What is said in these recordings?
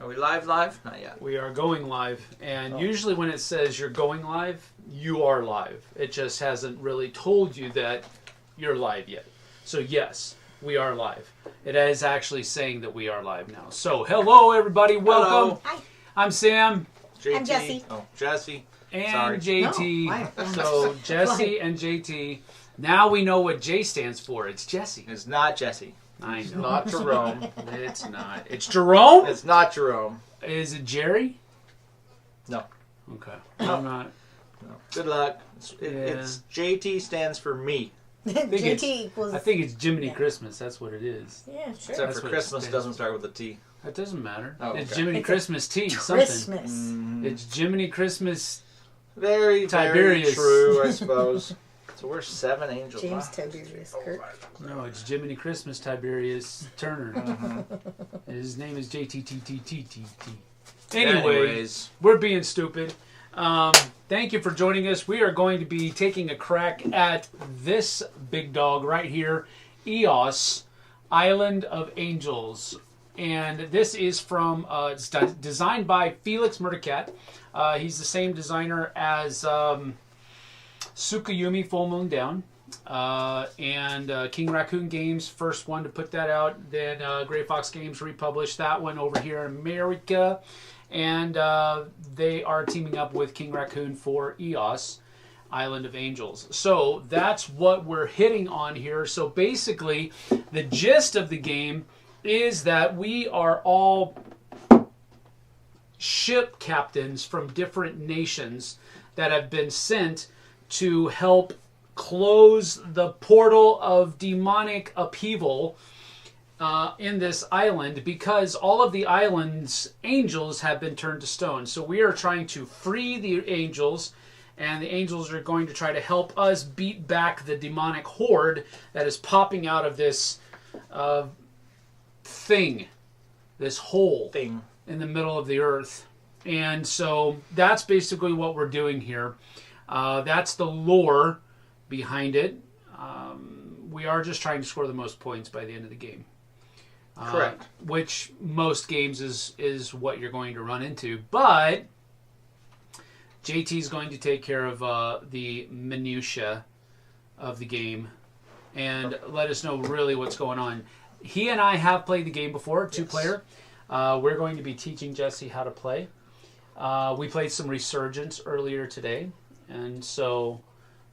Are we live? Not yet. We are going live, and usually when it says you're going live, you are live. It just hasn't really told you that you're live yet. So yes, we are live. It is actually saying that we are live now. So hello everybody, welcome. Hi. I'm Sam. JT. I'm Jessie. Oh, Jessie. And Sorry. JT. No, So Jessie and JT. Now we know what J stands for. It's Jessie. It's not Jessie. I know. Not Jerome. It's not. It's Jerome? It's not Jerome. Is it Jerry? No. Okay. I'm not. No. Good luck. It's JT stands for me. JT equals. I think it's Jiminy Christmas. That's what it is. Yeah, sure. Except That's for what it Christmas stands doesn't start with a T. That doesn't matter. Oh, It's okay. Jiminy It's Christmas tea. Christmas. Something. It's Jiminy Christmas. Very, Tiberius. very true, I suppose. So we're 7 angels. James Wow. Tiberius Kirk. No, it's Jiminy Christmas Tiberius Turner. And his name is JTTTTTT. Anyways, we're being stupid. Thank you for joining us. We are going to be taking a crack at this big dog right here, EOS, Island of Angels. And this is from, it's designed by Felix Murdercat. He's the same designer as Tsukayumi Full Moon Down. And King Raccoon Games, first one to put that out. Then Gray Fox Games republished that one over here in America. And they are teaming up with King Raccoon for EOS, Island of Angels. So that's what we're hitting on here. So basically, the gist of the game is that we are all ship captains from different nations that have been sent to help close the portal of demonic upheaval in this island, because all of the island's angels have been turned to stone. So we are trying to free the angels, and the angels are going to try to help us beat back the demonic horde that is popping out of this thing, this hole Thing. in the middle of the earth. And so that's basically what we're doing here. That's the lore behind it. We are just trying to score the most points by the end of the game. Correct. Which most games is what you're going to run into. But JT is going to take care of the minutia of the game and let us know really what's going on. He and I have played the game before, two-player. We're going to be teaching Jessie how to play. We played some Resurgence earlier today, and so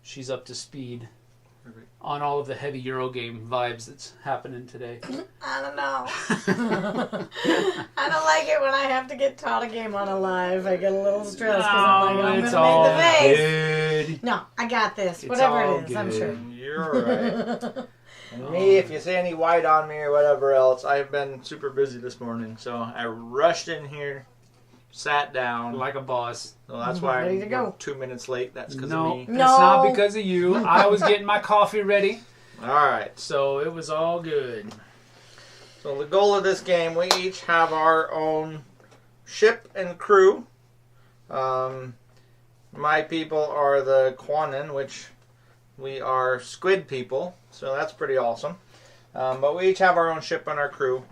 she's up to speed on all of the heavy Eurogame vibes that's happening today. I don't know. I don't like it when I have to get taught a game on a live. I get a little stressed because I'm like, I'm going to make the face. Good. No, I got this. It's Whatever all it is, I'm good. sure. You're right. And me, if you see any white on me or whatever else, I've been super busy this morning. So I rushed in here, sat down. Like a boss. So that's why Ready to go. we're 2 minutes late. That's because No, of it's me. No. not because of you. I was getting my coffee ready, All right. so it was all good. So the goal of this game, we each have our own ship and crew. My people are the Quanin, which we are squid people, so that's pretty awesome. But we each have our own ship and our crew.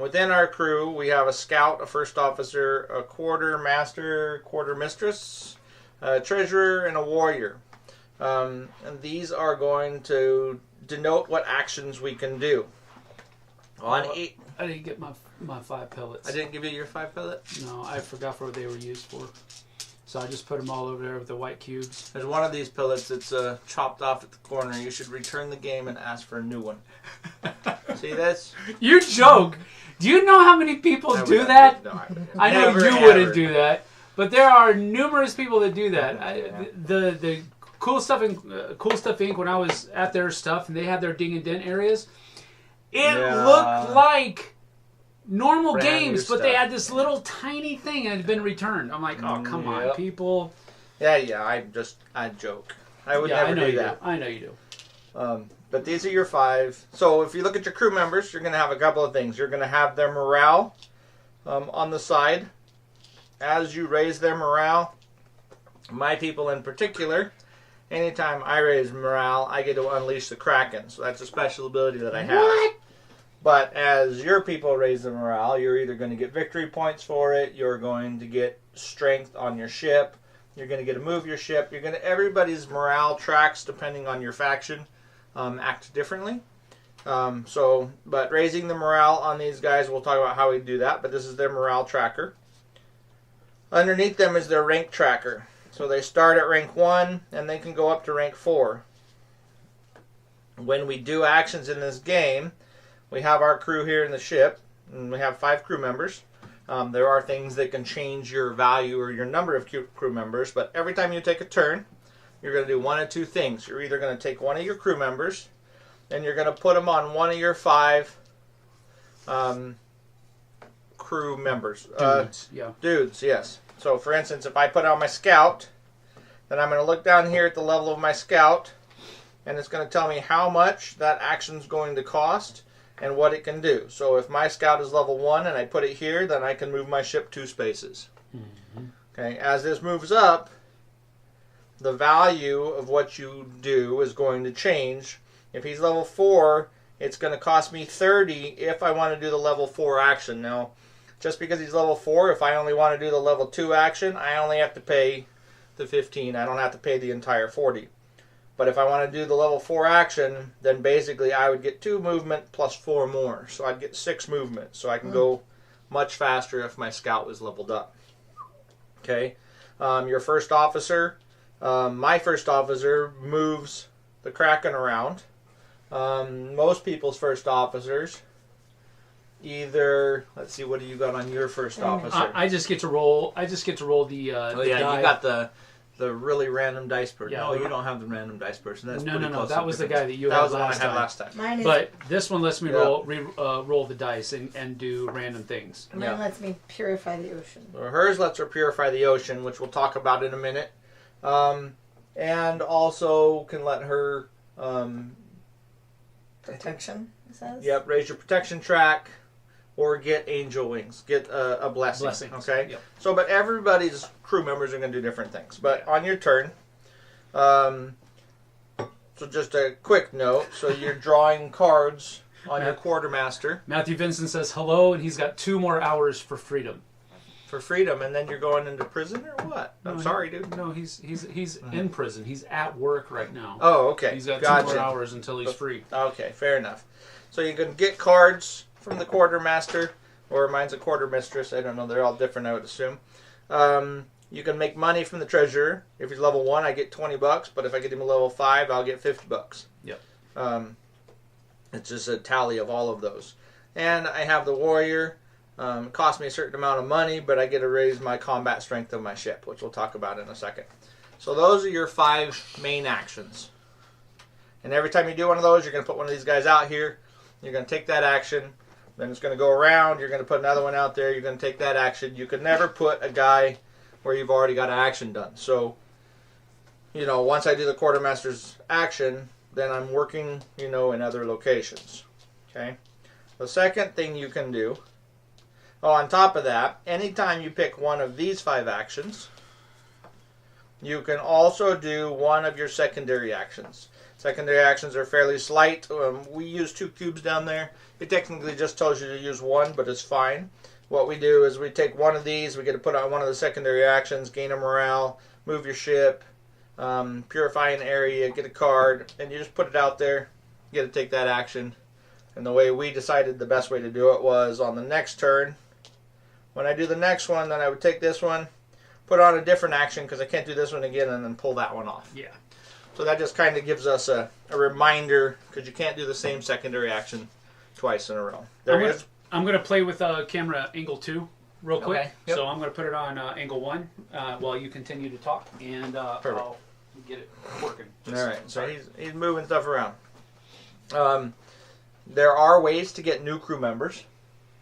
Within our crew, we have a scout, a first officer, a quartermaster, quartermistress, a treasurer, and a warrior. And these are going to denote what actions we can do. I didn't get my 5 pellets. I didn't give you your 5 pellet. No, I forgot what they were used for. So I just put them all over there with the white cubes. There's one of these pellets that's chopped off at the corner. You should return the game and ask for a new one. See this? You joke. Do you know how many people I do would- that? No, I know never, you ever. wouldn't do that, but there are numerous people that do that. Yeah. The Cool Stuff Inc. When I was at their stuff and they had their ding and dent areas, it looked like normal Brand new games, but they stuff. had this little tiny thing and it had been returned. I'm like, oh come on, Yep. people. Yeah, I joke. I would never I know do you that. do. I know you do. But these are your 5. So if you look at your crew members, you're going to have a couple of things. You're going to have their morale on the side. As you raise their morale, my people in particular, anytime I raise morale, I get to unleash the Kraken. So that's a special ability that I have. What? But as your people raise the morale, you're either going to get victory points for it, you're going to get strength on your ship, you're going to get to move your ship. Everybody's morale tracks depending on your faction act differently. But raising the morale on these guys, we'll talk about how we do that. But this is their morale tracker. Underneath them is their rank tracker. So they start at rank 1 and they can go up to rank 4. When we do actions in this game, we have our crew here in the ship, and we have 5 crew members. There are things that can change your value or your number of crew members, but every time you take a turn, you're going to do one of 2 things. You're either going to take one of your crew members, and you're going to put them on one of your 5 crew members. Dudes, yes. So, for instance, if I put on my scout, then I'm going to look down here at the level of my scout, and it's going to tell me how much that action's going to cost and what it can do. So if my scout is level 1 and I put it here, then I can move my ship 2 spaces. Mm-hmm. Okay, as this moves up, the value of what you do is going to change. If he's level 4, it's going to cost me 30 if I want to do the level 4 action. Now, just because he's level 4, if I only want to do the level 2 action, I only have to pay the 15. I don't have to pay the entire 40. But if I want to do the level 4 action, then basically I would get 2 movement plus 4 more. So I'd get 6 movement. So I can go much faster if my scout was leveled up. Okay. Your first officer. My first officer moves the Kraken around. Most people's first officers either... Let's see, what do you got on your first officer? I just get to roll. I just get to roll the die. You got the really random dice person. Yeah, no, you don't have the random dice person. That's no. That was the guy that you had last time. That was the one I had last time. But this one lets me roll the dice and do random things. Mine lets me purify the ocean. So hers lets her purify the ocean, which we'll talk about in a minute. And also can let her... protection, it says? Yep, raise your protection track. Or get angel wings. Get a blessing. Okay? Yep. So, but everybody's crew members are going to do different things. But on your turn, so just a quick note. So you're drawing cards on your quartermaster. Matthew Vincent says hello, and he's got 2 more hours for freedom. For freedom, and then you're going into prison or what? I'm sorry, dude. No, he's in prison. He's at work right now. Oh, okay. He's got 2 more hours until he's free. Okay, fair enough. So you can get cards from the quartermaster, or mine's a quartermistress. I don't know. They're all different, I would assume. You can make money from the treasurer. If he's level 1, I get $20, but if I get him a level 5, I'll get $50. Yep. It's just a tally of all of those. And I have the warrior. It costs me a certain amount of money, but I get to raise my combat strength of my ship, which we'll talk about in a second. So those are your 5 main actions. And every time you do one of those, you're going to put one of these guys out here. You're going to take that action. Then it's going to go around. You're going to put another one out there. You're going to take that action. You could never put a guy where you've already got an action done. So, once I do the quartermaster's action, then I'm working, in other locations. Okay? The second thing you can do, on top of that, anytime you pick one of these 5 actions, you can also do one of your secondary actions. Secondary actions are fairly slight. We use 2 cubes down there. It technically just tells you to use 1, but it's fine. What we do is we take one of these, we get to put on one of the secondary actions, gain a morale, move your ship, purify an area, get a card, and you just put it out there. You get to take that action. And the way we decided the best way to do it was on the next turn. When I do the next one, then I would take this one, put on a different action because I can't do this one again, and then pull that one off. Yeah. So that just kind of gives us a reminder, because you can't do the same secondary action twice in a row. I'm going to play with camera angle 2 real quick. Okay. Yep. So I'm going to put it on angle 1 while you continue to talk, and I'll get it working. All right. So he's moving stuff around. There are ways to get new crew members.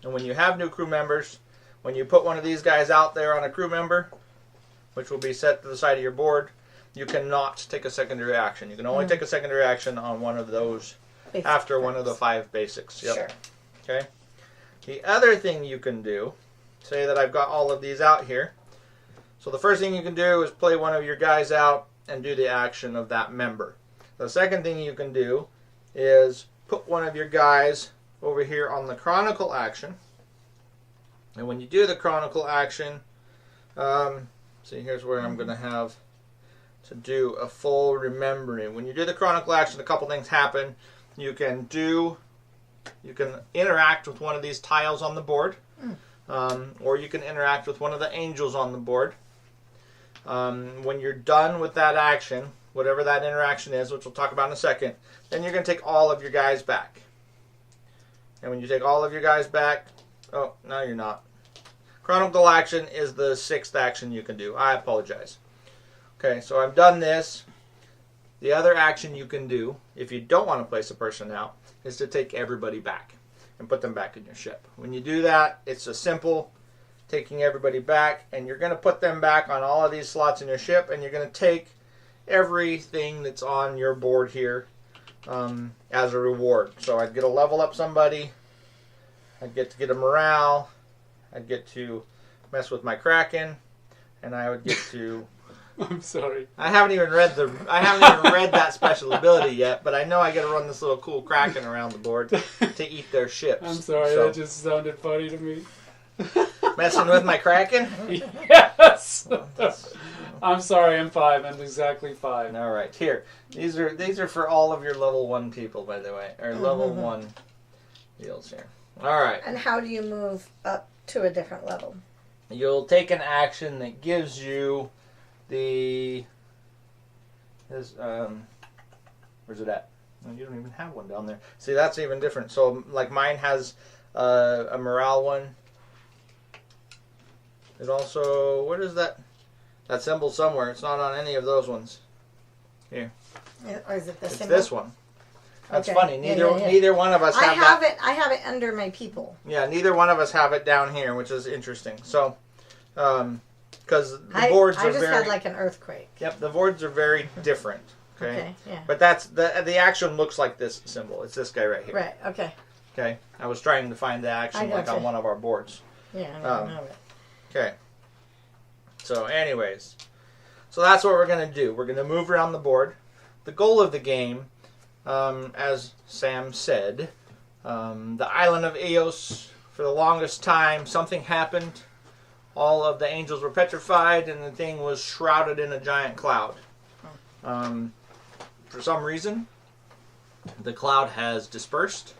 And when you have new crew members, when you put one of these guys out there on a crew member, which will be set to the side of your board, you cannot take a secondary action. You can only take a secondary action on one of those after one of the 5 basics. Yep. Sure. Okay. The other thing you can do, say that I've got all of these out here. So the first thing you can do is play one of your guys out and do the action of that member. The second thing you can do is put one of your guys over here on the Chronicle action. And when you do the Chronicle action, see, here's where I'm going to have to do a full remembering. When you do the Chronicle action, a couple things happen. You can interact with one of these tiles on the board, or you can interact with one of the angels on the board. When you're done with that action, whatever that interaction is, which we'll talk about in a second, then you're going to take all of your guys back. And when you take all of your guys back, oh, no you're not. Chronicle action is the 6th action you can do. I apologize. Okay, so I've done this. The other action you can do, if you don't want to place a person out, is to take everybody back and put them back in your ship. When you do that, it's a simple taking everybody back, and you're going to put them back on all of these slots in your ship, and you're going to take everything that's on your board here as a reward. So I'd get to level up somebody, I'd get to get a morale, I'd get to mess with my Kraken, and I would get to... I'm sorry. I haven't even read that special ability yet, but I know I get to run this little cool Kraken around the board to eat their ships. I'm sorry, that just sounded funny to me. Messing with my Kraken? Yes. I'm sorry, I'm 5. I'm exactly 5. All right, here. These are for all of your level 1 people, by the way, or level 1 deals here. All right. And how do you move up to a different level? You'll take an action that gives you where's it at? Well, you don't even have one down there. See, that's even different. So, like mine has a morale one. It also, what is that? That symbol somewhere. It's not on any of those ones. Here. Or is it the it's symbol? This one. That's okay. funny. Neither one of us have it. I have it under my people. Yeah, neither one of us have it down here, which is interesting. So, because the boards are very... I just had like an earthquake. Yep, the boards are very different. Okay, yeah. But that's the action looks like this symbol. It's this guy right here. Right. Okay. Okay. I was trying to find the action like on one of our boards. Yeah, I don't know it. Okay. So, anyways, so that's what we're going to do. We're going to move around the board. The goal of the game, as Sam said, the island of EOS, for the longest time, something happened. All of the angels were petrified, and the thing was shrouded in a giant cloud. For some reason, the cloud has dispersed,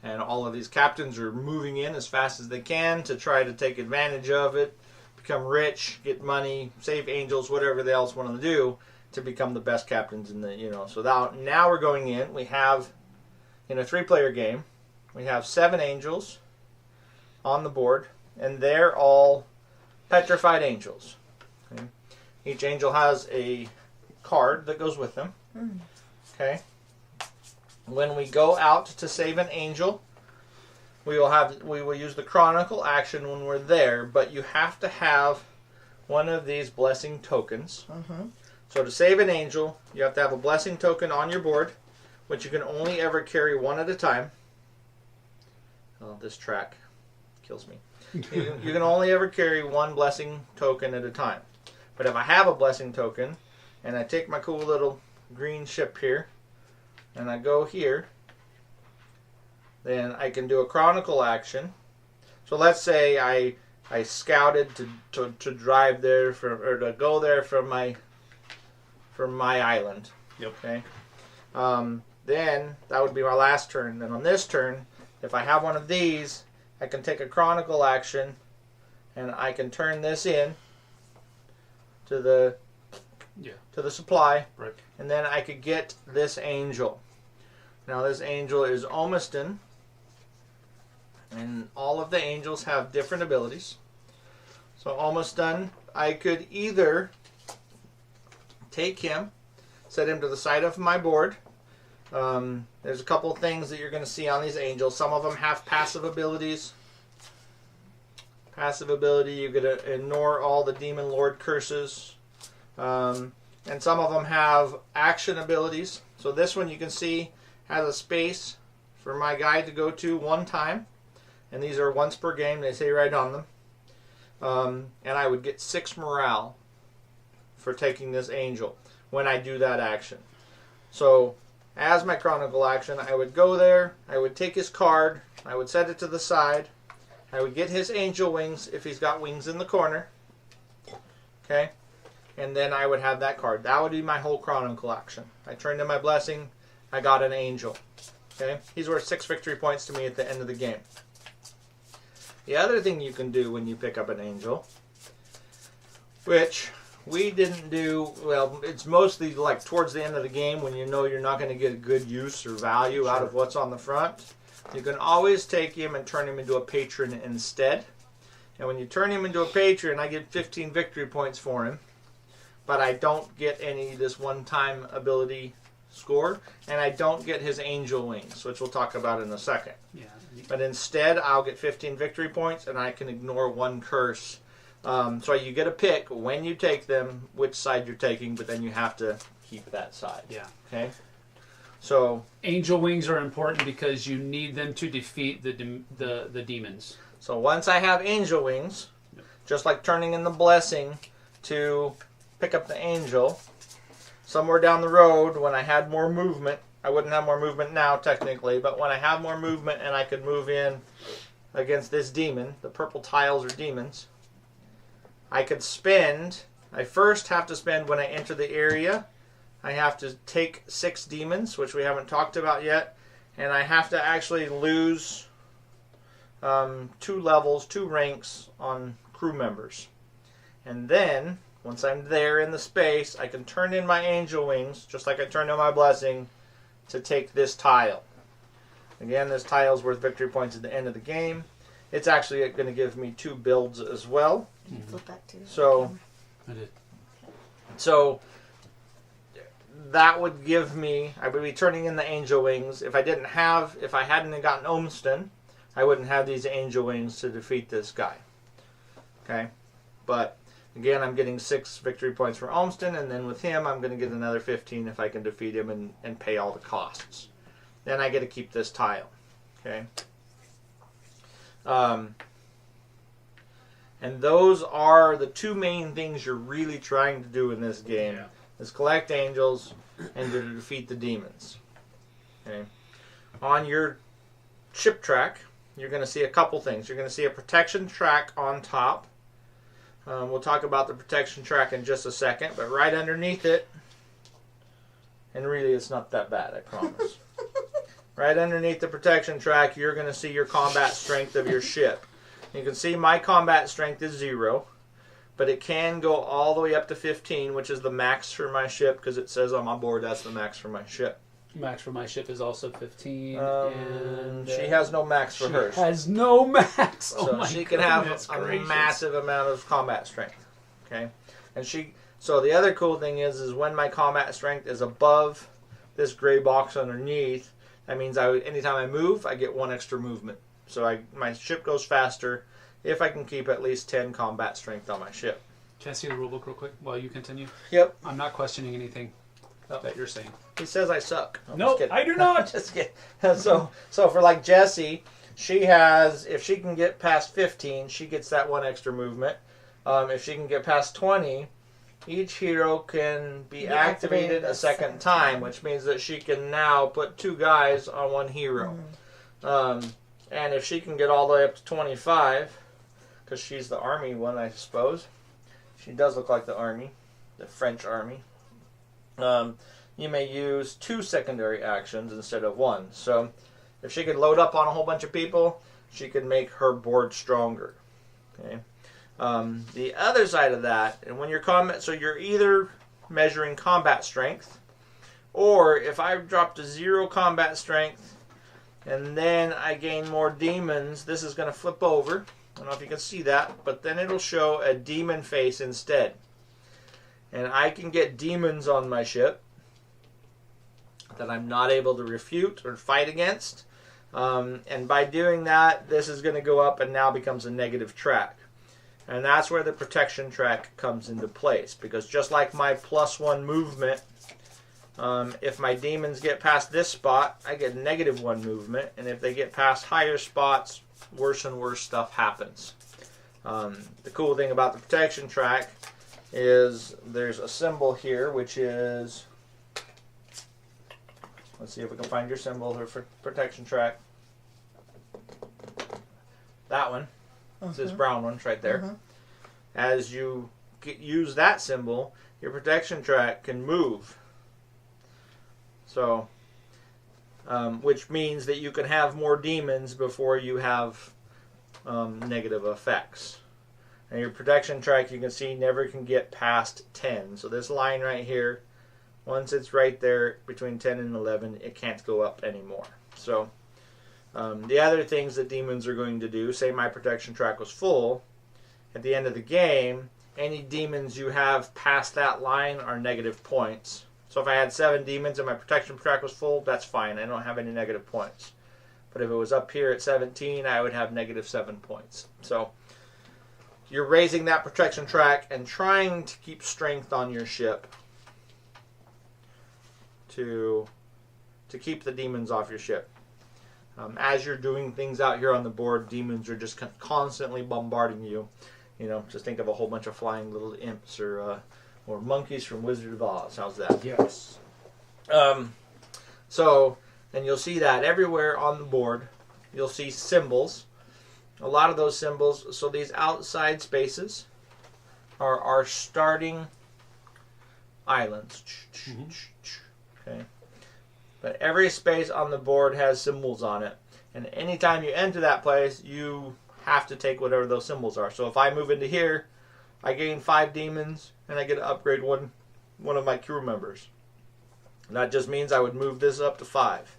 and all of these captains are moving in as fast as they can to try to take advantage of it, become rich, get money, save angels, whatever they else want to do to become the best captains in the, So now we're going in. We have, in a 3-player game, we have 7 angels on the board, and they're all petrified angels. Okay? Each angel has a card that goes with them. Okay. When we go out to save an angel, we will use the Chronicle action when we're there, but you have to have one of these blessing tokens. So to save an angel, you have to have a blessing token on your board, which you can only ever carry one at a time. Oh, this track kills me. You can only ever carry one blessing token at a time. But if I have a blessing token, and I take my cool little green ship here, and I go here, then I can do a Chronicle action. So let's say I scouted to drive there or to go there from my island. Yep. Okay. Then that would be my last turn. Then on this turn, if I have one of these, I can take a Chronicle action, and I can turn this in to the supply, right? And then I could get this angel. Now this angel is Omiston, and all of the angels have different abilities. So Omiston, I could either take him, set him to the side of my board. There's a couple things that you're going to see on these angels. Some of them have passive abilities. Passive ability, you get to ignore all the Demon Lord curses. And some of them have action abilities. So this one you can see has a space for my guy to go to one time. And these are once per game, they say right on them. And I would get 6 morale for taking this angel when I do that action. So as my Chronicle action, I would go there, I would take his card, I would set it to the side, I would get his angel wings if he's got wings in the corner. Okay? And then I would have that card. That would be my whole Chronicle action. I turned in my blessing, I got an angel. Okay? He's worth 6 victory points to me at the end of the game. The other thing you can do when you pick up an angel, which we didn't do, well, it's mostly like towards the end of the game when you know you're not going to get a good use or value out of what's on the front. You can always take him and turn him into a patron instead. And when you turn him into a patron, I get 15 victory points for him. But I don't get any this one-time ability score. And I don't get his angel wings, which we'll talk about in a second. Yeah. But instead, I'll get 15 victory points, and I can ignore 1 curse. So you get a pick when you take them, which side you're taking, but then you have to keep that side. Yeah. Okay? So angel wings are important because you need them to defeat the demons. So once I have angel wings, just like turning in the blessing to pick up the angel, somewhere down the road when I had more movement, I wouldn't have more movement now technically, but when I have more movement and I could move in against this demon, the purple tiles are demons, I could spend, I first have to spend when I enter the area, I have to take 6 demons, which we haven't talked about yet, and I have to actually lose 2 levels, 2 ranks on crew members. And then, once I'm there in the space, I can turn in my angel wings, just like I turned in my blessing, to take this tile. Again, this tile is worth victory points at the end of the game. It's actually going to give me 2 builds as well. Can you flip that too? So, I did. So that would give me, I would be turning in the angel wings. If I hadn't gotten Olmston, I wouldn't have these angel wings to defeat this guy. Okay? But again, I'm getting 6 victory points for Olmston, and then with him, I'm going to get another 15 if I can defeat him and pay all the costs. Then I get to keep this tile. Okay? And those are the 2 main things you're really trying to do in this game. Yeah. Is collect angels and to defeat the demons. Okay. On your ship track, you're going to see a couple things. You're going to see a protection track on top. We'll talk about the protection track in just a second, but right underneath it, and really it's not that bad, I promise. Right underneath the protection track, you're going to see your combat strength of your ship. You can see my combat strength is 0, but it can go all the way up to 15, which is the max for my ship, because it says on my board that's the max for my ship. Max for my ship is also 15. And she has no max for hers. Has no max. So she can have a massive amount of combat strength. Okay, and so the other cool thing is when my combat strength is above this gray box underneath, that means anytime I move, I get 1 extra movement. So my ship goes faster if I can keep at least 10 combat strength on my ship. Can I see the rulebook real quick while you continue? Yep. I'm not questioning anything that you're saying. He says I suck. No, I do not. Just kidding. So for like Jessie, she has, if she can get past 15, she gets that 1 extra movement. If she can get past 20, each hero can be activated a second time, which means that she can now put 2 guys on 1 hero. And if she can get all the way up to 25, because she's the army one, I suppose. She does look like the army, the French army. You may use 2 secondary actions instead of 1. So if she could load up on a whole bunch of people, she could make her board stronger. Okay. The other side of that, and when you're so you're either measuring combat strength, or if I drop to 0 combat strength, and then I gain more demons, this is going to flip over. I don't know if you can see that, but then it'll show a demon face instead. And I can get demons on my ship that I'm not able to refute or fight against. And by doing that, this is going to go up and now becomes a negative track. And that's where the protection track comes into place. Because just like my +1 movement, if my demons get past this spot, I get -1 movement. And if they get past higher spots, worse and worse stuff happens. The cool thing about the protection track is there's a symbol here, which is Let's see if we can find your symbol or protection track. That one. It's this brown one right there. As you use that symbol, your protection track can move. So, which means that you can have more demons before you have negative effects. And your protection track, you can see, never can get past 10. So this line right here, once it's right there between 10 and 11, it can't go up anymore. So the other things that demons are going to do, say my protection track was full, at the end of the game, any demons you have past that line are negative points. So if I had 7 demons and my protection track was full, that's fine. I don't have any negative points. But if it was up here at 17, I would have negative 7 points. So you're raising that protection track and trying to keep strength on your ship to keep the demons off your ship. As you're doing things out here on the board, demons are just constantly bombarding you. You know, just think of a whole bunch of flying little imps or monkeys from Wizard of Oz. How's that? Yes. So, and you'll see that everywhere on the board. You'll see symbols. A lot of those symbols, so these outside spaces are starting islands. Okay. But every space on the board has symbols on it. And anytime you enter that place, you have to take whatever those symbols are. So if I move into here, I gain 5 demons, and I get to upgrade one of my crew members. And that just means I would move this up to 5.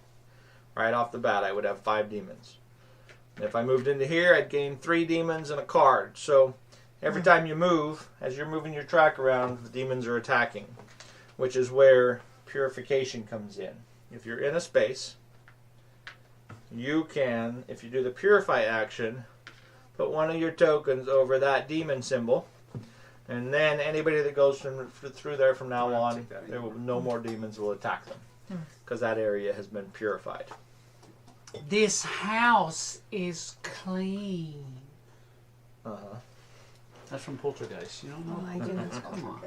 Right off the bat, I would have 5 demons. And if I moved into here, I'd gain 3 demons and a card. So every time you move, as you're moving your track around, the demons are attacking, which is where purification comes in. If you're in a space, you can, if you do the purify action, put one of your tokens over that demon symbol, and then anybody that goes through there from now on, no more demons will attack them, because that area has been purified. This house is clean. That's from Poltergeist. You don't know? Oh, I didn't. Come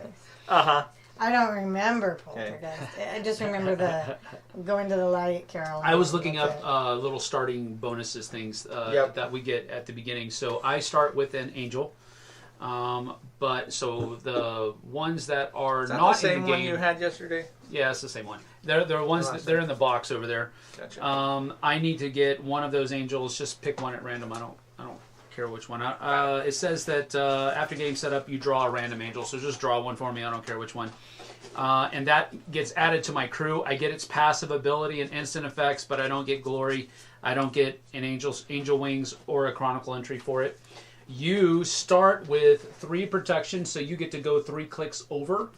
on. I don't remember Poltergeist. I just remember going to the light, Carol. I was looking up little starting bonuses things that we get at the beginning. So I start with an angel. But so the ones that are not the same in the game, one you had yesterday? Yeah, it's the same one. They're ones that they're in the box over there. Gotcha. I need to get one of those angels. Just pick one at random. I don't care which one. It says that after game setup, you draw a random angel. So just draw one for me. I don't care which one. And that gets added to my crew. I get its passive ability and instant effects, but I don't get glory. I don't get an angel wings or a chronicle entry for it. You start with 3 protection, so you get to go 3 clicks over,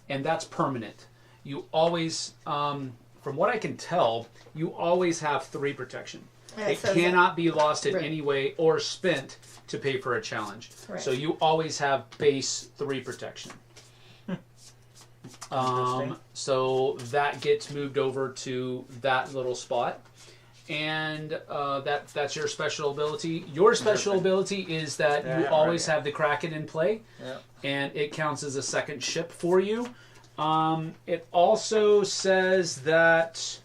and that's permanent. You always, from what I can tell, you always have 3 protection. Yeah, it cannot be lost in any way or spent to pay for a challenge. Right. So you always have base 3 protection. So that gets moved over to that little spot. And that's your special ability. Your special ability is that you always have the Kraken in play, and it counts as a second ship for you. It also says that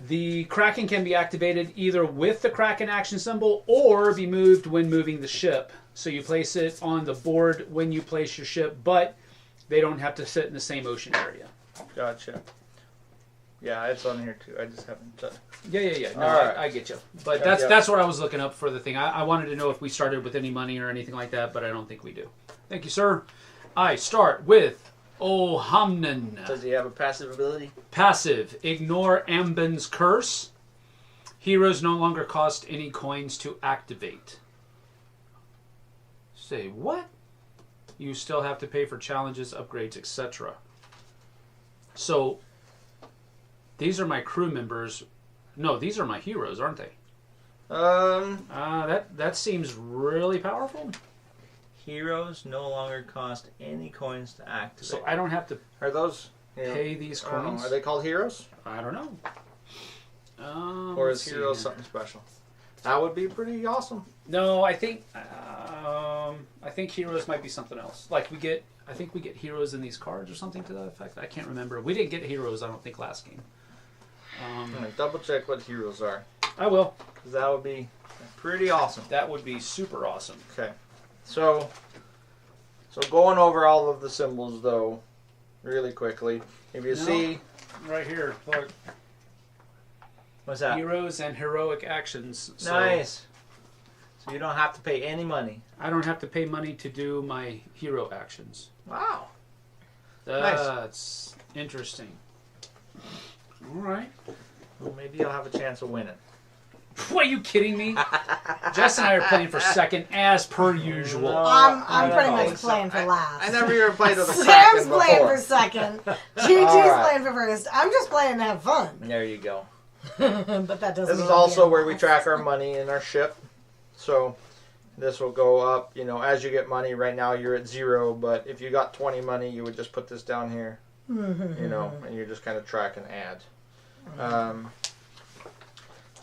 the Kraken can be activated either with the Kraken action symbol or be moved when moving the ship. So you place it on the board when you place your ship, but they don't have to sit in the same ocean area. Gotcha. Yeah, it's on here too. I just haven't. Yeah. No, I get you. But that's what I was looking up for the thing. I wanted to know if we started with any money or anything like that, but I don't think we do. Thank you, sir. I start with Ohamnen. Does he have a passive ability? Passive. Ignore Ambin's curse. Heroes no longer cost any coins to activate. Say what? You still have to pay for challenges, upgrades, etc. So these are my crew members. No, these are my heroes, aren't they? That seems really powerful. Heroes no longer cost any coins to activate. So I don't have to pay these coins? Are they called heroes? I don't know. Or is heroes something special? That would be pretty awesome. No, I think heroes might be something else. Like I think we get heroes in these cards or something to that effect. I can't remember. We didn't get heroes, I don't think, last game. I'm gonna double check what heroes are. I will. Because that would be pretty awesome. That would be super awesome. Okay. So going over all of the symbols, though, really quickly. If you see... Right here, look. What's that? Heroes and heroic actions. So nice. So you don't have to pay any money. I don't have to pay money to do my hero actions. Wow. That's interesting. All right. Well, maybe you'll have a chance of winning. What, are you kidding me? Jess and I are playing for second, as per usual. No, I'm pretty much playing for last. I never even played with a Sam's Kraken playing before. for second. GG's playing for first. I'm just playing to have fun. There you go. But that doesn't. This mean is I'm also being where we last. track our money in our ship. So this will go up, as you get money. Right now you're at 0, but if you got 20 money, you would just put this down here, and you just kind of track and add.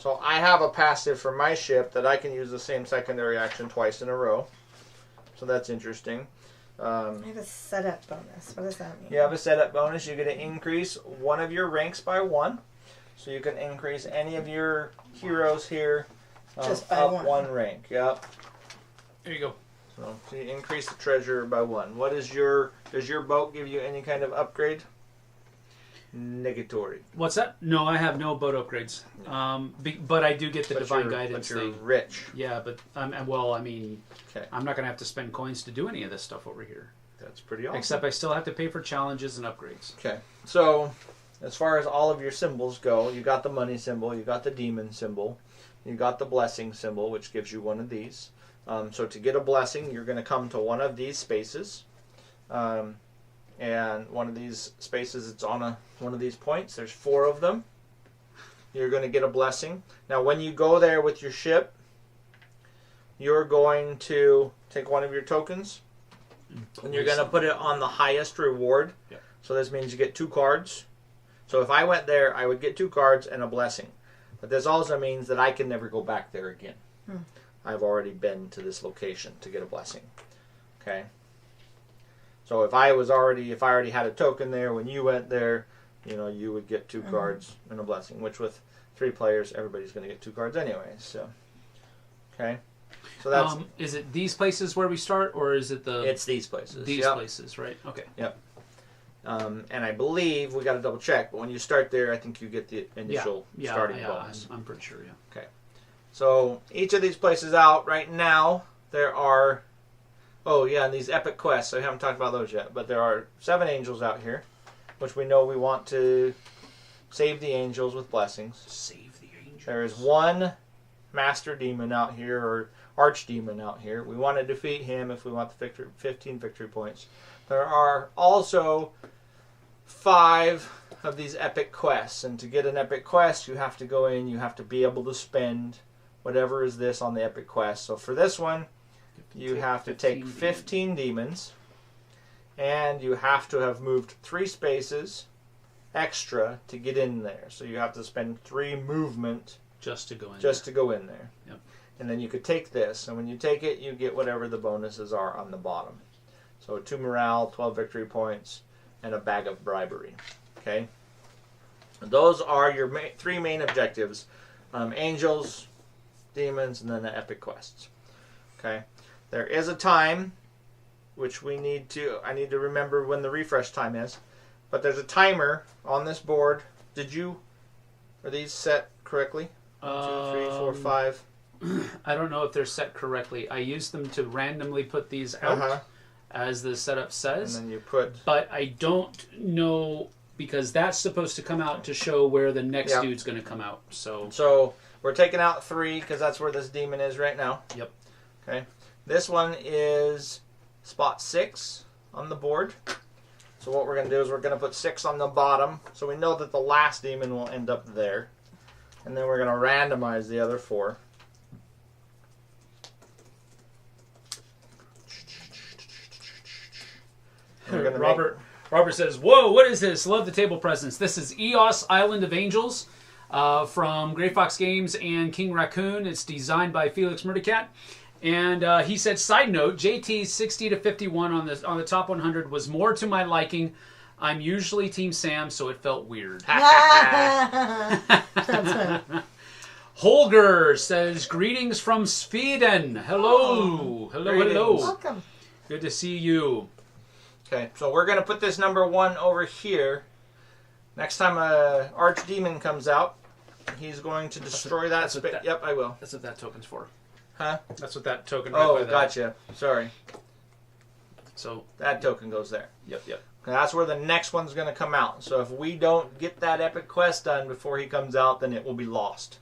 So I have a passive for my ship that I can use the same secondary action twice in a row. So that's interesting. I have a setup bonus. What does that mean? You have a setup bonus. You get to increase one of your ranks by 1. So you can increase any of your heroes here Just by up 1. 1 rank. Yep. There you go. So you increase the treasure by 1. Does your boat give you any kind of upgrade? Negatory. What's that? No, I have no boat upgrades. But I do get the divine guidance but you're thing. rich. Yeah, but I'm not going to have to spend coins to do any of this stuff over here. That's pretty awesome. Except I still have to pay for challenges and upgrades. Okay. So as far as all of your symbols go, you got the money symbol, you got the demon symbol, you got the blessing symbol, which gives you one of these. So to get a blessing, you're going to come to one of these spaces. And one of these spaces, it's on one of these points. There's 4 of them. You're going to get a blessing. Now, when you go there with your ship, you're going to take one of your tokens, and you're going to put it on the highest reward. Yep. So this means you get 2 cards. So if I went there, I would get 2 cards and a blessing. But this also means that I can never go back there again. I've already been to this location to get a blessing. Okay. So if I already had a token there when you went there, you would get 2 cards and a blessing. Which with 3 players, everybody's going to get 2 cards anyway. So, okay. So that's. Is it these places where we start, or is it the? It's these places. These places, right? Okay. Yep. And I believe we got to double check, but when you start there, I think you get the initial starting bonus. I'm pretty sure. Yeah. Okay. So each of these places out right now, there are. Oh, yeah, and these epic quests. I haven't talked about those yet. But there are 7 angels out here, which we know we want to save the angels with blessings. Save the angels. There is 1 master demon out here, or archdemon out here. We want to defeat him if we want the 15 victory points. There are also 5 of these epic quests. And to get an epic quest, you have to go in, you have to be able to spend whatever is this on the epic quest. So for this one, you have to take 15 demons, and you have to have moved 3 spaces extra to get in there. So you have to spend 3 movement just to go in. To go in there. Yep. And then you could take this, and when you take it, you get whatever the bonuses are on the bottom. So 2 morale, 12 victory points, and a bag of bribery. Okay. And those are your 3 main objectives: angels, demons, and then the epic quests. Okay. There is a time, which I need to remember when the refresh time is, but there's a timer on this board. Are these set correctly? 1, 2, 3, 4, 5. I don't know if they're set correctly. I use them to randomly put these out, as the setup says. And then you put. But I don't know, because that's supposed to come out to show where the next dude's going to come out. So we're taking out 3 because that's where this demon is right now. Yep. Okay. This one is spot 6 on the board. So what we're going to do is we're going to put 6 on the bottom. So we know that the last demon will end up there. And then we're going to randomize the other 4. Robert says, "Whoa, what is this? Love the table presence. This is EOS Island of Angels from Grey Fox Games and King Raccoon. It's designed by Felix Murdercat." And he said, "Side note: JT's 60 to 51 on the top 100 was more to my liking. I'm usually Team Sam, so it felt weird. That's funny. Holger says, greetings from Sweden. Hello. Hello, Greetings. hello. Welcome. Good to see you. Okay, so we're going to put this number 1 over here. Next time a Archdemon comes out, he's going to destroy that space. Yep, I will. That's what that token's for. Huh? That's what that token Oh, by that. gotcha. Sorry. So That token goes there. Yep. And that's where the next one's going to come out. So if we don't get that epic quest done before he comes out, then it will be lost.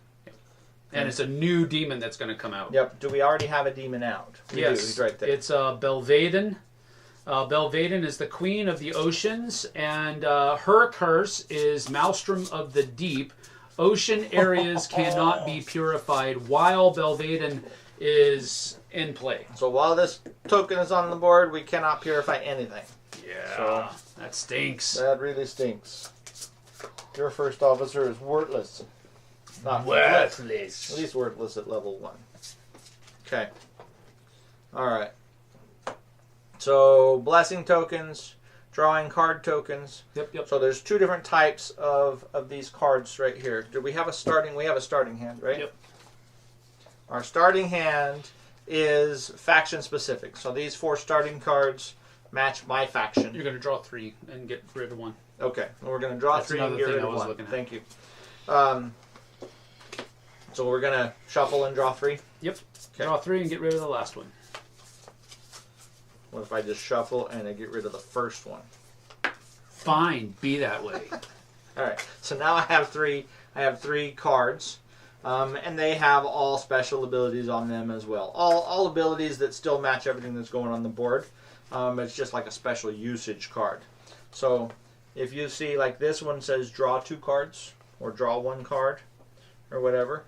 And it's a new demon that's going to come out. Yep. Do we already have a demon out? We do. He's right there. It's Belvaden. Belvaden is the queen of the oceans, and her curse is Maelstrom of the Deep. Ocean areas cannot be purified while Belvaden is in play. So while this token is on the board, we cannot purify anything. Yeah, that stinks. That really stinks. Your first officer is worthless. Not Worthless. At least worthless at level 1. Okay. Alright. So, blessing tokens, drawing card tokens. Yep. So there's 2 different types of these cards right here. Do we have a starting? We have a starting hand, right? Yep. Our starting hand is faction specific. So these 4 starting cards match my faction. You're going to draw 3 and get rid of 1. Okay. Well, we're going to draw That's 3 and another get thing rid I of was 1. looking at. Thank you. So we're going to shuffle and draw 3. Yep. Okay. Draw 3 and get rid of the last one. What if I just shuffle and I get rid of the first one? Fine, be that way. All right. So now I have 3. I have 3 cards, and they have all special abilities on them as well. All abilities that still match everything that's going on the board. It's just like a special usage card. So if you see, like this one says draw 2 cards or draw 1 card or whatever,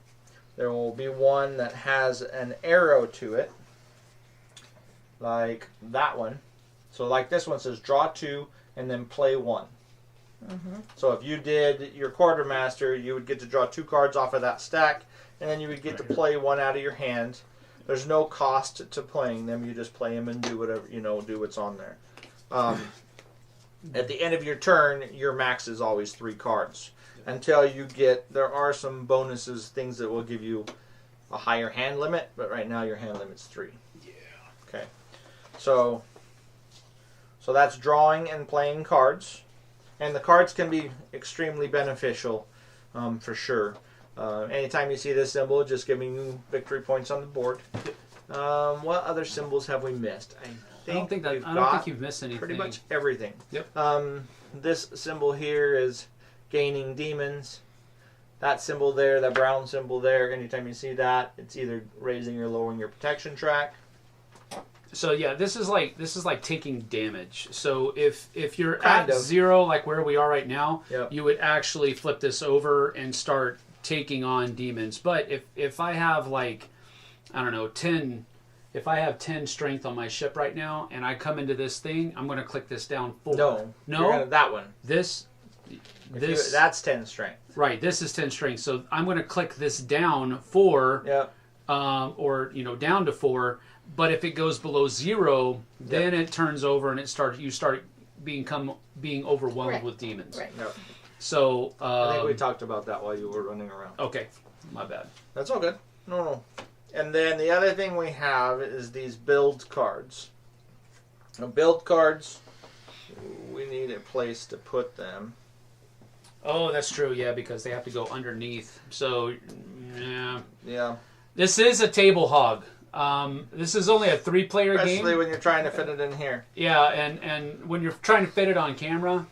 there will be one that has an arrow to it, like that one. So like this one says draw 2 and then play 1. So if you did your quartermaster, you would get to draw 2 cards off of that stack, and then you would get to play 1 out of your hand. There's no cost to playing them. You just play them and do whatever, do what's on there. At the end of your turn, your max is always 3 cards. Until you get, there are some bonuses, things that will give you a higher hand limit, but right now your hand limit's 3. Yeah. Okay. So that's drawing and playing cards. And the cards can be extremely beneficial, for sure. Anytime you see this symbol, just giving you victory points on the board. What other symbols have we missed? I don't think you've missed anything. Pretty much everything. Yep. This symbol here is gaining demons. That symbol there, that brown symbol there, anytime you see that, it's either raising or lowering your protection track. So yeah, this is like taking damage. So if you're Kind at of. 0, like where we are right now, Yep. you would actually flip this over and start taking on demons. But if I have like, I don't know, 10, if I have 10 strength on my ship right now and I come into this thing, I'm going to click this down 4. No. That one. This that's 10 strength. right. This is 10 strength. So I'm going to click this down 4. Yep. Or down to 4. But if it goes below 0, then it turns over and you start being overwhelmed with demons. Right. Yep. So I think we talked about that while you were running around. Okay, my bad. That's all good. No. And then the other thing we have is these build cards. Now, build cards, we need a place to put them. Oh, that's true. Yeah, because they have to go underneath. So Yeah. this is a table hog. This is only a 3-player game. Especially when you're trying to fit it in here. Yeah, and when you're trying to fit it on camera,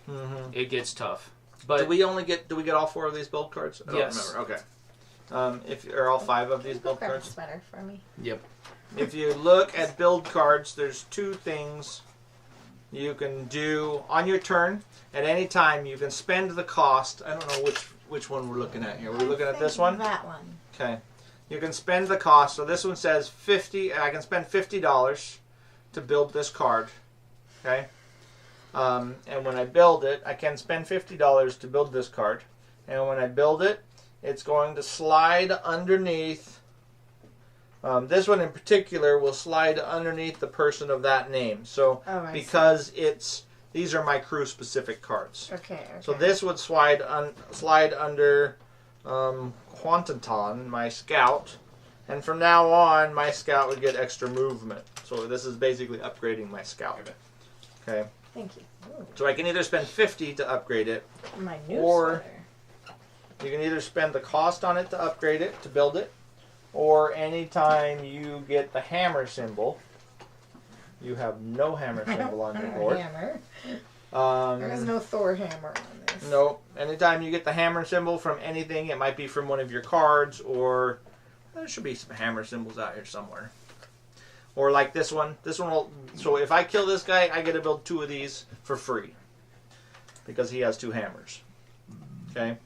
it gets tough. But Do we get all 4 of these build cards? I don't Yes. remember. Okay. Are all 5 of these build cards? Better for me. Yep. If you look at build cards, there's 2 things you can do on your turn. At any time, you can spend the cost. I don't know which one we're looking at here. We're looking at this one? That one. Okay. You can spend the cost. So this one says 50. I can spend $50 to build this card. Okay. And when I build it, I can spend $50 to build this card. And when I build it, it's going to slide underneath. This one in particular will slide underneath the person of that name. So because it's These are my crew specific cards. Okay. So this would slide under Quantaton, my scout, and from now on, my scout would get extra movement. So this is basically upgrading my scout. Okay. Thank you. Ooh. So I can either spend 50 to upgrade it, My new or sweater. you can either spend the cost on it to upgrade it, to build it, or anytime you get the hammer symbol, you have no hammer symbol on your board. Hammer. There is Um, no Thor hammer on this. no. Anytime you get the hammer symbol from anything, it might be from one of your cards, or there should be some hammer symbols out here somewhere. Or like this one. This one will. So if I kill this guy, I get to build 2 of these for free because he has 2 hammers. Okay.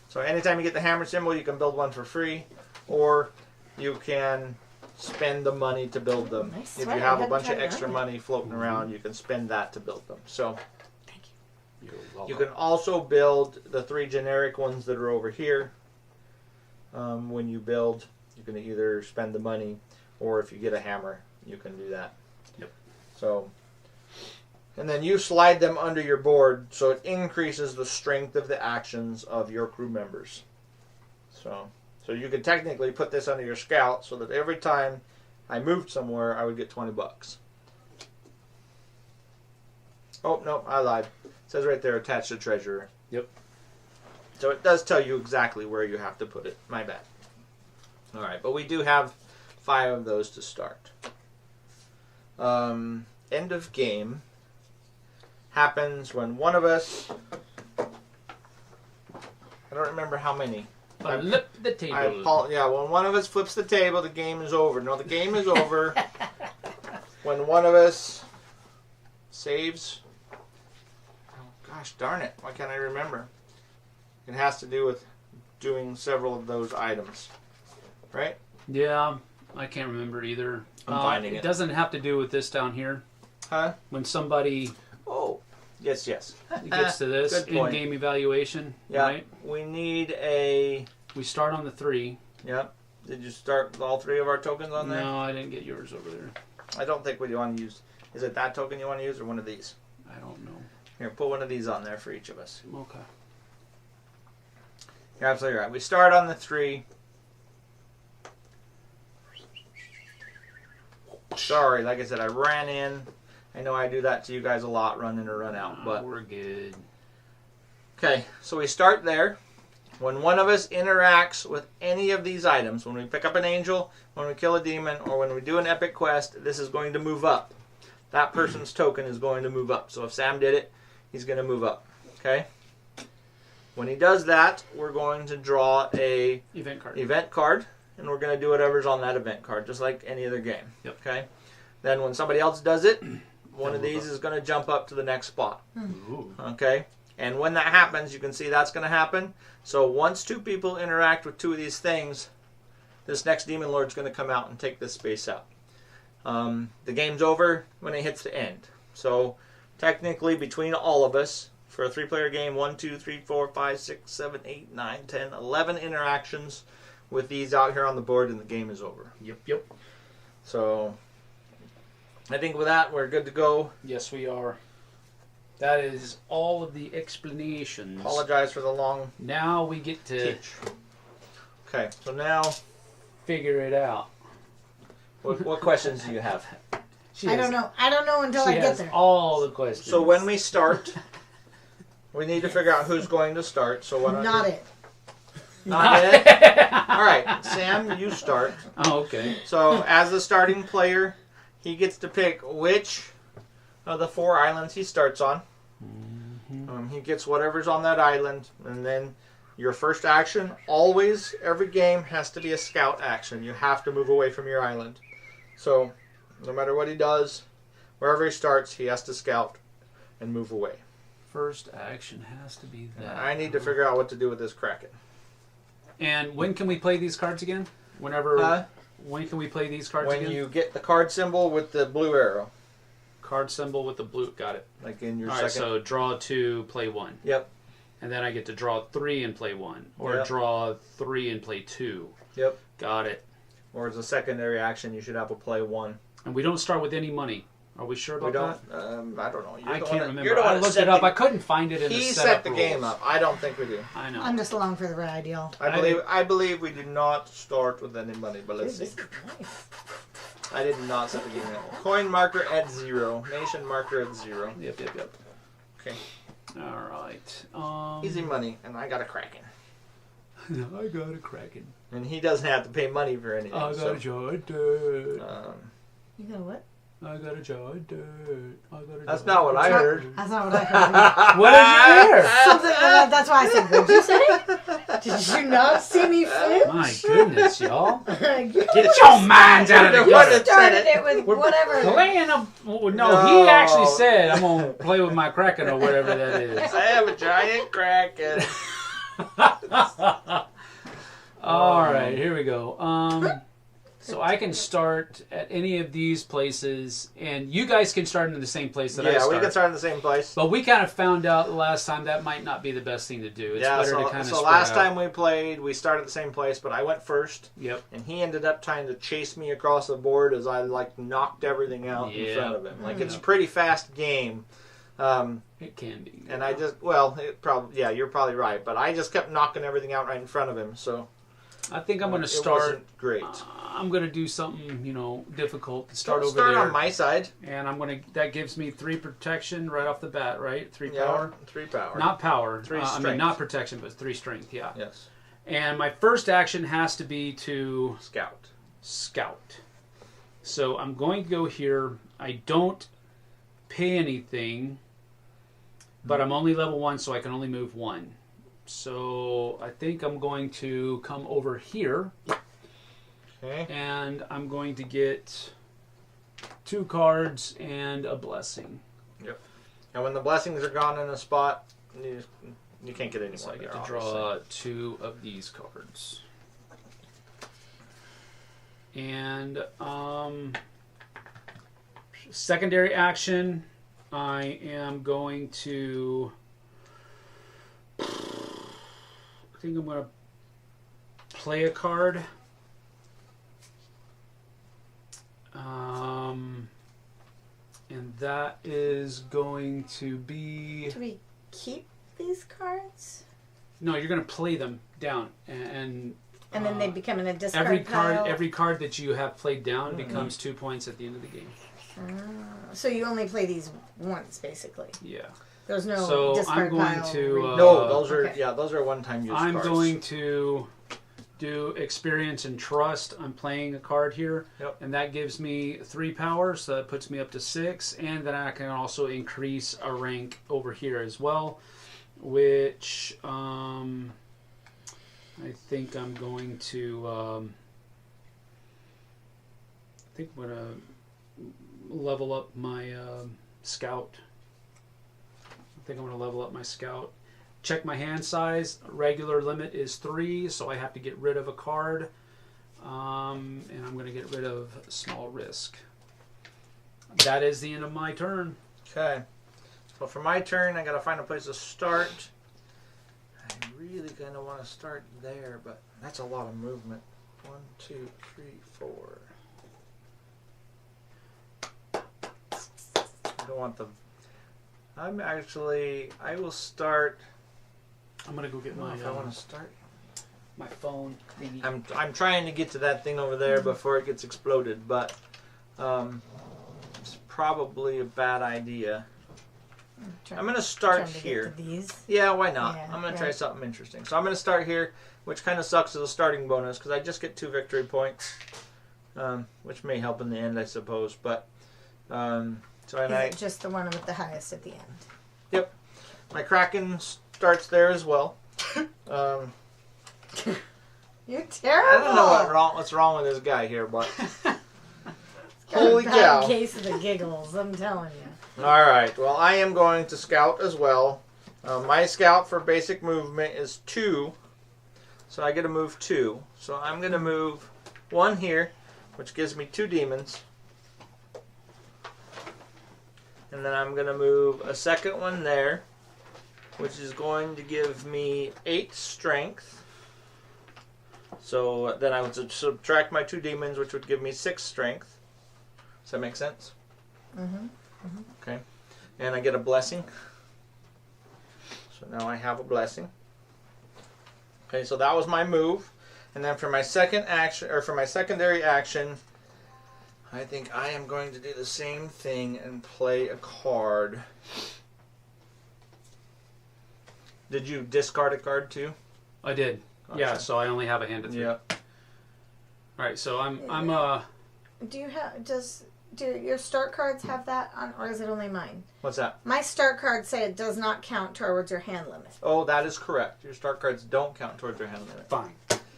So anytime you get the hammer symbol, you can build 1 for free, or you can spend the money to build them. Nice If sweater. you have I a bunch of hadn't tried extra that. money floating around, you can spend that to build them. So Thank you. You're welcome. you can also build the 3 generic ones that are over here. When you build, you can either spend the money, or if you get a hammer, you can do that. Yep. So, and then you slide them under your board, so it increases the strength of the actions of your crew members. So you could technically put this under your scout, so that every time I moved somewhere, I would get $20. Oh no, I lied. It says right there, attached to treasurer. Yep. So it does tell you exactly where you have to put it. My bad. All right, but we do have 5 of those to start. End of game happens when one of us. I don't remember how many. Flip the table. Yeah, when one of us flips the table, the game is over. No, the game is over when one of us saves. Oh, gosh darn it. Why can't I remember? It has to do with doing several of those items. Right? Yeah, I can't remember either. I'm finding it. It doesn't have to do with this down here. Huh? When somebody Oh, yes. gets to this Good point. in-game evaluation, Yeah, right? we need a... We start on the 3. Yep. Did you start all 3 of our tokens on there? No, I didn't get yours over there. I don't think we want to use... Is it that token you want to use or one of these? I don't know. Here, put one of these on there for each of us. Okay. You're absolutely right. We start on the 3. Sorry, like I said, I ran in. I know I do that to you guys a lot, run in or run out. But we're good. okay, so we start there. When one of us interacts with any of these items, when we pick up an angel, when we kill a demon, or when we do an epic quest, this is going to move up. That person's token is going to move up. So if Sam did it, he's going to move up. Okay? When he does that, we're going to draw a event card, and we're going to do whatever's on that event card, just like any other game. Yep. Okay? Then when somebody else does it, one of these is going to jump up to the next spot. Ooh. Okay? And when that happens, you can see that's going to happen. So once 2 people interact with 2 of these things, this next Demon Lord's going to come out and take this space out. The game's over when it hits the end. So technically, between all of us, for a 3-player game, 1, 2, 3, 4, 5, 6, 7, 8, 9, 10, 11 interactions with these out here on the board, and the game is over. Yep. So I think with that, we're good to go. Yes, we are. That is all of the explanations. Apologize for the long Now we get to teach. Okay, so now, figure it out. what questions do you have? I don't know. I don't know until I get there. All the questions. So when we start, we need to figure out who's going to start. So why don't Not you... it. Not it? All right, Sam, you start. Oh, okay. So as the starting player, he gets to pick which of the 4 islands he starts on. He gets whatever's on that island, and then your first action, always, every game, has to be a scout action. You have to move away from your island. So no matter what he does, wherever he starts, he has to scout and move away. First action has to be that. I need to figure out what to do with this Kraken. And when can we play these cards again? Whenever. When can we play these cards When again? you get the card symbol with the blue arrow. Card symbol with the blue. Got it. Like in your All second. right, so draw 2, play 1. Yep. And then I get to draw 3 and play 1. Or Yep. draw 3 and play 2. Yep. Got it. Or as a secondary action, you should have a play 1. And we don't start with any money. Are we sure about We don't. that? I don't know. I can't remember. I looked it up. I couldn't find it in the He setup set the game rules. up. I don't think we do. I know. I'm just along for the ride, y'all. I believe we did not start with any money, but let's see. Nice. I did not set the game up. Coin marker at 0. Nation marker at 0. Yep. Okay. All right. Easy money, and I got a Kraken. I got a Kraken. And he doesn't have to pay money for anything. I got a giant dirt. You got what? I got a giant dirt. That's not what I heard. That's not what I heard. What did you hear? Something that's why I said, what'd you say? Did you not see me flinch? My goodness, y'all. You Get your minds out of the gutter. started it with whatever. Playing a... No, he actually said, I'm going to play with my Kraken or whatever that is. I have a giant Kraken. All right, here we go. So I can start at any of these places, and you guys can start in the same place that I start. Yeah, we can start in the same place. But we kind of found out the last time that might not be the best thing to do. It's better to kind of so last time we played, we started at the same place, but I went first. Yep. And he ended up trying to chase me across the board as I knocked everything out in front of him. It's a pretty fast game. It can be. And I just you're probably right, but I just kept knocking everything out right in front of him. So I think I'm going to start. It wasn't great. I'm going to do something, difficult to start over start there. on my side. And that gives me 3 protection right off the bat, right? 3 power. 3 power. Not power. 3 strength. not protection, but 3 strength. Yeah. Yes. And my first action has to be to scout. So I'm going to go here. I don't pay anything, but I'm only level 1, so I can only move 1. So I think I'm going to come over here. Okay. And I'm going to get 2 cards and a blessing. Yep. And when the blessings are gone in a spot, you can't get any more. So I get to draw 2 of these cards. And secondary action, I am going to... I think I'm going to play a card. And that is going to be... Do we keep these cards? No, you're going to play them down. And then they become in a discard pile? Every card that you have played down becomes 2 points at the end of the game. So you only play these once, basically? Yeah. There's no so discard I'm going pile. to... no, those are one-time use I'm cards. going to do experience and trust. I'm playing a card here, and that gives me 3 power, so that puts me up to 6, and then I can also increase a rank over here as well, which I think I'm going to level up my scout. I think I'm going to level up my scout. Check my hand size. Regular limit is 3, so I have to get rid of a card. And I'm going to get rid of small risk. That is the end of my turn. Okay. So for my turn, I got to find a place to start. I really kind of want to start there, but that's a lot of movement. 1, 2, 3, 4. I don't want the... I will start... I'm going to go get my... I want to start... My phone thingy. I'm trying to get to that thing over there before it gets exploded, but it's probably a bad idea. I'm going to start here. Yeah, why not? Yeah, I'm going to try something interesting. So I'm going to start here, which kind of sucks as a starting bonus because I just get 2 victory points, which may help in the end, I suppose. But is it just the one with the highest at the end? Yep. My Kraken starts there as well. You're terrible. I don't know what's wrong with this guy here, but holy cow! Case of the giggles, I'm telling you. All right. Well, I am going to scout as well. My scout for basic movement is 2, so I get to move 2. So I'm going to move 1 here, which gives me 2 demons, and then I'm going to move a second one there, which is going to give me 8 strength. So then I would subtract my 2 demons, which would give me 6 strength. Does that make sense? Okay. And I get a blessing. So now I have a blessing. Okay, so that was my move. And then for my second action, or for my secondary action, I think I am going to do the same thing and play a card. Did you discard a card too? I did. Gotcha. Yeah, so I only have a hand of 3. Yep. All right, so I'm Do you have, do your start cards have that on, or is it only mine? What's that? My start cards say it does not count towards your hand limit. Oh, that is correct. Your start cards don't count towards your hand limit. fine.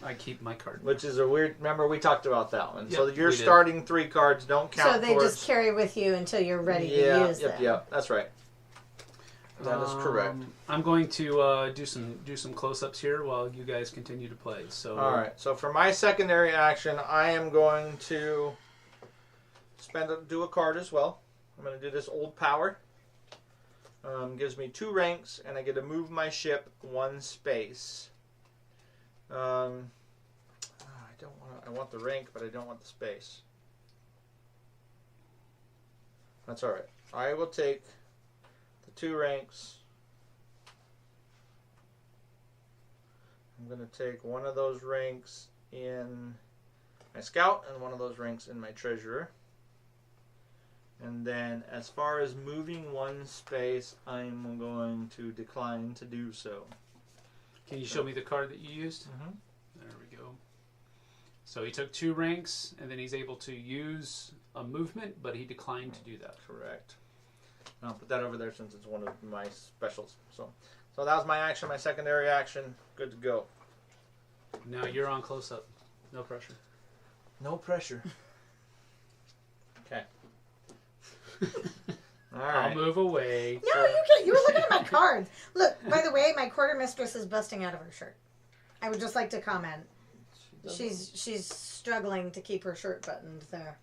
I keep my card. Which is a weird... Remember, we talked about that one. Yep, so your we did. starting 3 cards don't count So they towards... just carry with you until you're ready to use them. Yep, that's right. That is correct. I'm going to do some close-ups here while you guys continue to play. So All right. So for my secondary action, I am going to do a card as well. I'm going to do this Old Power. Gives me 2 ranks, and I get to move my ship 1 space. I don't want. I want the rank, but I don't want the space. That's all right. I will take the 2 ranks. I'm going to take one of those ranks in my scout and one of those ranks in my treasurer. And then as far as moving 1 space, I'm going to decline to do so. can you show me the card that you used? Mm-hmm. There we go. So he took 2 ranks, and then he's able to use a movement, but he declined to do that. Correct. And I'll put that over there since it's one of my specials. So that was my action, my secondary action. Good to go. Now you're on close-up. No pressure. No pressure. Okay. All I'll right. move away. No, you can't. You were looking at my cards. Look, by the way, my quartermistress is busting out of her shirt. I would just like to comment. She's struggling to keep her shirt buttoned there.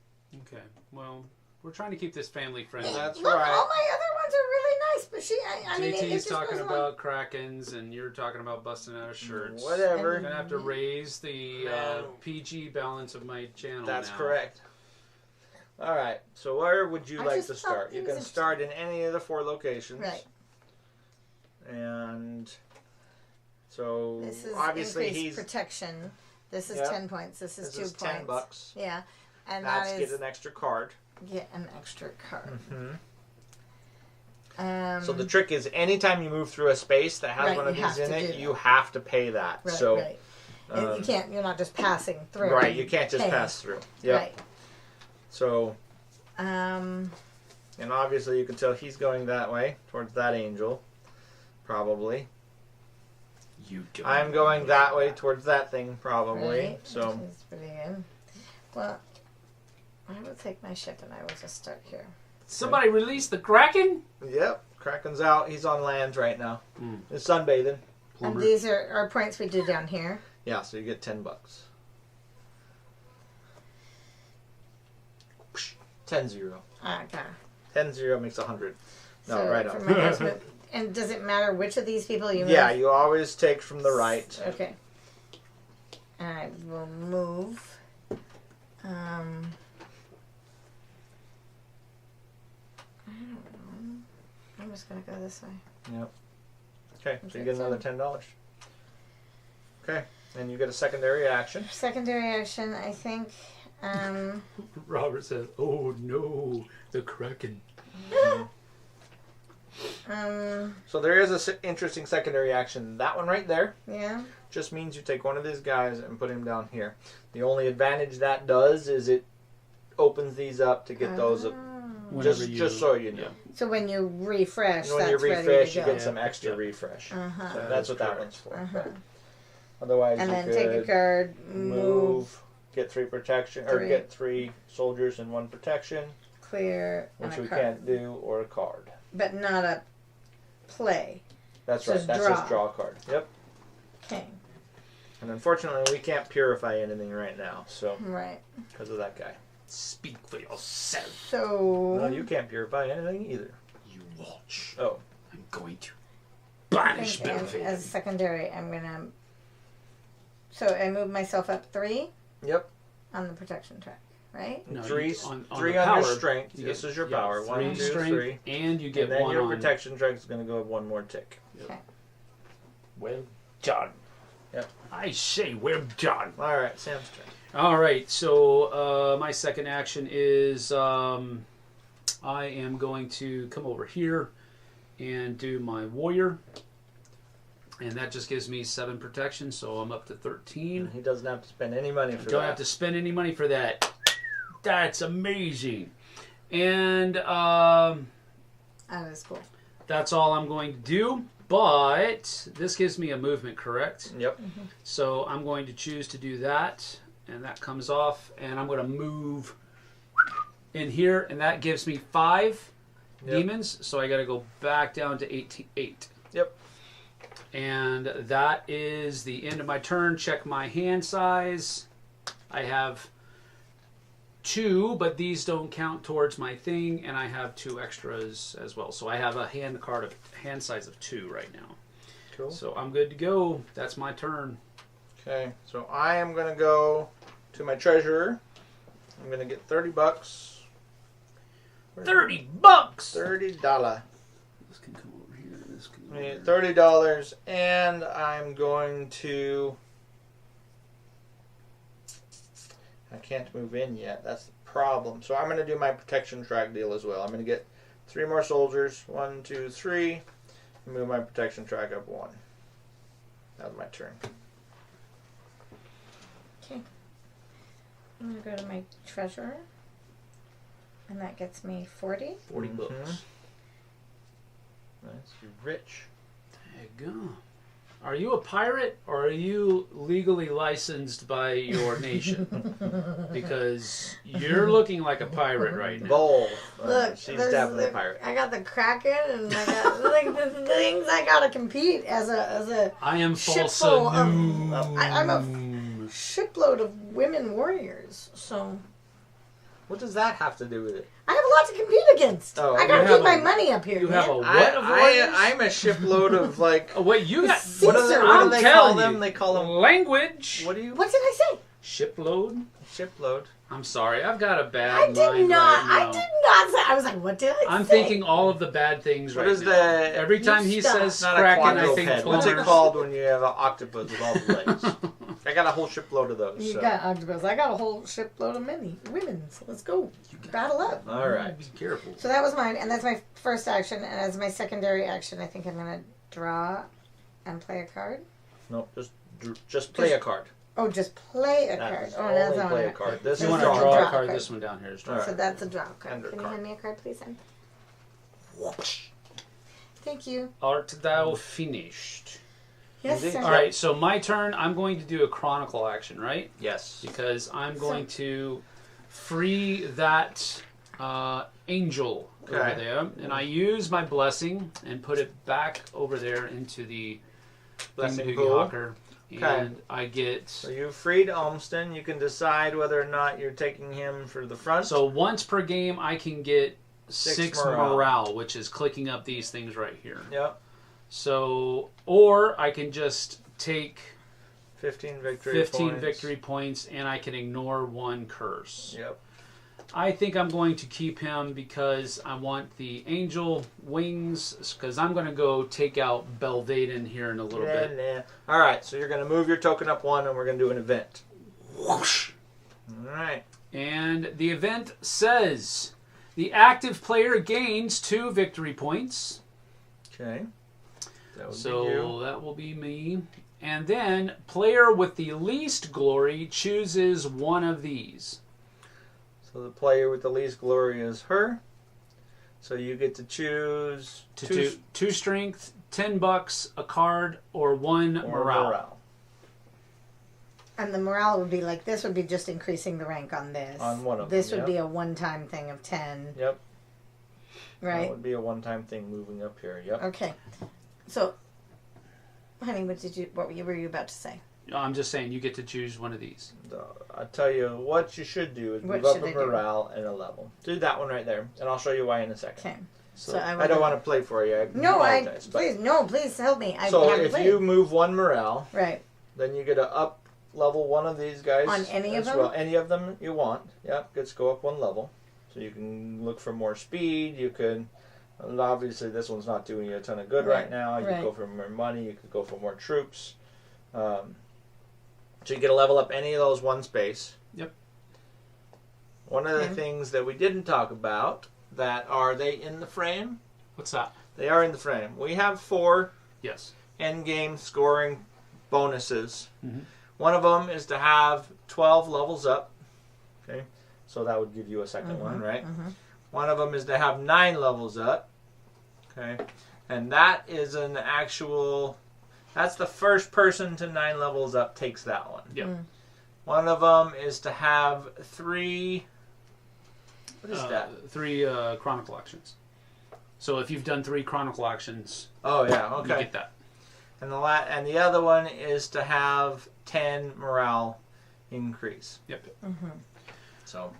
Okay. Well, we're trying to keep this family friendly. That's Look, right. all my other ones are really nice, but I mean, it JT's just talking goes about Krakens, and you're talking about busting out of shirts. Whatever. I'm gonna have to raise the PG balance of my channel. That's now. correct. All right. So where would you I like just to thought start? it You was can start in any of the 4 locations. Right. And so This is obviously increased he's protection. This is Yep. 10 points. This is 2 points. $10. Yeah, and That's that is get an extra card. get an extra card. Mm-hmm. So the trick is anytime you move through a space that has Right, one of you have these in to it, do you that. have to pay that. Right, so right. And you can't. You're not just passing through. right, you can't just Paying. pass through. Yep. Right. So Um. and obviously you can tell he's going that way towards that angel, probably. You don't. I'm going that way towards that thing, probably. Right. So Which is pretty good. Well, I will take my ship and I will just start here. Somebody release the Kraken. yep, Kraken's out. He's on land right now. Mm. He's sunbathing. And these are points we do down here. Yeah, so you get $10. 10-0. Okay. 10-0 makes 100. No, So right for on. my husband, and does it matter which of these people you move? Yeah, you always take from the right. Okay. I will move. I don't know. I'm just gonna go this way. Yep. Okay, so you Okay, get another $10. Okay, and you get a secondary action. Secondary action, I think. Robert says, "Oh no, the Kraken." So there is an interesting secondary action. That one right there Yeah. just means you take one of these guys and put him down here. The only advantage that does is it opens these up to get those up. Whenever Just so you know. So when you refresh, When you that's ready refresh, to you go. get some extra refresh. Uh-huh. So that's what that correct. one's for. Uh-huh. Otherwise, And you then could take a card, move, get 3 protection, or 3. get 3 soldiers and 1 protection, clear, which and a we card. can't do, or a card. But not a play. That's Just right. That's draw. just draw a card. Yep. Okay. And unfortunately, we can't purify anything right now, so Right. because of that guy. Speak for yourself. So. No, you can't purify anything either. You watch. Oh, I'm going to I banish think Belvedere. as secondary, I'm gonna. So I move myself up 3 yep. on the protection track. right? No, three on on the power, your strength. you This get- is your yeah, power. 1, 2, strength, 3. and you get And then one your on. protection check is going to go one more tick. Okay. Well done. Yep. I say, well done. All right, Sam's turn. All right, so my second action is I am going to come over here and do my warrior. And that just gives me 7 protection, so I'm up to 13. He doesn't have to spend any money for that. Don't have to spend any money for that. That's amazing. And That is cool. that's all I'm going to do. But this gives me a movement, correct? Yep. So I'm going to choose to do that. And that comes off. And I'm going to move in here. And that gives me 5 demons. So I got to go back down to 8. Yep. And that is the end of my turn. Check my hand size. I have 2, but these don't count towards my thing, and I have 2 extras as well. So I have a hand size of 2 right now. Cool. So I'm good to go. That's my turn. Okay, so I am going to go to my treasurer. I'm going to get $30. $30. $30. This can come over here. This can I go need over. $30, and I'm going to... I can't move in yet. That's the problem. So I'm going to do my protection track deal as well. I'm going to get 3 more soldiers. 1, 2, 3. And move my protection track up 1. That was my turn. Okay. I'm going to go to my treasurer. And that gets me 40. 40 Mhm. bucks. Nice. You're rich. There you go. Are you a pirate or are you legally licensed by your nation? Because you're looking like a pirate right now. Bold. Look, She's there's definitely a the- pirate. I got the Kraken, and I got like the things I gotta compete as a I am ship false. full of- I'm a shipload of women warriors. So What does that have to do with it? I have a lot to compete against. Oh, I you gotta have keep my a- money up here. You have a man. what of warriors? I'm a shipload of like... Oh, wait, you got Caesar. What do they I'm call telling them? you. They call them... language. What do you... What did I say? Shipload. Shipload. I'm sorry, I've got a bad I mind did not. right now. I did not say. I was like, what did I I'm say? thinking all of the bad things What right is now. the... Every time he stop. says It's not Kraken, a I think quadruped. What's it Flipside. called when you have an octopus with all the legs? I got a whole shipload of those. You so. got octopus. I got a whole shipload of women. So let's go. Battle up. All right. Be careful. So that was mine, and that's my first action. And as my secondary action, I think I'm gonna draw and play a card. No, just play a card. Oh, just play a That card. is Oh, that's only not play a right. card. This If you is want to drawing draw a a card. card, this one down here is draw. All So right. that's a draw card. Under Can you card. hand me a card, please? Em? Thank you. Art thou finished? Yes, Indeed. sir. All right, so my turn. I'm going to do a chronicle action, right? Yes. Because I'm going to free that angel over Okay. there, and I use my blessing and put it back over there into the Blessing Thingamajiggy pool. Hawker, and I get. So you freed Olmston. You can decide whether or not you're taking him for the front. So once per game, I can get 6 morale. morale, which is clicking up these things right here. Yep. So, or I can just take 15 victory 15 points. victory points, and I can ignore 1 curse. Yep. I think I'm going to keep him because I want the angel wings, because I'm going to go take out Belvaden here in a little bit. Nah. All right, so you're going to move your token up 1, and we're going to do an event. Whoosh. All right. And the event says the active player gains 2 victory points. Okay. That would be So you. that will be me. And then player with the least glory chooses one of these. So the player with the least glory is her. So you get to choose Two strength, $10, a card, or 1 or morale. And the morale would be like, this would be just increasing the rank on this. On one of this them, would yep. be a one-time thing of 10, Yep. That right? would be a one-time thing moving up here. Yep. Okay. So, honey, what were you about to say? I'm just saying, you get to choose one of these. I'll tell you what you should do is What move up should a I do? morale and a level. Do that one right there, and I'll show you why in a second. Okay. So, So I I will don't do- want to play for you. I No, apologize, but- please help me. I So haven't if played. you move 1 morale, Right. then you get to up level one of these guys. On any of as them? well. Any of them you want. Yep, gets go up one level. So you can look for more speed. You can, obviously this one's not doing you a ton of good right now. You could go for more money. You could go for more troops. So you get to level up any of those one space. Yep. One of the things that we didn't talk about, that are they in the frame? What's that? They are in the frame. We have 4 Yes. end game scoring bonuses. Mm-hmm. One of them is to have 12 levels up. Okay, so that would give you a second one, right? One of them is to have 9 levels up. Okay, and that is an actual. That's the first person to 9 levels up takes that one. Yep. One of them is to have 3. What is that? 3 Chronicle actions. So if you've done 3 Chronicle actions, Oh yeah, okay. you get that. And the other one is to have 10 morale increase. Yep. So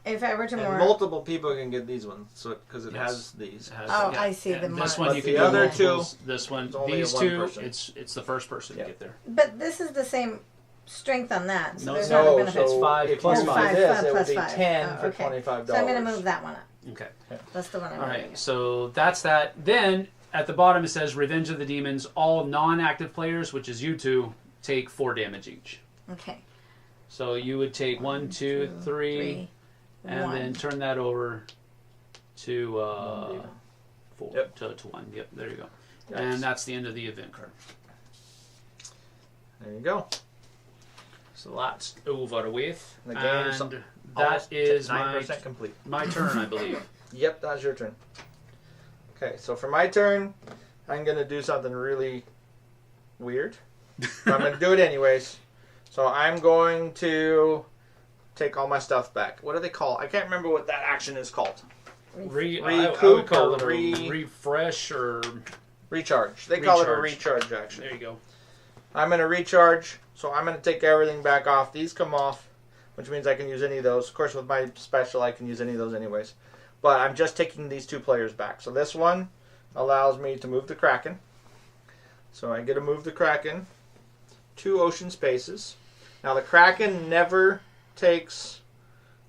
if I were to and multiple people can get these ones, so because it has these. I see and the this mark. one But you the can do other multiples. This one, it's only these a one 2, person. it's the first person to get there. But this is the same strength on that, so No, there's it's not a not. benefit. It's 5 if plus you do 5. this, it would plus be 5. 10 for okay. $25. So I'm going to move that one up. Okay. That's the one I'm All moving. right. So that's that. Then at the bottom it says Revenge of the Demons. All non-active players, which is you two, take 4 damage each. Okay. So you would take 1, 2, 3, and 1. then turn that over to 4 Yep. to 1. Yep. There you go. Nice. And that's the end of the event card. There you go. So that's over with. The game's and that almost is 9% complete. my turn, I believe. Yep, that's your turn. Okay, so for my turn, I'm going to do something really weird. But I'm going to do it anyways. So I'm going to take all my stuff back. What do they call it? I can't remember what that action is called. I would Recoup call or it a refresh or recharge. They call it a recharge action. there you go. I'm going to recharge, so I'm going to take everything back off. These come off, which means I can use any of those. Of course, with my special, I can use any of those anyways. But I'm just taking these 2 players back. So this one allows me to move the Kraken. So I get to move the Kraken 2 ocean spaces. Now the Kraken never takes...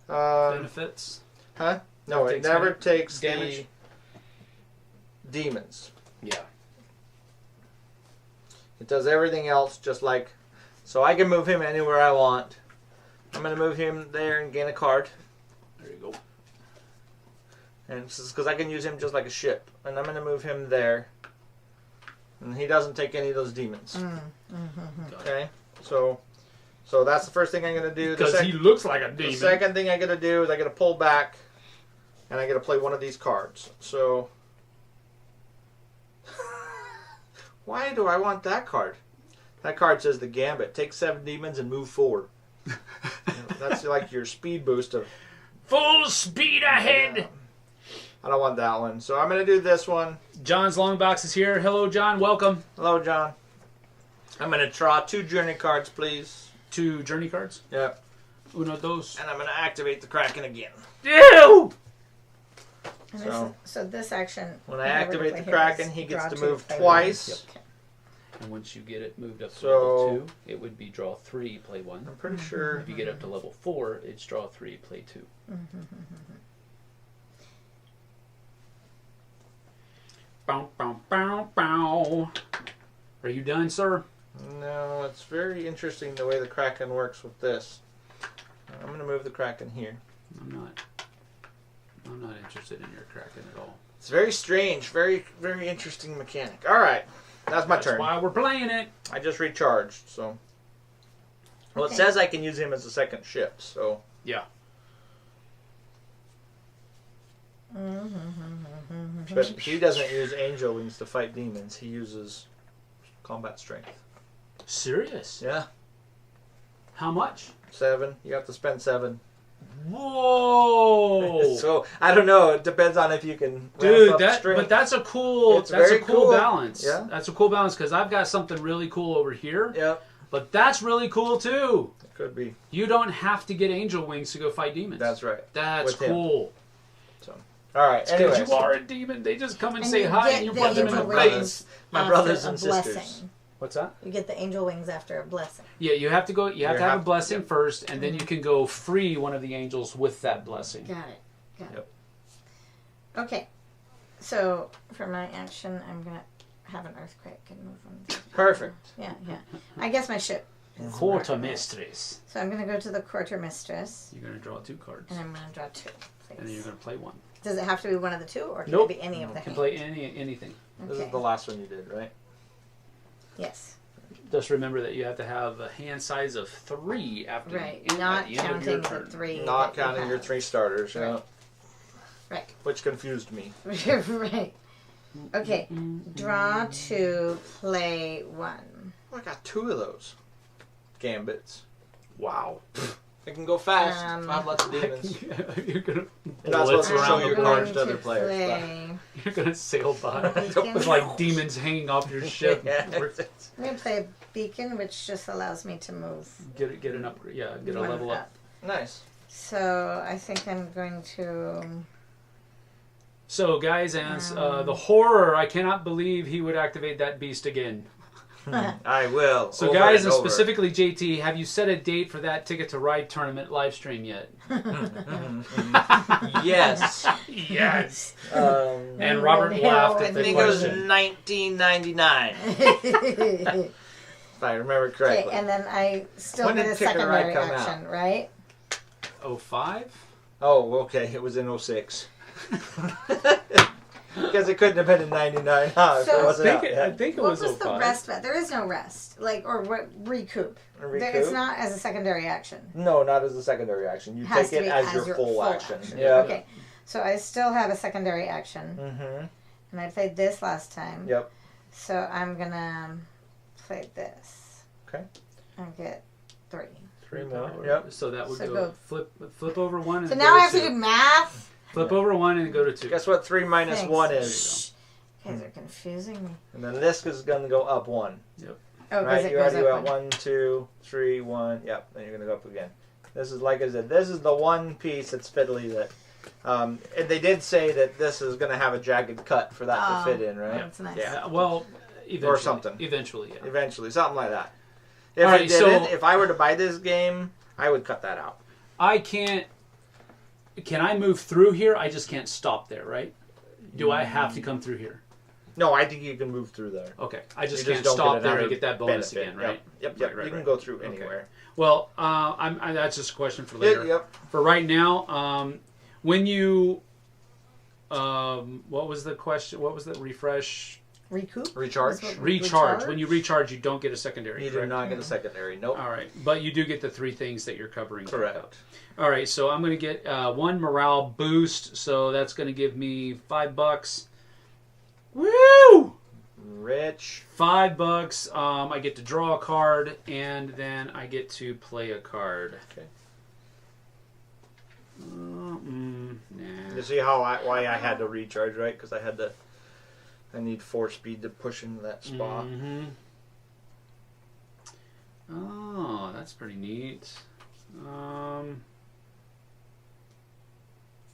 Benefits? Huh? No, it never takes damage. the demons. Yeah. It does everything else just like... So I can move him anywhere I want. I'm going to move him there and gain a card. There you go. And because I can use him just like a ship. And I'm going to move him there. And he doesn't take any of those demons. Okay? So that's the first thing I'm going to do. Because he looks like a demon. The second thing I got to do is I got to pull back. And I got to play one of these cards. So... Why do I want that card? That card says the Gambit. Take 7 demons and move 4. That's like your speed boost of... Full speed ahead! Yeah. I don't want that one. So I'm going to do this one. John's long box is here. Hello, John. Welcome. Hello, John. I'm going to draw 2 journey cards, please. 2 journey cards. Yep. Uno, dos. And I'm going to activate the Kraken again. Ew! So this action... When I activate the Kraken, he gets to move twice. Yep. And once you get it moved up to So- level 2, it would be draw 3, play 1. I'm pretty sure... If you get up to level 4, it's draw 3, play 2. Bow, bow, bow, bow. Are you done, sir? No, it's very interesting the way the Kraken works with this. I'm going to move the Kraken here. I'm not interested in your Kraken at all. It's very strange. Very, very interesting mechanic. All right. That's my turn. That's why we're playing it. I just recharged, so... Well, it Okay. says I can use him as a second ship, so... Yeah. But he doesn't use angel wings to fight demons. He uses combat strength. Serious? Yeah. How much? 7. You have to spend 7. Whoa! So, I don't know. It depends on if you can Dude, ramp up strength. but that's a cool. It's that's a very cool cool. balance. Yeah. That's a cool balance because I've got something really cool over here. Yep. But that's really cool too. It could be. You don't have to get angel wings to go fight demons. That's right. That's With him. cool. So, all right. Because Anyways. you are a demon. They just come and And say you hi get and you the put them in angel a wings place. My after brothers a and sisters. blessing. What's that? You get the angel wings after a blessing. Yeah, you have to go. You have to have a blessing first, and then you can go free one of the angels with that blessing. Got it. Okay. So for my action, I'm gonna have an earthquake and move on. Perfect. Yeah. I guess my ship is Quartermistress. So I'm gonna go to the quartermistress. You're gonna draw 2 cards. And I'm gonna draw 2. Please. And then you're gonna play 1. Does it have to be one of the 2, or can Nope. it be any of the You can hand? play anything. Okay. This is the last one you did, right? Yes. Just remember that you have to have a hand size of 3 after Right. at Not the end of your counting the turn. 3. Not that you counting your have. 3 starters, Right. Right. Which confused me. Right. Okay. Draw 2, play 1. Oh, I got 2 of those gambits. Wow. I can go fast. I have lots of demons. You're gonna You're not supposed to blitz show around your the cards board. to other players. Play. You're gonna sail by Beacon. with like demons hanging off your ship. Yeah. I'm going to play a beacon, which just allows me to move. Get an upgrade. Yeah, get a one level up. Nice. So I think I'm going to... So, guys, and the horror, I cannot believe he would activate that beast again. I will. So, over guys, and over. specifically JT, have you set a date for that Ticket to Ride tournament live stream yet? Yes. Yes. And And Robert laughed I at the think it was question. 1999, if I remember Okay, correctly. and then I still When get did a Ticket to Ride secondary come action, right? 05? Oh, okay. It was in 06. Because it couldn't have been in 99, huh? If So- it wasn't out I yet. think it What was was the 05. rest of it? There is no rest. Like, or what, recoup. A recoup? It's not as a secondary action. No, not as a secondary action. You Has take to it be as your full action. Yeah. Okay. So I still have a secondary action. Mm-hmm. And I played this last time. Yep. So I'm going to play this. Okay. And get 3. 3 more. Power. Yep. So that would So go flip over 1 and So go now I have 2. to do math? Flip over 1 and go to 2. Guess what 3 minus Thanks. 1 is? Shh. You guys are confusing me. And then this is going to go up 1. Oh, because Right? it You goes already up got one. 1, 2, 3, 1. Yep. Then you're going to go up again. This is, like I said, this is the one piece that's fiddly that... and they did say that this is going to have a jagged cut for that to fit in, right? That's nice. Yeah. Well, eventually. Or something. Eventually, yeah. Eventually. Something like that. If All it right, didn't, so- if I were to buy this game, I would cut that out. I can't... Can I move through here? I just can't stop there, right? Do I have to come through here? No, I think you can move through there. Okay. I just You can't don't stop get there another and get that bonus benefit. again, right? Yep. Right, You can right. go through Okay. anywhere. Well, that's just a question for later. Yep. For right now, when you... what was the question? What was the refresh? Recoup? Recharge. That's what- Recharge. When you recharge, you don't get a secondary. You do correct? not get a secondary. Nope. All right, but you do get the 3 things that you're covering. Correct. All right, so I'm going to get 1 morale boost, so that's going to give me $5. Woo! Rich. $5. I get to draw a card, and then I get to play a card. Okay. Nah. You see how why I had to recharge, right? Because I need 4 speed to push into that spot. Mm-hmm. Oh, that's pretty neat.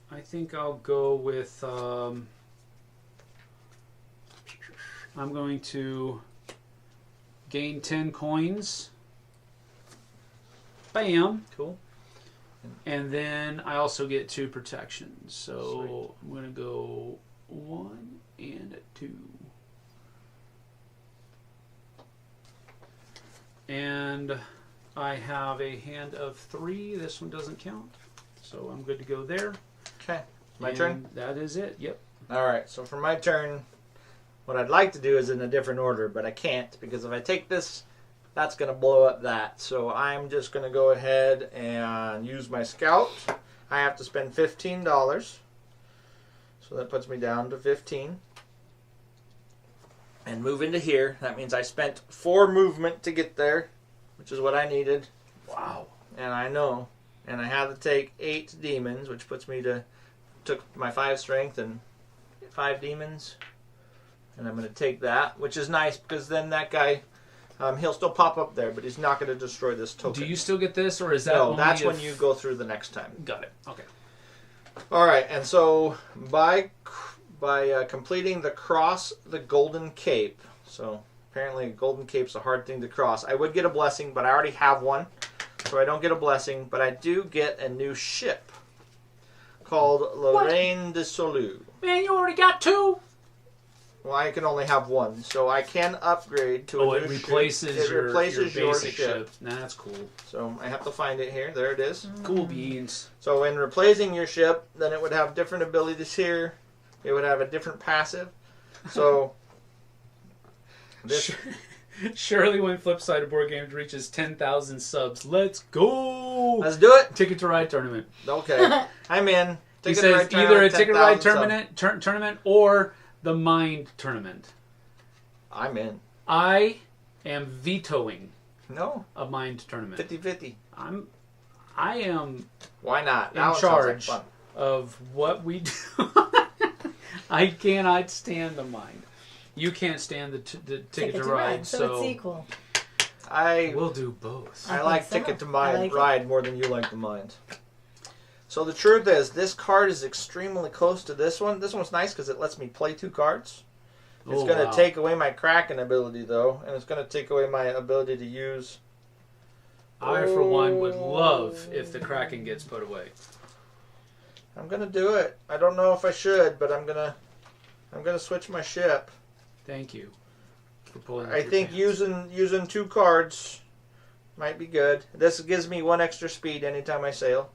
I think I'll go with. I'm going to gain 10 coins. Bam. Cool. And then I also get 2 protections. So Sweet. I'm going to go 1 and a 2. And I have a hand of 3. This one doesn't count. So I'm good to go there. Okay. My And turn? That is it. Yep. Alright, so for my turn, what I'd like to do is in a different order, but I can't because if I take this, that's going to blow up that. So I'm just going to go ahead and use my scout. I have to spend $15. So that puts me down to 15. And move into here. That means I spent 4 movement to get there, which is what I needed. Wow. And I know. And I had to take 8 demons, which puts me to... Took my 5 strength and 5 demons. And I'm going to take that, which is nice because then that guy... he'll still pop up there, but he's not going to destroy this token. Do you still get this, or is that No, only that's if... when you go through the next time. Got it. Okay. Alright, and so by completing the Cross the Golden Cape, so Apparently, Golden Cape's a hard thing to cross. I would get a blessing, but I already have one. So I don't get a blessing, but I do get a new ship called Lorraine de Solu. Man, you already got 2. Well, I can only have one, so I can upgrade to a new it replaces ship. your, It replaces your your basic ship. ship. Nah, that's cool. So I have to find it here. There it is. Cool beans. So in replacing your ship, then it would have different abilities here. It would have a different passive. So this Surely when Flipside of Board Games reaches 10,000 subs, let's go! let's do it. Ticket to Ride tournament. Okay, I'm in. He Ticket to says Ride tournament, either a Ticket to Ride 10,000 tournament or the Mind tournament. I'm in. I am vetoing No, a Mind tournament. 50-50. I am Why not? in That one sounds like charge fun. of what we do. I cannot stand the Mind. You can't stand the Ticket to Ride, so it's equal. we'll do both. I like think so. Ticket to I like it. Ride more than you like the Mind. So the truth is, this card is extremely close to this one. This one's nice because it lets me play 2 cards. It's going to take away my Kraken ability, though, and it's going to take away my ability to use... I, for one, would love if the Kraken gets put away. I'm going to do it. I don't know if I should, but I'm going to switch my ship. Thank you for pulling. I think using 2 cards might be good. This gives me 1 extra speed anytime I sail.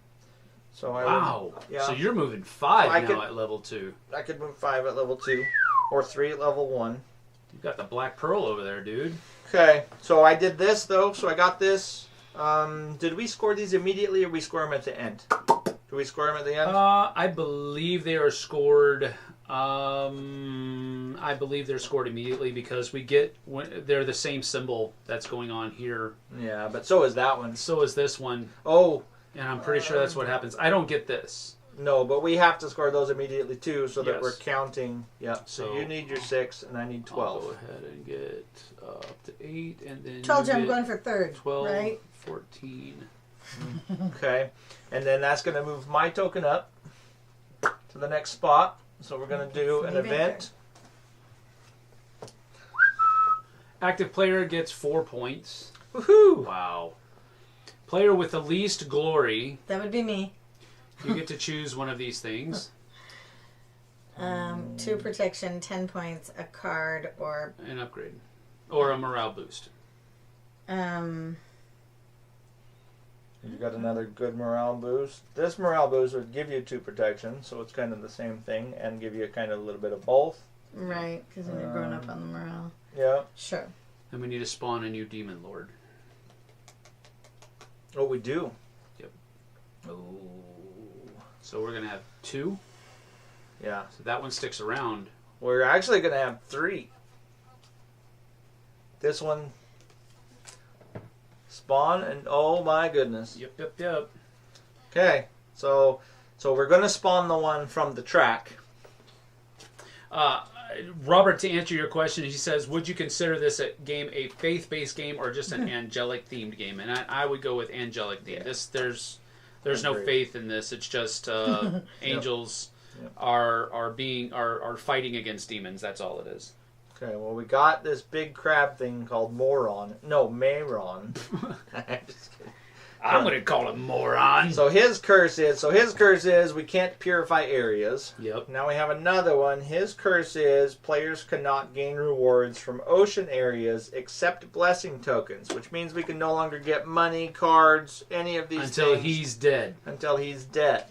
So I Wow. would, yeah. So you're moving 5 I now could- at level 2. I could move 5 at level 2 or 3 at level 1. You've got the Black Pearl over there, dude. Okay, so I did this though. So I got this. Did we score these immediately, or we score them at the end? Do we score them at the end? I believe they are scored. I believe they're scored immediately because they're the same symbol that's going on here. Yeah, but so is that one. So is this one, Oh and I'm pretty sure that's what happens. I don't get this. no, but we have to score those immediately too, so that Yes. we're counting. Yeah. So So- you need your 6, and I need 12. I'll go ahead and get up to 8, and then Told you I'm get going for 3rd, 12, right? 14. Okay, and then that's going to move my token up to the next spot. So we're going to do an event. Active player gets 4 points. Woohoo! Wow. Player with the least glory, That would be me. you get to choose one of these things. 2 protection, 10 points, a card, or An upgrade. Or a morale boost. You got another good morale boost. This morale boost would give you 2 protection, so it's kind of the same thing, and give you kind of a little bit of both. right, because then you're going up on the morale. Yeah. Sure. And we need to spawn a new Demon Lord. Oh, we do. Oh. So we're going to have 2. Yeah. So that one sticks around. We're actually going to have 3. This one, spawn, and oh my goodness. Yep. Okay, so we're going to spawn the one from the track. Robert, to answer your question, he says, would you consider this game a faith-based game or just an angelic-themed game? And I would go with angelic theme. Yeah. There's no Agreed. faith in this. It's just angels Yep. are fighting against demons. That's all it is. Okay, well, we got this big crab thing called Moron. No, Mayron. I'm just kidding. I'm going to call it moron. So his curse is we can't purify areas. Yep. Now we have another one. His curse is players cannot gain rewards from ocean areas except blessing tokens, which means we can no longer get money, cards, any of these Until things he's dead. until he's dead.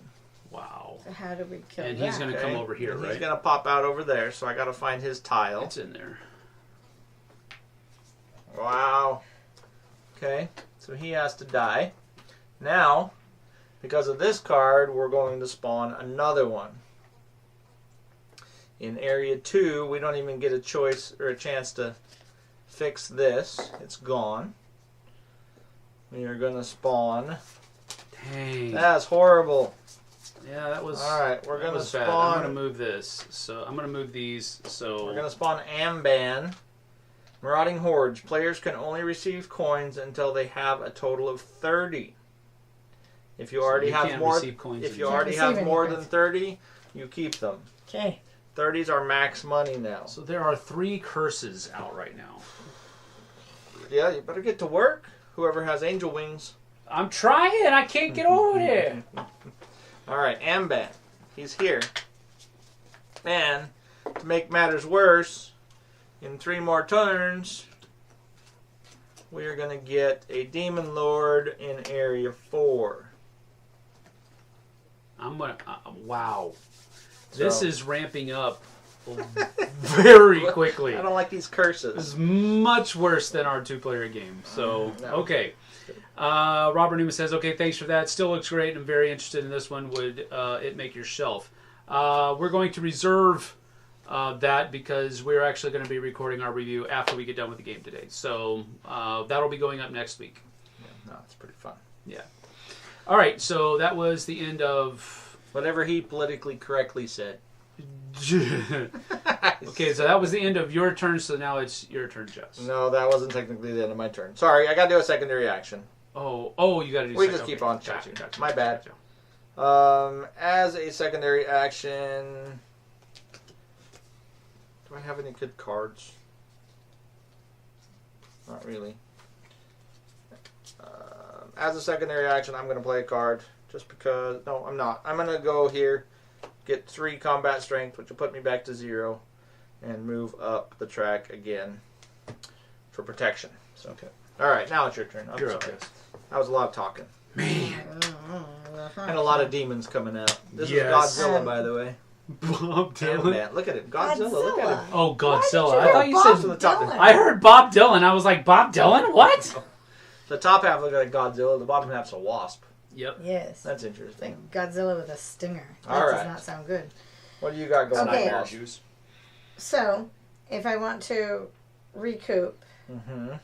Wow. So how do we kill And that? he's going to come over here, And right? He's going to pop out over there, so I got to find his tile. It's in there. Wow. Okay, so he has to die. Now, because of this card, we're going to spawn another one. In Area 2, we don't even get a choice or a chance to fix this. It's gone. We are going to spawn. Dang. That's horrible. Yeah, that was. Alright, we're that going to was bad. spawn. I'm going to move this. So I'm going to move these. So We're going to spawn Amban. Marauding Hordes. Players can only receive coins until they have a total of 30. If you already have can't more, receive coins if you anymore. already Can't have receive more any than coins. 30, you keep them. Okay. 30s are max money now. So there are 3 curses out right now. Yeah, you better get to work. Whoever has angel wings. I'm trying. I can't get over there. All right, Amban. He's here. And to make matters worse, in 3 more turns, we are going to get a Demon Lord in Area 4. I'm gonna. Wow, this So- is ramping up very quickly. I don't like these curses. This is much worse than our 2-player game. So, No. okay. Robert Newman says, okay, thanks for that. Still looks great. I'm very interested in this one. Would it make your shelf? We're going to reserve that because we're actually going to be recording our review after we get done with the game today. So that'll be going up next week. Yeah, no, it's pretty fun. Yeah. All right, so that was the end of... Whatever he politically correctly said. Okay, so that was the end of your turn, so now it's your turn, Jess. No, that wasn't technically the end of my turn. Sorry, I got to do a secondary action. Oh, you got to do. We just keep on Gotcha, chatting. gotcha, My bad. gotcha. As a secondary action, do I have any good cards? Not really. As a secondary action, I'm going to play a card just because. No, I'm not. I'm going to go here, get 3 combat strength, which will put me back to 0, and move up the track again for protection. So, Okay. All right, now it's your turn. I'm You're sorry. up, Jess. That was a lot of talking. Man. And a lot of demons coming out. This Yes. is Godzilla, by the way. Bob Damn, Dylan. man. Look at it. Godzilla. Look at him. Oh, Why did Godzilla. you I go thought you Bob said... to the top. Dylan? I heard Bob Dylan. I was like, Bob Dylan? What? The top half looks like Godzilla. The bottom half's a wasp. Yep. Yes. That's interesting. Like Godzilla with a stinger. That All does right. not sound good. What do you got going Okay. on, Juice. So, if I want to recoup, Mm-hmm.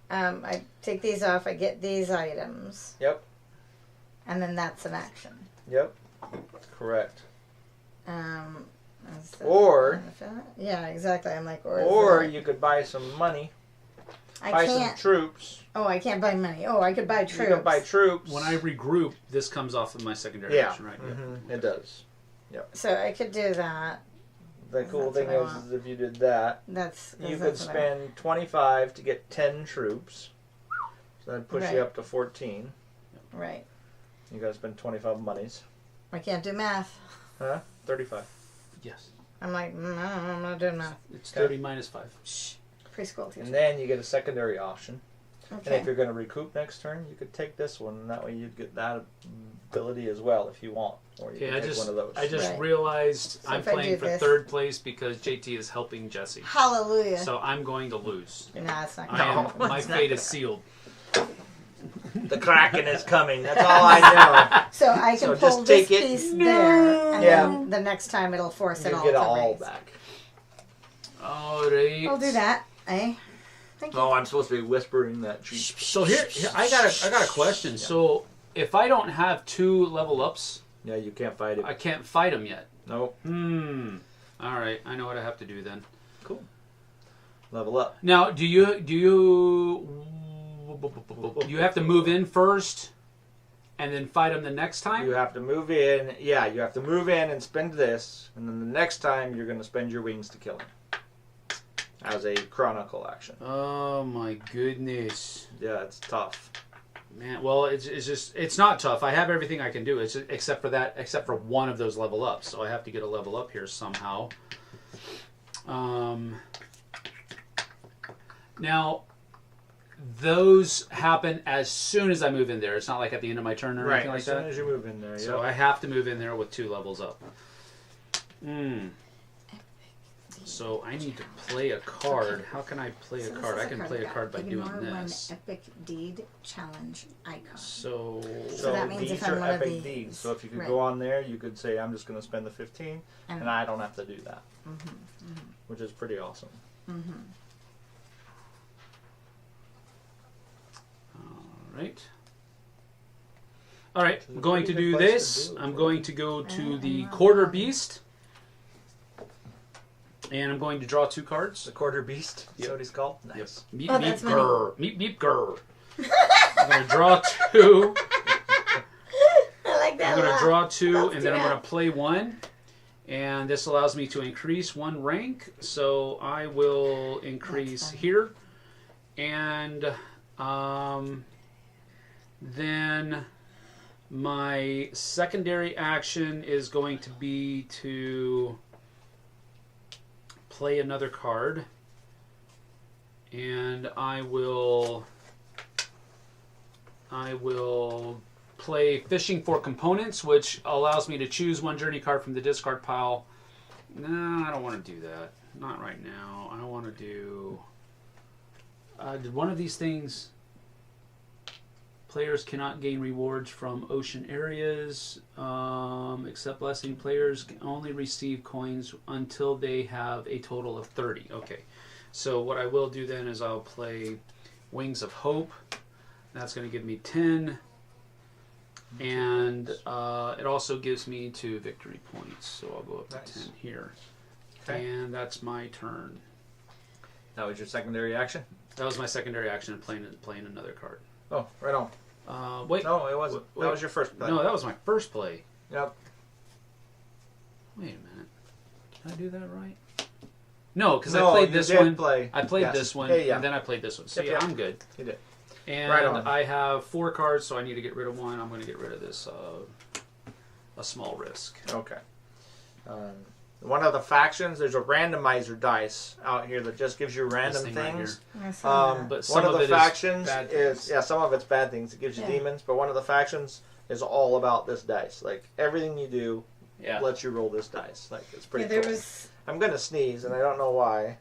I take these off, I get these items. Yep. And then that's an action. Yep. Correct. Is that- Or- Yeah, exactly. I'm like, or is that- you could buy some money. I buy can't. some troops. Oh, I can't buy money. Oh, I could buy troops. You could buy troops. When I regroup, this comes off of my secondary Yeah. action, right? Mm-hmm. It does. So I could do that. The cool That's thing what I is want. if you did that, That's you could that's what I want. spend 25 to get 10 troops. So that'd push Right. you up to 14. Right. You gotta spend 25 monies. I can't do math. Huh? 35. Yes. I'm like, I'm not doing math. It's Okay. 30 minus 5. Shh. Preschool teacher. And then you get a secondary option. And Okay. if you're going to recoup next turn, you could take this one, and that way you'd get that ability as well if you want. Or you Okay, can I take just one of those. I just Right. realized So I'm if I playing do for this- 3rd place because JT is helping Jessie. Hallelujah. So I'm going to lose. Nah, it's not I good. am, No, my it's not fate gonna is sealed. The Kraken is coming. That's all I So I can So pull just this take it. piece there, and Yeah. then the next time it'll force know. it You all get it to all raise. back. All right. I'll do that, eh? Thank you. Oh, I'm supposed to be whispering that. So here I got a question. Yeah. So if I don't have 2 level ups, Yeah, you can't fight it. I can't fight them yet. Nope. All right, I know what I have to do then. Cool. Level up. Now, do you have to move in first and then fight them the next time? You have to move in. Yeah, you have to move in and spend this, and then the next time you're going to spend your wings to kill him. As a chronicle action. Oh my goodness. Yeah, it's tough. Man, well, it's not tough. I have everything I can do. It's just, except for one of those level ups. So I have to get a level up here somehow. Now, those happen as soon as I move in there. It's not like at the end of my turn or anything like as soon that. as you move in there. So yeah. I have to move in there with 2 levels up. So I need to play a card. How can I play a So this card? is I can card play a got. card by doing Ignore this. one epic deed challenge icon. So So that means these if I'm are one of epic these- deeds. So if you could right. go on there, you could say, I'm just going to spend the 15, And- and I don't have to do that. Which is pretty awesome. All right, I'm going to do Place to this. do it, I'm right? going to go to Oh, the wow. quarter beast. And I'm going to draw 2 cards. The quarter beast, Yep. is what he's called? Nice. Yes. Meep, Oh, meep, that's funny. grr. Meep, meep, grr. I'm going to draw 2. I like that I'm going a to lot. draw 2, Let's and do then I'm that. going to play 1. And this allows me to increase 1 rank. So I will increase fun. here. And then my secondary action is going to be to play another card. And I will play Fishing for Components, which allows me to choose one journey card from the discard pile. No, I don't want to do that. Not right now. I want to do... did one of these things... Players cannot gain rewards from ocean areas, except blessing. Players can only receive coins until they have a total of 30. Okay, so what I will do then is I'll play Wings of Hope. That's going to give me 10. And it also gives me 2 victory points, so I'll go up to 10 here. Okay. And that's my turn. That was your secondary action? That was my secondary action and playing another card. Oh, right on. Wait. No, it wasn't. Wait. That was your first play. No, that was my first play. Yep. Wait a minute. Did I do that right? No, because No, I played you this did one. play. I played Yes. this one, Yeah. and then I played this one. So Yep, yeah, yep. I'm good. You did. And Right on. I have 4 cards, so I need to get rid of one. I'm going to get rid of this a small risk. Okay. One of the factions, there's a randomizer dice out here that just gives you random thing right things. I saw that. But some One of it the is factions bad is things. yeah, some of it's bad things. It gives you Yeah. demons, but one of the factions is all about this dice. Like everything you do Yeah. lets you roll this dice. Like it's pretty Yeah, there cool. was. I'm gonna sneeze and I don't know why.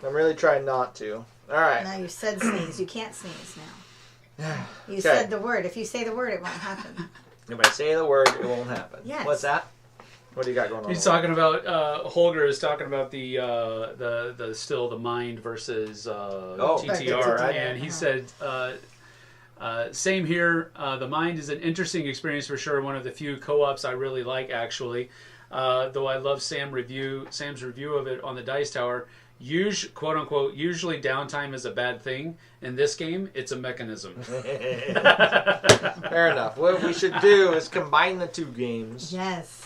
I'm really trying not to. All right. Now you said sneeze. You can't sneeze now. You Okay. said the word. If you say the word, it won't happen. If I say the word, it won't happen. Yes. What's that? What do you got going on? He's talking about Holger is talking about the still the mind versus TTR, right. and he said same here. The mind is an interesting experience for sure. One of the few co-ops I really like actually. Though I love Sam's review of it on the Dice Tower. Quote unquote, usually downtime is a bad thing. In this game, it's a mechanism. Fair enough. What we should do is combine the 2 games Yes.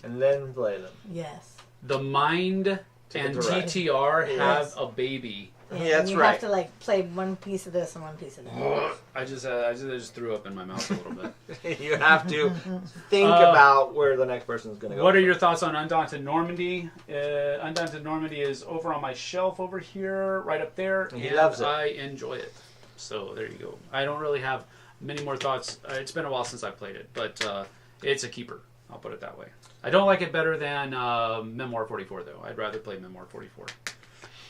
and then play them. Yes. The mind get and the right. TTR Yes. have a baby. Yeah, that's you right. have to like play one piece of this and one piece of that. I just threw up in my mouth a little bit. You have to think about where the next person is going to go. What are your thoughts on Undaunted Normandy? Undaunted Normandy is over on my shelf over here, right up there, He and loves it. I enjoy it. So there you go. I don't really have many more thoughts. It's been a while since I played it, but it's a keeper. I'll put it that way. I don't like it better than Memoir 44, though. I'd rather play Memoir 44.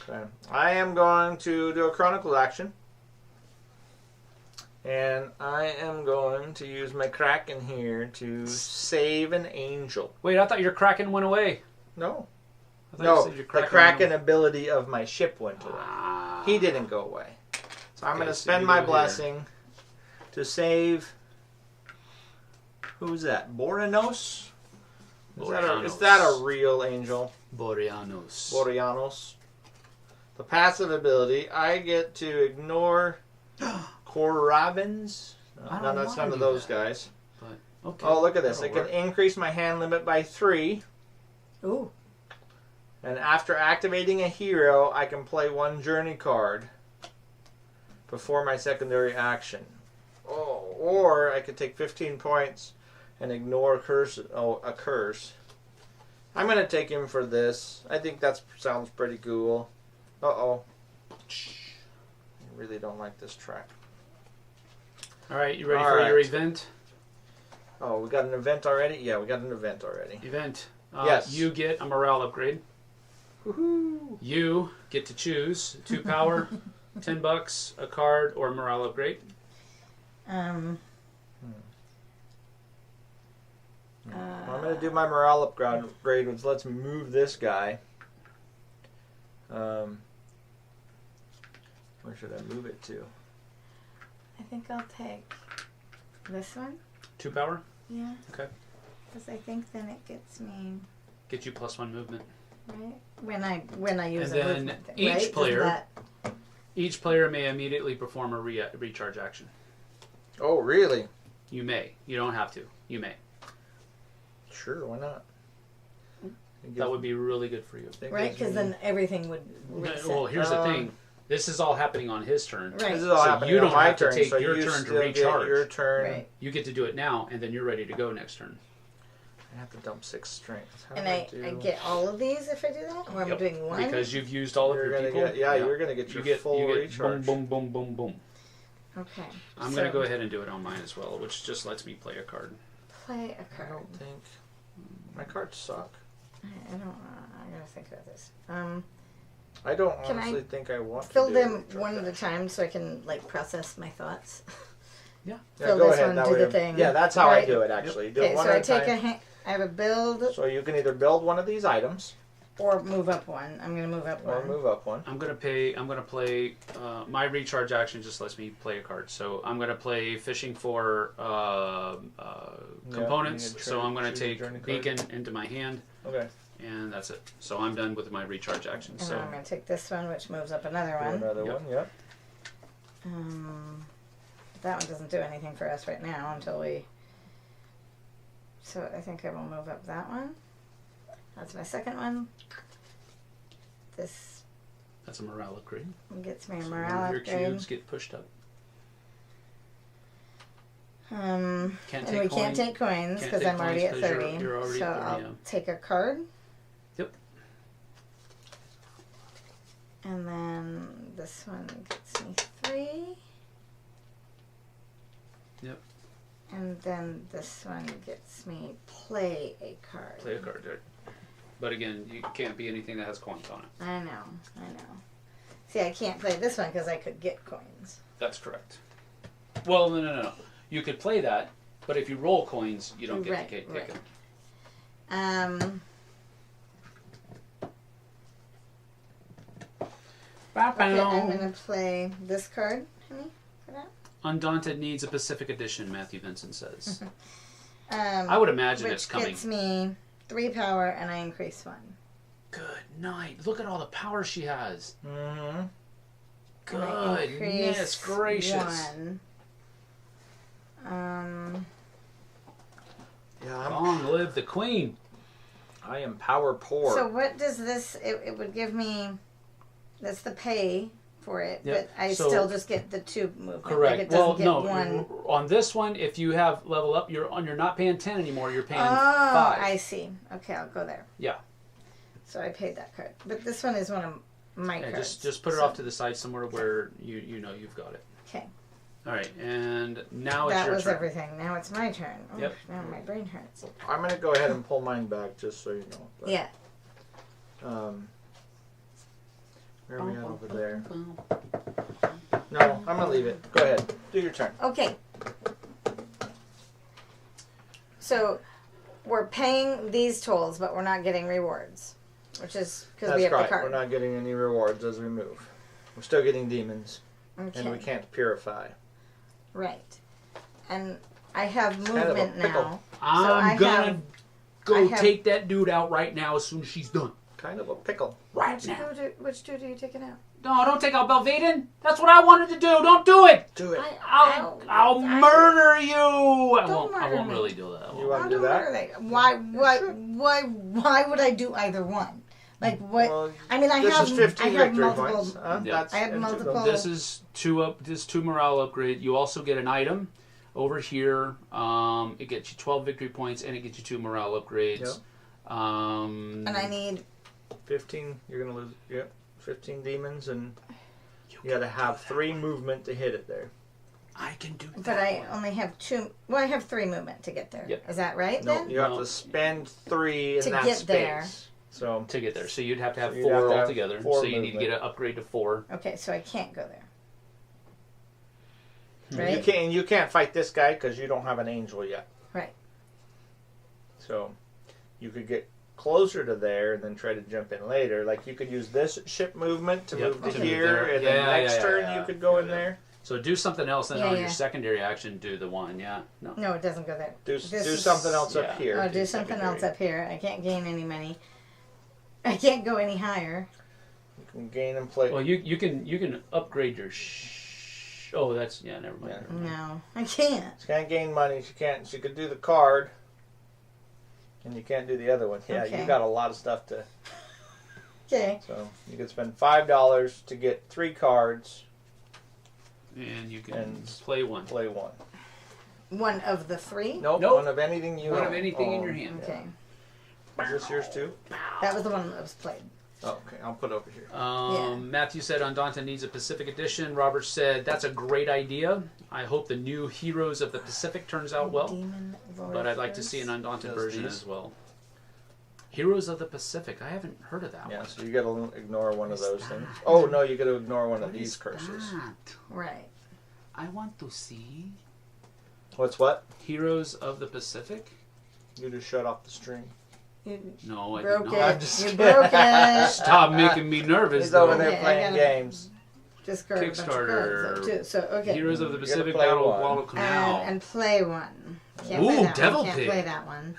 Okay. I am going to do a Chronicles action. And I am going to use my Kraken here to save an angel. Wait, I thought your Kraken went away. No. I thought you No, said your the went Kraken away. ability of my ship went away. Ah. He didn't go away. So I'm Okay, going to so spend you my go here. blessing to save... Who's that? Boreanos? Is that a real angel? Boreanos. Boreanos. The passive ability, I get to ignore Korabins. I No, don't that's wanna none of do those that. guys. But, okay. Oh, look at this. That'll I can work. increase my hand limit by 3. Ooh. And after activating a hero, I can play 1 journey card before my secondary action. Oh, or I could take 15 points and ignore a curse. I'm going to take him for this. I think that sounds pretty cool. Uh-oh. I really don't like this track. All right, you ready All for your right. event? Oh, we got an event already? Yeah, we got an event already. Event. Yes. You get a morale upgrade. Woohoo! You get to choose 2 power, $10, a card, or a morale upgrade. Um. I'm going to do my morale upgrade, which lets me move this guy. Where should I move it to? I think I'll take this one. 2 power. Yeah. Okay. Because I think then it gets me Get you +1 movement. right when I use And a then movement thing, each right? Isn't player- that- Each player may immediately perform a recharge action. Oh, really? You may. You don't have to. You may. Sure, why not? That would be really good for you. right? Because then everything would Well, reset. here's the thing. This is all happening on his turn. Right. This is all So happening you don't on my have to turn, take so your you turn to still get recharge. your turn. Right. You get to do it now, and then you're ready to go next turn. I have to dump 6 strength. How And do I get all of these if I do that? Or am I doing one? Because you've used all of You're your gonna people. get, you're going to get your full you get recharge. boom, boom, boom, boom, boom. Okay. I'm going to go ahead and do it on mine as well, which just lets me play a card. Play a I card. don't think... My cards suck. I don't. I gotta think about this. I don't Can honestly I think I want fill to do them a one at a recharge time so I can like process my thoughts. Yeah. Fill go this ahead. one, That do way the thing. Yeah, that's how I Right. do it actually. Do it Okay, one so I at a take time. I have a build So you can either build one of these items or move up one. I'm gonna move up or one. move up one. I'm going to play, my recharge action just lets me play a card. So I'm going to play fishing for components. you So I'm going to choose a take journey card. beacon into my hand, Okay. and that's it. So I'm done with my recharge action. And So then I'm gonna take this one, which moves up another Do one. another Yep. one. Yep. That one doesn't do anything for us right now until we. So I think I will move up that one. That's my second one. This that's a morale upgrade. gets me a So morale your upgrade. cubes get pushed up. Can't Can't and take we can't coins. take coins Can't because take I'm already at coins 'cause 30. you're already so at 30, I'll yeah. take a card. Yep. And then this one gets me 3. Yep. And then this one gets me play a card. Play a card there. But again, you can't be anything that has coins on it. I know. See, I can't play this one because I could get coins. That's correct. Well, no. You could play that, but if you roll coins, you don't get Right, to take right. them. Okay, I'm going to play this card, honey, for that. Undaunted needs a Pacific edition, Matthew Vincent says. I I would imagine which it's coming. gets me 3 power and I increase 1. Good night. Look at all the power she has. Mm-hmm. And I Goodness increase gracious. 1. Yeah, Long live the queen. I am power poor. So what does this? It would give me. That's the pay for it, Yep. but I So- still just get the 2 movement. Correct. Like it doesn't Well, get no. 1. On this one, if you have level up, you're not paying 10 anymore. You're paying 5. I see. Okay, I'll go there. Yeah. So I paid that card, but this one is one of my Yeah, cards. just put it so- off to the side somewhere where you know you've got it. Okay. All right, and now it's That your was turn. everything. Now it's my turn. Oh, Yep. Now my brain hurts. I'm going to go ahead and pull mine back just so you know. But, Yeah. Where are we at over there? No, I'm going to leave it. Go ahead. Do your turn. Okay. So we're paying these tolls, but we're not getting rewards, which is because we That's have right. the card. We're not getting any rewards as we move. We're still getting demons. Okay. And we can't purify. Right. And I have kind of a movement pickle. now. I'm gonna go I have- take that dude out right now as soon as she's done. Kind of a pickle. Right Which now. dude are you taking out? No, don't take out Belvaden. That's what I wanted to do. Don't do it. Do it. I'll murder you. I Don't won't murder me. really do that. I won't. You want How to do that? are they? Why would I do either one? Like what? Well, I mean, I this have is 15 I have victory multiple. points. Yeah. That's I have into multiple- them. This is two morale upgrade. You also get an item over here. It gets you 12 victory points and it gets you 2 morale upgrades. And I need 15. You're gonna lose. Yep. 15 demons, and you got to have 3 movement to hit it there. I can do that. But I one. only have 2. Well, I have 3 movement to get there. Yep. Is that right No, then? you have No. to spend 3 in To that get space. there. So to get there. So you'd have to have So you'd 4 have to have altogether. 4 so you need to movement. get an upgrade to 4. Okay, so I can't go there. Hmm. Right? you can't fight this guy because you don't have an angel yet. Right. So you could get closer to there and then try to jump in later. Like you could use this ship movement to Yep, move to to move here, there. and Yeah, then next yeah, turn yeah. you could go in Yeah. there. So do something else, then Yeah, on yeah. your secondary action, do the one. Yeah. No. No, it doesn't go there. Do This do is- something else yeah. up here. Oh, do something else up here. I can't gain any money. I can't go any higher. You can gain and play. Well, you can upgrade your. Oh, that's never mind. Yeah. Never mind. No, I can't. She can't gain money. She can't. She could do the card, and you can't do the other one. Yeah, Okay. you got a lot of stuff to. Okay. So you can spend $5 to get 3 cards. And you can And play one. Play one. One of the 3? Nope. Nope. One of anything you One own. of anything in your hand. Okay. Is this yours too? That was the one that was played. Oh, okay. I'll put it over here. Yeah. Matthew said Undaunted needs a Pacific Edition. Robert said that's a great idea. I hope the new Heroes of the Pacific turns out well. Demon But I'd like to see an Undaunted Does version these? as well. Heroes of the Pacific. I haven't heard of that Yeah, one. so you gotta ignore one of those What's things. that? Oh, no, you gotta ignore one of What these is curses. that? Right. I want to see What's what? Heroes of the Pacific. You just shut off the string. You No, I did broke not. I'm it. just You kidding. broke it. Stop making me nervous. He's over though. there Okay, I playing gotta- games. Discard a bunch of cards, Kickstarter. though, too. So, okay. Heroes of the You gotta Pacific play Battle of one. Guadalcanal. And play one. Can't Ooh, play that Devil one. Can't Pig. play that one.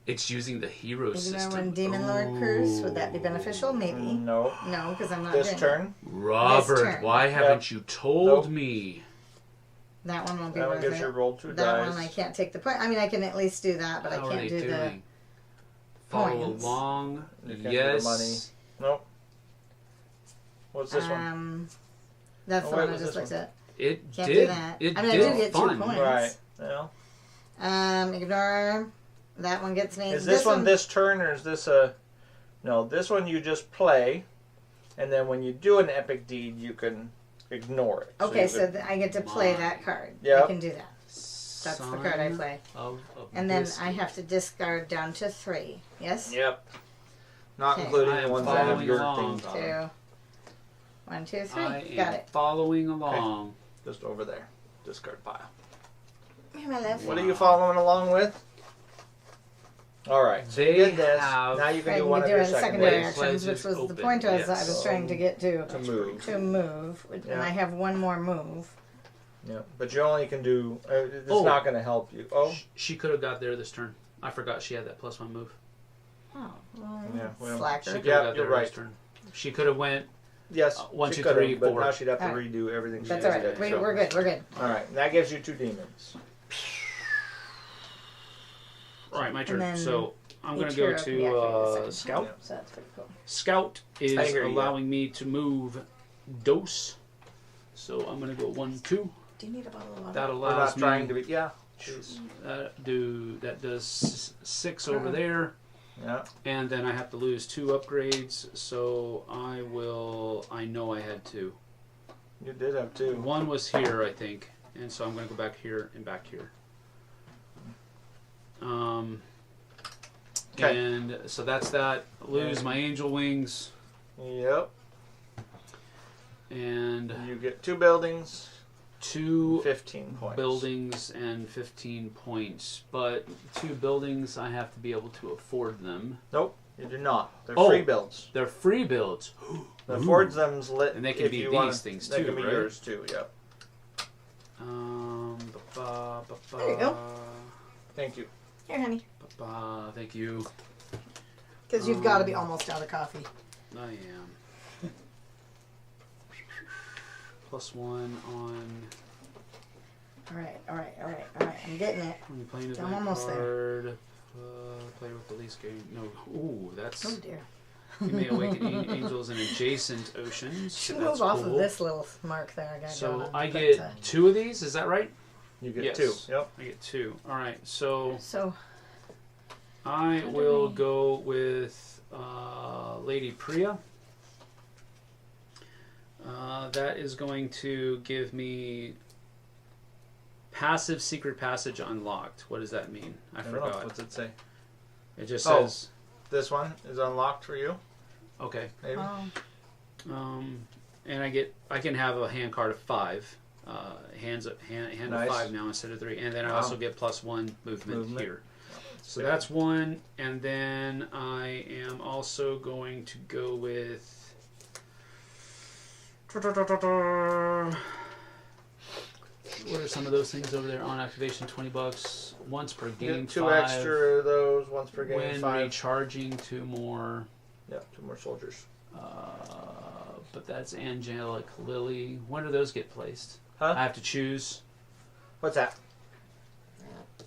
It's using the hero Ignore system. one Demon Lord curse. Would that be beneficial? Maybe. No. No, because I'm not This doing turn. Robert, This turn. why haven't you told Nope. me? it. That one won't be That one worth gives it. you roll 2 That dice. one I can't take the point. I mean, I can at least do that, but How I are can't they do doing? Follow points. along. You can't do the Yes. money. Nope. What's this the. one? That's Oh, the wait, one I what's just this looked at. It Can't did. do that. It I mean, I did do get 2 fun. points. Right. Yeah. Ignore. That one gets me. Is this one this turn or is this a... No, this one you just play, and then when you do an epic deed, you can ignore it. Okay, you so could- I get to play My that card. Yep. I can do that. That's the card I play. Of And then this- I have to discard down to 3. Yes? Yep. Not Okay. including I the am ones that have following your along. things on them. 2. 1, 2, 3. I Got am it. following along. Just over there. Discard pile. Here, my love. What are you following along with? Alright, so you They did this. have- Now you can Right, do you one of do your a secondary secondary actions, Pledges which was open, the point I yes. was trying to get to. to move. To move. And Yeah. I have one more move. Yeah, but you only can do... it's Oh. not going to help you. Oh, She could have got there this turn. I forgot she had that +1 move. Oh, Yeah, well, slacker. She could Yeah, have got you're there right. this turn. She could have went. yes. 1, she 2, could've, 3, but 4. now she'd have to Alright. redo everything she That's just alright. did. Wait, so- we're good. We're good. Alright, that gives you 2 demons. All right, my turn. then So I'm going each to go hero can be activated a to second Scout. time, So that's pretty cool. Scout is I hear you. allowing me to move Dose. So I'm going to go 1, 2. Do you need a bottle of water? That We're allows not trying me to be... Yeah. Jeez. that does 6 over there, Yeah. and then I have to lose 2 upgrades. So I know I had 2. You did have 2. 1 was here, I think, and so I'm going to go back here and back here. Okay. And so that's that. Lose my angel wings, Yep. and You get 2 buildings, 2 15 points. buildings and 15 points. But 2 buildings, I have to be able to afford them. Nope, you do not. They're Oh. free builds. They're free builds. The affords them's lit. And they can if be you these wanna, things they too, can be right? yours too. Yep. There you go. Thank you. Here, honey. Thank you. Because you've got to be almost out of coffee. I am. +1 on Alright. I'm getting it. when you play an I'm event almost there. card. Play with the least game. No. Ooh, that's. Oh, dear. You may awaken angels in adjacent oceans. Should That's move off cool. of this little mark there I got going So on. I But, get 2 of these. Is that right? You get Yes. 2. Yep. I get 2. All right. So So, I do will we- go with Lady Priya. That is going to give me passive secret passage unlocked. What does that mean? I don't know. forgot. What's it say? It just Oh. says This one is unlocked for you. okay. Maybe. And I can have a hand card of 5. Hand Nice. of 5 now instead of 3, and then I Wow. also get +1 movement here. So Very that's 1, and then I am also going to go with. What are some of those things over there on activation? $20 once per You game. get 2 5. extra of those once per game. When 5. recharging 2 more. Yeah, 2 more soldiers. But that's Angelic Lily. When do those get placed? Huh? I have to choose. What's that?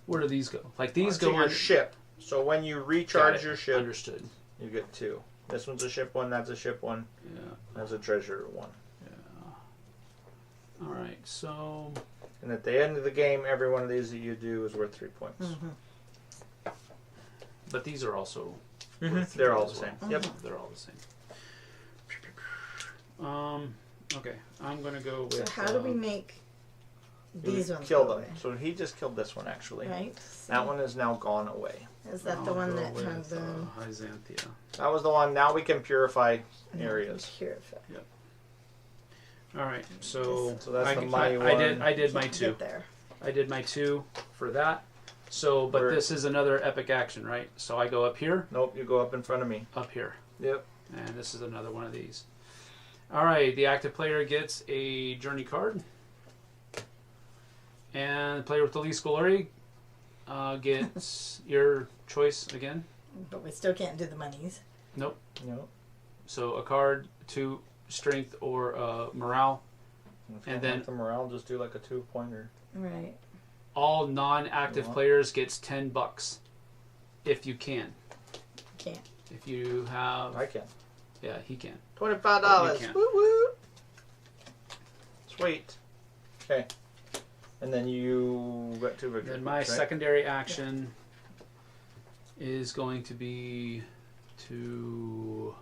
Where do these go? Like these To go your on ship. So when you Got recharge it. your ship, Understood. you get 2. This one's a ship one. That's a ship one. Yeah. That's a treasure one. Yeah. All right. So. And at the end of the game, every one of these that you do is worth 3 points. Mm-hmm. But these are also. They're all the same. Mm-hmm. Yep. They're all the same. Okay, I'm gonna go with. So how do we make these ones kill go them? away? So he just killed this one actually. Right. That one is now gone away. Is that I'll the one go that with, had the Hyzanthia. That was the one. Now we can purify areas. purify? All right, so that's the money I one. did my 2. Get there. I did my 2 for that. So, but this is another epic action, right? So I go up here, Nope, you go up in front of me. up here, Yep. and this is another one of these. All right, the active player gets a journey card, and the player with the least glory gets your choice again. But we still can't do the monies. Nope. Nope. So a card, 2 strength or morale. If you And don't then- like the morale, just do like a 2-pointer. Right. All non-active Yeah. players gets $10 if you can. Can't. If you have, I can. yeah, he can. $25. You can't. Woo woo. Sweet. Okay. And then you got 2 victories. Then my right? secondary action is going to be to.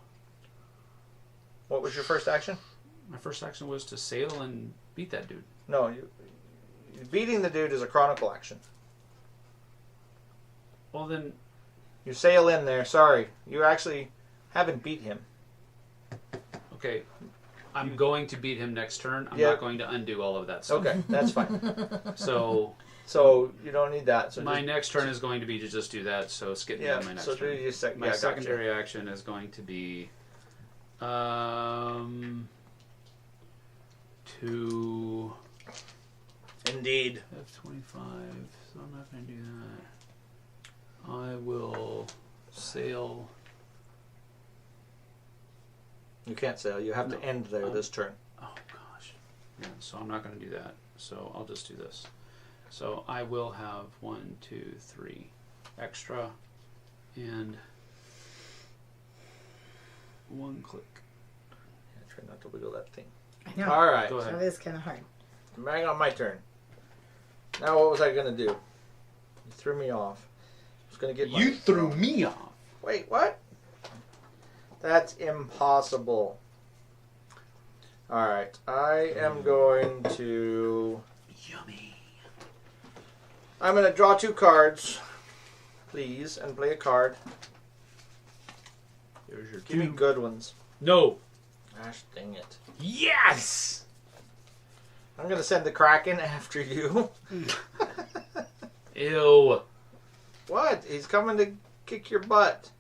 What was your first action? My first action was to sail and beat that dude. No, beating the dude is a chronicle action. Well then, You sail in there. Sorry, you actually haven't beat him. okay, I'm going to beat him next turn. I'm Yeah. not going to undo all of that stuff. Okay, that's fine. So So you don't need that. So my just, next turn is going to be to just do that. So skip me on my next so do turn. your My gotcha. secondary action is going to be to Indeed. F25, so I'm not going to do that. I will sail. You can't sail. You have to end there this turn. Oh gosh. Yeah, so I'm not going to do that. So I'll just do this. So I will have 1, 2, 3 extra and 1 click. Yeah, try not to wiggle that thing. I know. All right. Go ahead. That is kind of hard. Back on my turn. Now what was I going to do? You threw me off. I was going to get my... You threw me off. Wait, what? That's impossible. Alright, I am going to... Yummy. I'm going to draw 2 cards, please, and play a card. There's your Give me 2. good ones. No. Gosh, dang it. Yes. I'm going to send the Kraken after you. Ew. What? He's coming to kick your butt.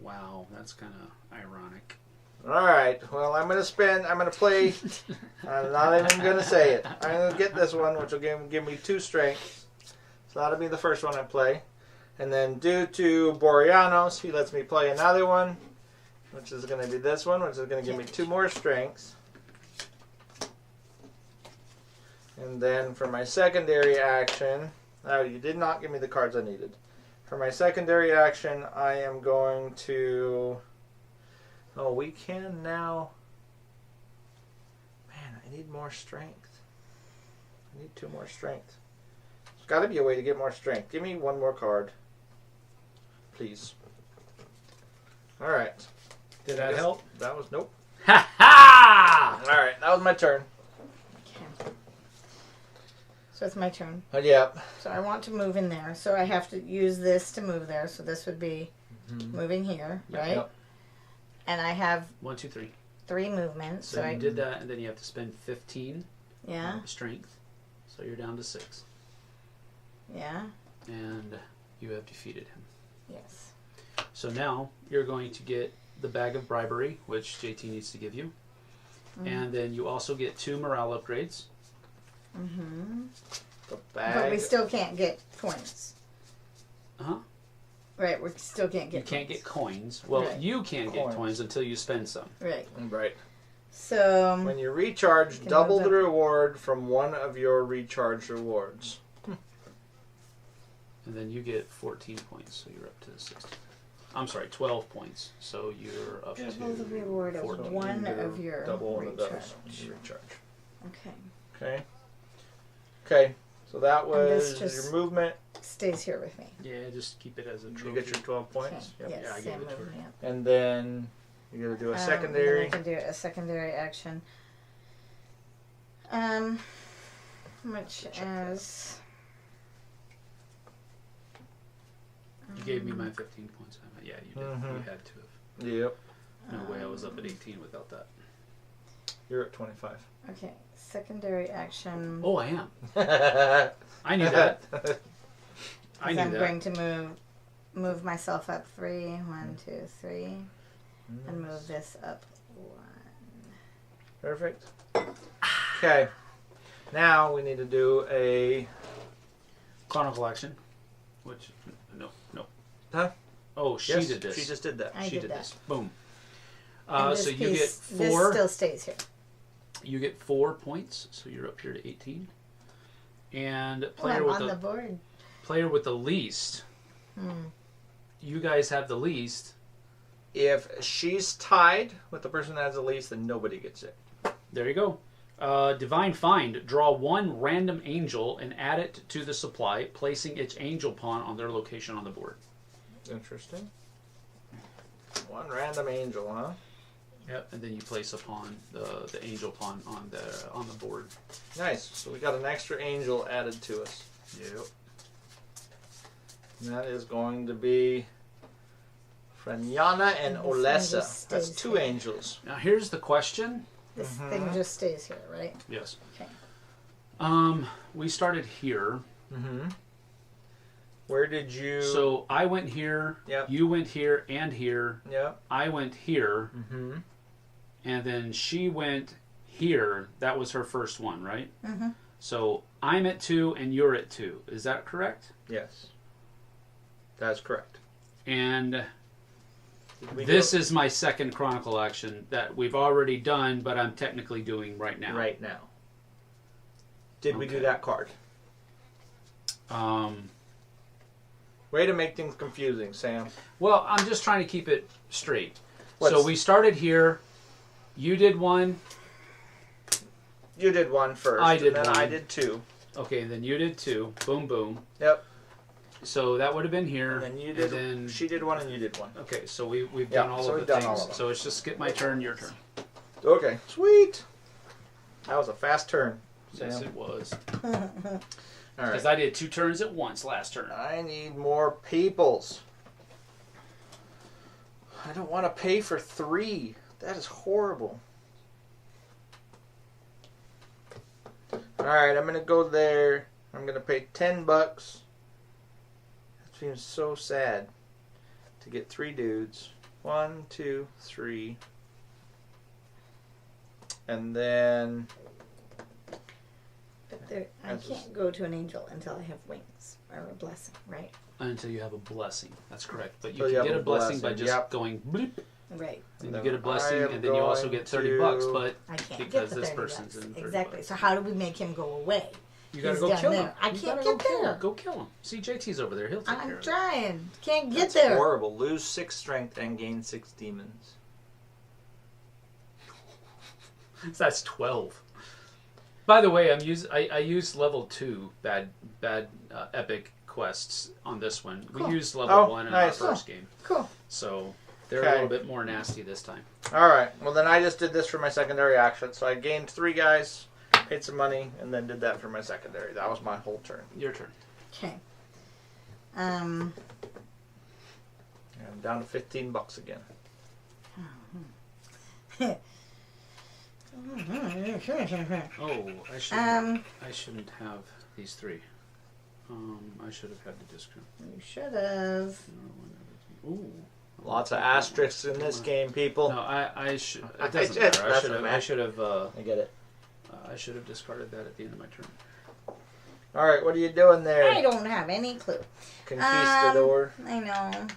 Wow, that's kind of ironic. Alright, well, I'm going to play... I'm not even going to say it. I'm going to get this one, which will give me 2 strengths. So that'll be the first one I play. And then due to Boreanos, he lets me play another one, which is going to be this one, which is going to give me 2 more strengths. And then for my secondary action... Oh, you did not give me the cards I needed. For my secondary action, I am going to... Oh, we can now... Man, I need more strength. I need 2 more strength. There's got to be a way to get more strength. Give me 1 more card. Please. Alright. Did that help? That was... Nope. Ha ha! Alright, that was my turn. Okay. So it's my turn. Yep. So I want to move in there. So I have to use this to move there. So this would be moving here, right? Yep. And I have 1, 2, 3. 3 movements. So So you I did that, and then you have to spend 15 yeah, strength. So you're down to 6, yeah, and you have defeated him. yes. So now you're going to get the bag of bribery, which JT needs to give you, and then you also get 2 morale upgrades. Mm-hmm. The bag. But we still can't get coins. Uh-huh. Right, we still can't get You can't coins. get coins. Well, Right. you can get Coins. coins until you spend some. Right. Right. So When you recharge, Can double move the that. reward from one of your recharge rewards. And then you get 14 points, so you're up to 16. I'm sorry, 12 points. So you're up Double to the reward of 14. one of your double one of those. recharge. Recharge. Okay. Okay. Okay. So that And this was just- your movement. Stays here with me. Yeah, just keep it as a You trophy. get your 12 points. Okay. Yep. Yes, Yeah, I same gave it to her. movement. Yeah. And then you're gonna do a Then secondary. I can do a secondary action. Which is. You gave me my 15 points. Yeah, you did. Mhm. You had to have. Yep. No way I was up at 18 without that. You're at 25. Okay, secondary action. Oh, I am. I I knew that. I Because knew I'm that. going to move myself up 3. 1, 2, 3. And move this up 1. Perfect. Okay. Now we need to do a. Chronicle action. Which, no. Huh? Oh, she Yes, did this. She just did that. I She did did that. this. Boom. And this So you get piece, 4. This still stays here. You get 4 points, so you're up here to 18. And player I'm with on the the board. player with the least. You guys have the least. If she's tied with the person that has the least, then nobody gets it. There you go. Divine Find. Draw 1 random angel and add it to the supply, placing each angel pawn on their location on the board. Interesting. 1 random angel, huh? Yep. And then you place a pawn, the angel pawn on the board. Nice. So we got an extra angel added to us. Yep. And that is going to be Franyana and And this one just Olesa. stays That's 2 here. angels. Now here's the question. This thing just stays here, right? Yes. Okay. We started here. Mm-hmm. Where did you... So I went here. Yep. You went here and here. Yep. I went here. Mm-hmm. And then she went here. That was her first one, right? Mm-hmm. So I'm at 2 and you're at 2. Is that correct? Yes. That's correct. And We this go is my second Chronicle action that we've already done, but I'm technically doing right now. right now. Did we do Okay. that card? Way to make things confusing, Sam. Well, I'm just trying to keep it straight. What's- So we started here. You did 1. You did 1 first. I did and then 1. I did 2. Okay, and then you did 2. Boom, boom. Yep. So that would have been here. And then you did. then- She did 1 and you did 1. Okay, so we've Yeah, done all so of we've the done things. all of them. So it's just skip my turn, your turn. Okay. Sweet. That was a fast turn, Sam. Yes, it was. All Because right. I did 2 turns at once last turn. I need more peoples. I don't want to pay for 3. That is horrible. Alright, I'm going to go there. I'm going to pay $10. It seems so sad to get 3 dudes. 1, 2, 3. And then... But there, I That's can't go to an angel until I have wings or a blessing, right? Until you have a blessing. That's correct. But you So you can have get a a blessing by blessing, just yep. going bleep. Right. And you then get a blessing, I am and then you also going get $30. to- But I can't Because get the this 30 person's bucks. in 30 Exactly. bucks. So how do we make him go away? you gotta He's go down kill there. him. I You can't gotta go get kill him. there. Go kill him. See, JT's over there. He'll take care I'm of it. trying. Can't get That's there. horrible. Lose 6 strength and gain 6 demons. That's 12. By the way, I used level 2 bad epic quests on this one. Cool. We used level Oh, 1 in nice. our first game, Cool. so they're Okay. a little bit more nasty this time. Alright, well then I just did this for my secondary action. So I gained 3 guys, paid some money, and then did that for my secondary. That was my whole turn. Your turn. Okay. And I'm down to $15 again. Oh, I shouldn't have these 3. I should have had to discount. You should have. Ooh. Lots of asterisks in this game, people. No, I should. I It doesn't just- matter. doesn't matter. I should have. I get it. I should have discarded that at the end of my turn. Alright, what are you doing I there? don't have any clue. Conquistador. I know.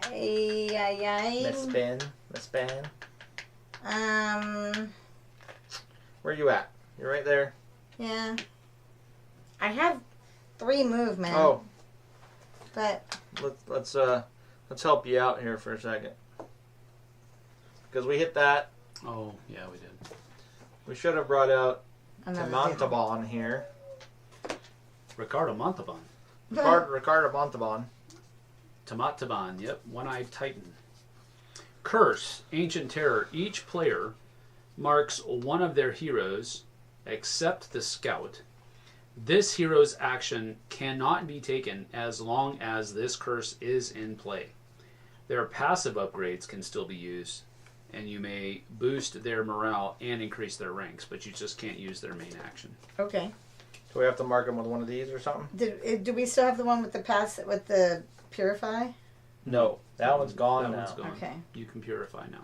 Ay. Miss Ben. Um. Where you at? You're right there. Yeah. I have 3 movement. Oh. But let's help you out here for a second. Because we hit that. Oh, yeah, we did. We should have brought out another Montalban here. Ricardo Montalban. Ricardo Montalban. Taban, yep, One-Eyed Titan. Curse, Ancient Terror. Each player marks one of their heroes, except the scout. This hero's action cannot be taken as long as this curse is in play. Their passive upgrades can still be used, and you may boost their morale and increase their ranks, but you just can't use their main action. Okay. Do we have to mark them with one of these or something? Do we still have the one with the purify? No, that one's gone now. One's gone. Okay. You can purify now.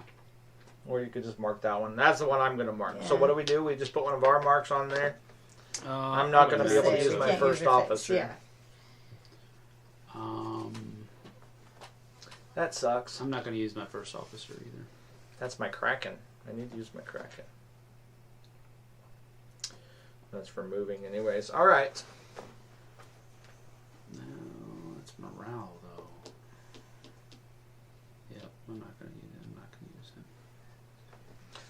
Or you could just mark that one. That's the one I'm going to mark. Yeah. So what do? We just put one of our marks on there. I'm not going to be able to use my first officer. Yeah. That sucks. I'm not going to use my first officer either. That's my Kraken. I need to use my Kraken. That's for moving anyways. All right. No, it's morale though. Yep, I'm not going to use it.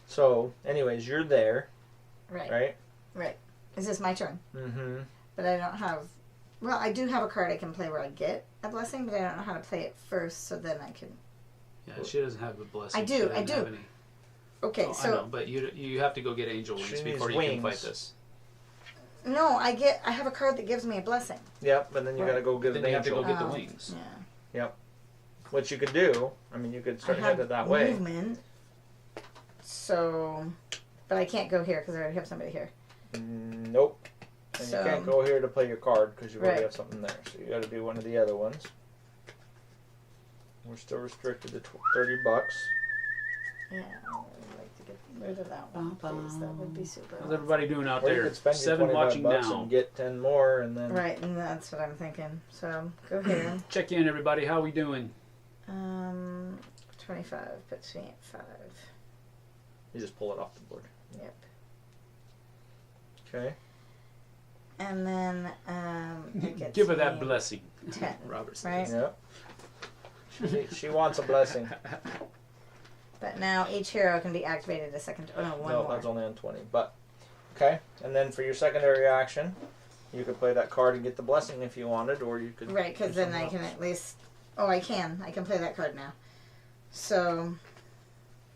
So, anyways, you're there, Right. right? Right. Is this my turn? Mm-hmm. But I don't have. Well, I do have a card I can play where I get a blessing, but I don't know how to play it first, so then I can. Yeah, she doesn't have a blessing. I do, She doesn't I do. have any. Okay, Oh, so I know, but you have to go get angel wings She before needs you can fight wings. this. no, I have a card that gives me a blessing. Yep, but then you got to go get Then an you have to angel, go get the Oh. wings. Yeah. which you could do. I mean, you could start I have headed that way. movement. So, but I can't go here because I already have somebody here. Nope. And So- you can't go here to play your card because you already Right. have something there. So you got to do one of the other ones. We're still restricted to $30. Yeah, I would like to get rid of that one, please. That would be super. How's everybody doing out Or you there? could spend your 7 $25 watching now. and get 10 more, and then Right, and that's what I'm thinking. So go here. Check in, everybody. How we doing? 25 puts me at 5. you just pull it off the board. Yep. Okay. And then it gets Give her that me blessing. 10, Robert right? says. Yep. she wants a blessing. But now each hero can be activated a second. Oh no, one No, more. that's only on 20. But okay, and then for your secondary action, you could play that card and get the blessing if you wanted, or you could. Right, because do then I something can else. at least. Oh, I can. I can play that card now. So,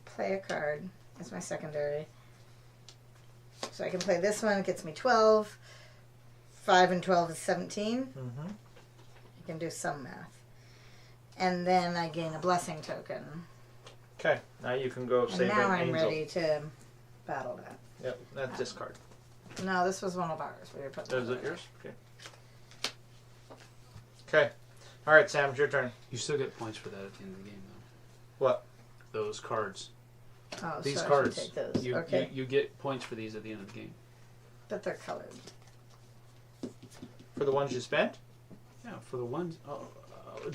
play a card. That's my secondary. So I can play this one. It gets me 12. 5 and 12 is 17. Mm-hmm. You can do some math. And then I gain a blessing token. Okay, now you can go And save now an I'm angel. ready to battle that. Yep, that's discard. No, this was one of ours. We were putting Is it yours? Okay. Okay. All right, Sam, it's your turn. You still get points for that at the end of the game, though. What? Those cards. Oh, These so cards. I should take those. You, okay. you get points for these at the end of the game. But they're colored. For the ones you spent? Yeah, for the ones.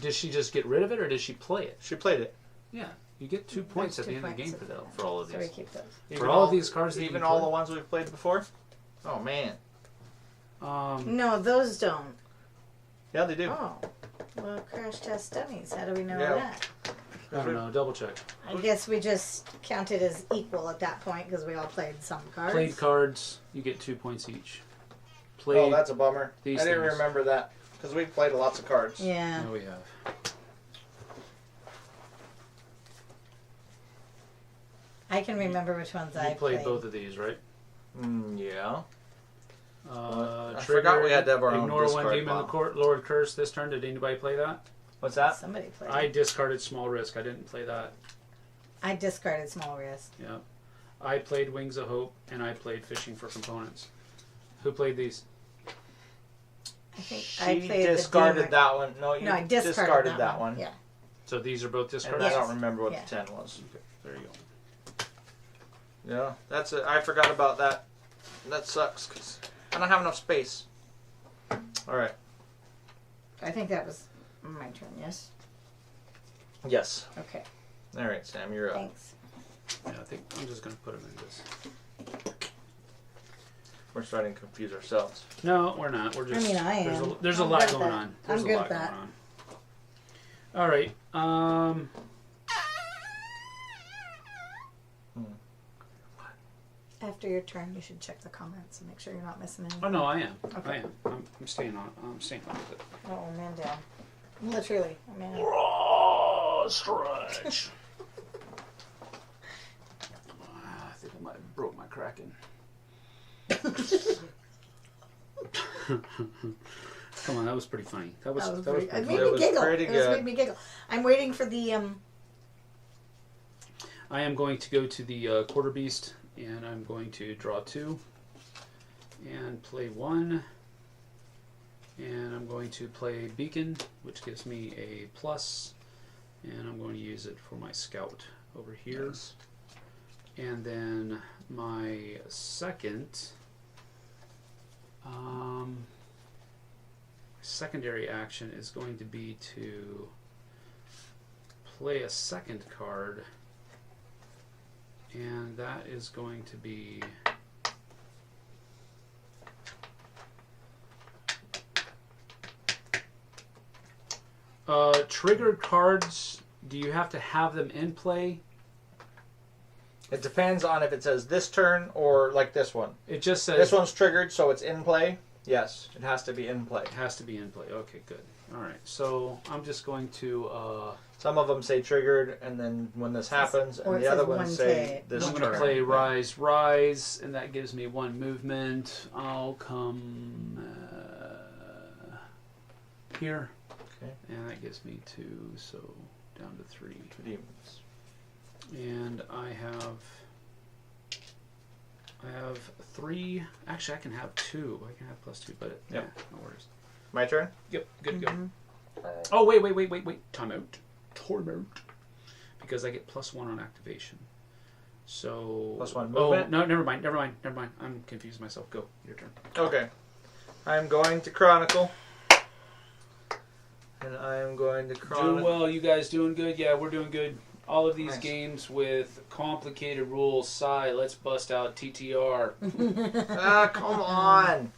Did she just get rid of it, or did she play it? She played it. Yeah, you get 2 points There's at the 2 end of the game points for at for all of So we these. keep those. For all of these cards that even you all play? the ones we've played before? Oh, man. No, those don't. Yeah, they do. Oh. Well, crash test dummies. How do we know Yeah. that? I don't know. Double check. I guess we just counted as equal at that point because we all played some cards. Played cards, you get 2 points each. Oh, Played. that's a bummer. I these didn't things. remember that because we've played lots of cards. Yeah. No, we have. I can remember which ones I You played both of these, right? Yeah. I Trigger, forgot we had to have our own ignore one discard demon pile. the court, Lord Curse this turn. Did anybody play that? What's that? Somebody played. I discarded Small Risk. I didn't play that. I discarded small risk. Yeah. I played Wings of Hope, and I played Fishing for Components. Who played these? I think She I played discarded the demon. that one. No, you No, I discarded that one. Yeah. So these are both And discarded? I Yes. don't remember what Yeah. the 10 was. Okay, there you go. Yeah, that's it. I forgot about that. That sucks because I don't have enough space. All right. I think that was my turn. Yes. Yes. Okay. All right, Sam, you're up. Thanks. Yeah, I think I'm just going to put them in this. We're starting to confuse ourselves. No, we're not. We're just. I mean, I there's am. a, there's a I'm lot good at going that. on. There's I'm a good lot at that. going on. All right. After your turn, you should check the comments and make sure you're not missing anything. Oh no, I am. Okay. I am. I'm staying on. I'm staying on with it. Oh, man down. Literally, a man. Oh, stretch. I think I might have broke my Kraken. Come on, that was pretty funny. That was pretty It funny. made That me was giggle. pretty It just good. made me giggle. I'm waiting for the I am going to go to the quarter beast, and I'm going to draw 2 and play 1. And I'm going to play beacon, which gives me a plus, and I'm going to use it for my scout over here. Yes. And then my secondary action is going to be to play a second card, and that is going to be triggered cards. Do you have to have them in play? It depends on if it says this turn or like this one. It just says This one's triggered, so it's in play. Yes, it has to be in play. it has to be in play. Okay, good. All right, so I'm just going to Some of them say triggered, and then when this happens, or and it the other says ones 1K. say this I'm turn. going to play rise, and that gives me 1 movement. I'll come here, Okay. and that gives me 2, so down to 3. 2 demons. And I have 3. Actually, I can have 2. I can have +2, but Yep. yeah, no worries. My turn? Yep, good to Mm-hmm. go. Oh, wait. Time out. Because I get +1 on activation. So... +1 Oh, movement? no, never mind. I'm confused myself. Go, your turn. Okay. I'm going to Chronicle. And I am going to Chronicle. Doing well. You guys doing good? Yeah, we're doing good. All of these Nice. games with complicated rules. Let's bust out TTR. Come on.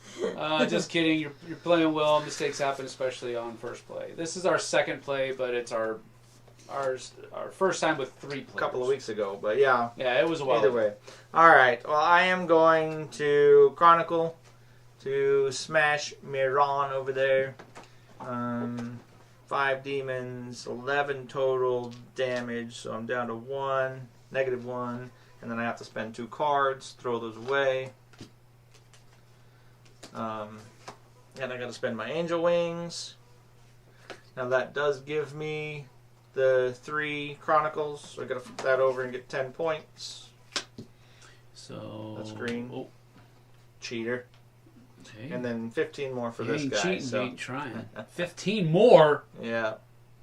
Just kidding. You're playing well. Mistakes happen, especially on first play. This is our second play, but it's our first time with 3 players. A couple of weeks ago, but yeah. Yeah, it was a while. Either way. Alright, well, I am going to Chronicle to smash Miran over there. 5 demons, 11 total damage, so I'm down to -1, and then I have to spend 2 cards, throw those away. And I gotta spend my angel wings. Now that does give me the 3 chronicles, so I gotta flip that over and get 10 points. So That's green. Oh, Cheater. okay. And then 15 more for you this ain't guy. cheating, So you ain't trying. 15 more. yeah,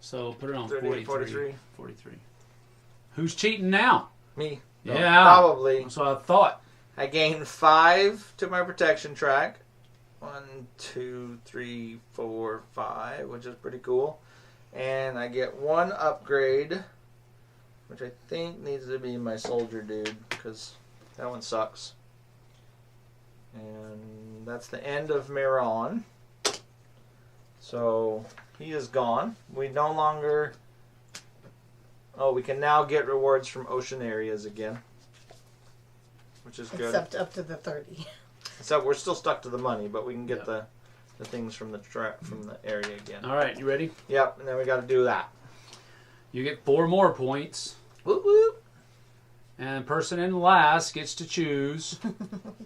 So put it on 38, 43. 43. Who's cheating now? me. Yeah. Probably. That's what I thought. I gain 5 to my protection track. 1, 2, 3, 4, 5, which is pretty cool. And I get 1 upgrade, which I think needs to be my soldier dude, because that one sucks. And that's the end of Miran. So he is gone. We no longer... Oh, we can now get rewards from ocean areas again, which is good. Except up to the 30. So we're still stuck to the money, but we can get Yep. the things from the area again. All right, you ready? Yep, and then we got to do that. You get 4 more points. Whoop whoop. And person in last gets to choose.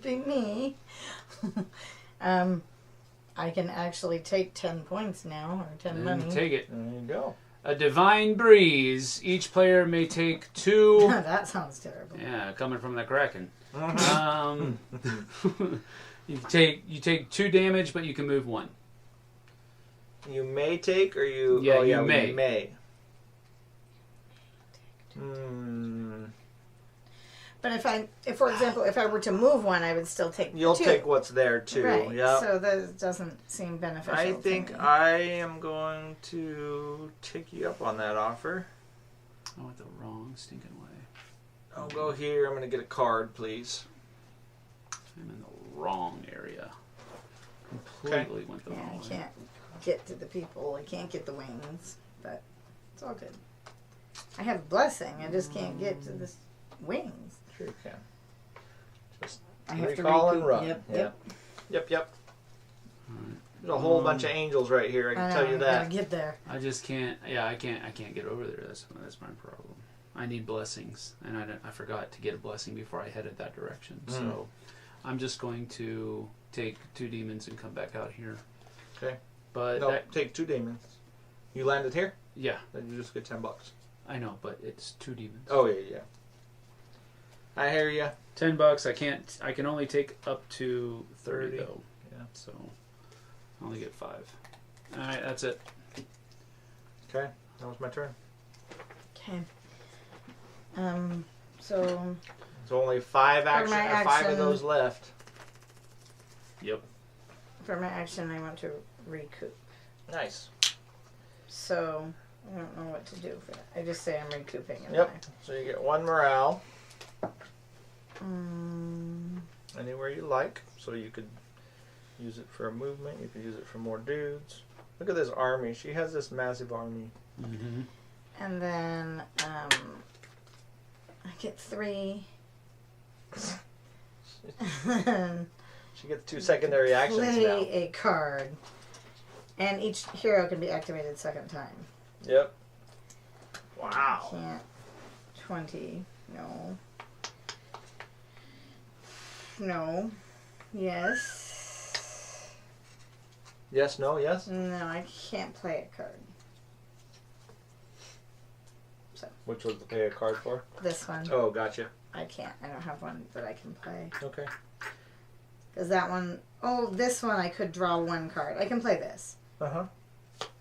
Be me. I can actually take 10 points now, or 10 And money. take it. There you go. A divine breeze. Each player may take 2. That sounds terrible. Yeah, coming from the Kraken. You take 2 damage, but you can move 1. You may take, or you... Yeah, oh, you yeah, may. We may. Hmm. But if for example, if I were to move 1, I would still take You'll 2. take what's there, too. Right. Yep. So that doesn't seem beneficial. I to think me. I am going to take you up on that offer. I went the wrong stinking way. I'll go here. I'm going to get a card, please. I'm in the wrong area. Completely went the Yeah, wrong I way. can't get to the people. I can't get the wings. But It's all good. I have blessing. I just can't get to the wings. Sure you can. Just I have to recall and recoup. run. Yep. Yep. There's a whole bunch of angels right here. I can tell you I that. gotta get there. I just can't. Yeah, I can't get over there. That's my problem. I need blessings, and I forgot to get a blessing before I headed that direction. So I'm just going to take 2 demons and come back out here. Okay. But No, take 2 demons. You landed here? Yeah. Then you just get $10. I know, but it's 2 demons. Oh yeah. I hear you. $10. I can only take up to 30 though. Yeah. So I only get 5. All right, that's it. Okay, that was my turn. Okay. So There's only 5 my 5 of action- those left. Yep. for my action, I want to recoup. Nice. So I don't know what to do for that. I just say I'm recouping. And Yep. So you get 1 morale Mm, anywhere you like. So you could use it for a movement. You could use it for more dudes. Look at this army. She has this massive army. Mm-hmm. and then I get 3. She gets 2 secondary actions Play now. a card, and each hero can be activated 2nd time. Yep. Wow. Can't 20. No. No. Yes. Yes, no, yes? No, I can't play a card. Which was to pay a card for? This one. Oh, gotcha. I can't. I don't have one that I can play. Okay. Because that one... Oh, this one I could draw 1 card. I can play this. Uh-huh.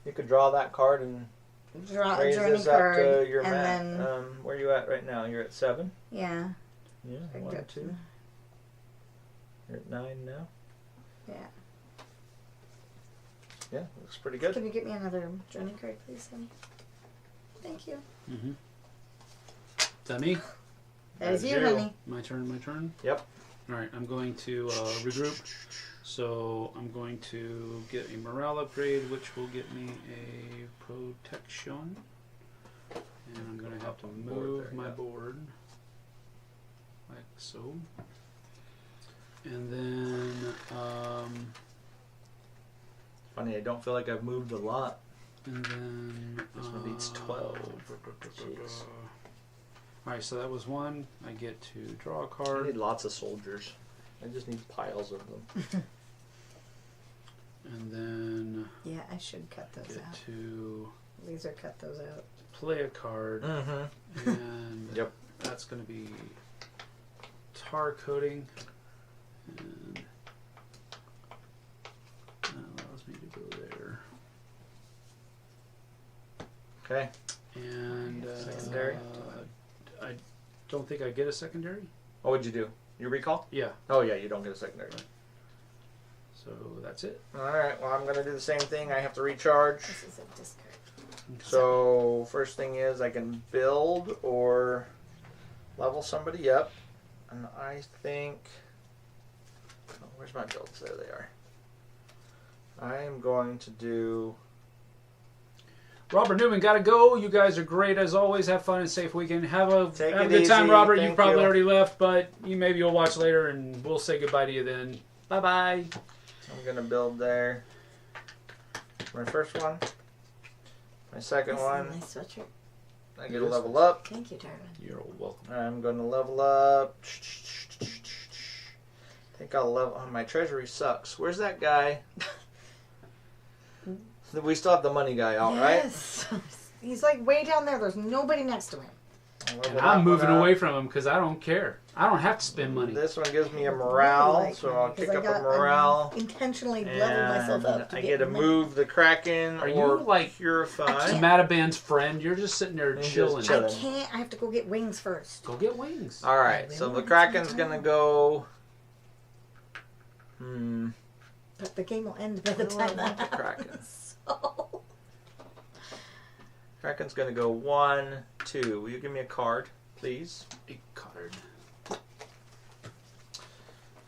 You could draw that card and Draw raise a journey this up card. to your and mat. then... Where are you at right now? You're at 7? yeah. Yeah, I can 1, go 2. You're at 9 now? Yeah. Yeah, looks pretty good. Can you get me another journey card, please, honey? Thank you. Mm-hmm. Is that me? That is That's you, you. honey. My turn? Yep. All right, I'm going to regroup. So I'm going to get a morale upgrade, which will get me a protection. And I'm going to have to move my board like so. And then, Funny, I don't feel like I've moved a lot. and then This one needs 12. Jeez. All right, so that was 1. I get to draw a I card. need lots of soldiers. I just need piles of them. And then Yeah, I should cut those get out. to Laser cut those out. play a card. Mm-hmm. And Yep. that's going to be tar coating. And that allows me to go there. Okay. And Secondary? I don't think I get a secondary. What would you do? You recall? Yeah. Oh, yeah, you don't get a secondary. So that's it. Alright, well, I'm going to do the same thing. I have to recharge. This is a discard. So, first thing is I can build or level somebody up. And I think... Oh, where's my builds? There they are. I am going to do... Robert Newman, gotta go. You guys are great as always. Have fun and safe weekend. Have a Take have a it good time, easy. Robert. You Thank probably you. already left, but maybe you'll watch later, and we'll say goodbye to you then. Bye bye. I'm going to build there. My first one. My second This is a one. nice sweatshirt. I get a level up. Thank you, Darwin. You're welcome. I'm going to level up. I think I'll level... Oh, my treasury sucks. Where's that guy? We still have the money guy out, right? Yes. He's like way down there. There's nobody next to him. And I'm moving away from him because I don't care. I don't have to spend money. This one gives me a morale, Really like so him, I'll 'cause kick I up got- a morale. I intentionally leveled myself up. To I get to money. move the Kraken Are or you like Purify. Mataban's friend? You're just sitting there I'm just chilling. chilling. I can't. I have to go get wings first. Go get wings. Alright, I so really the want Kraken's some gonna time. go... But the game will end by the Where do I time want that the Kraken? happens. So... Kraken's gonna go 1, 2. Will you give me a card, please? A card.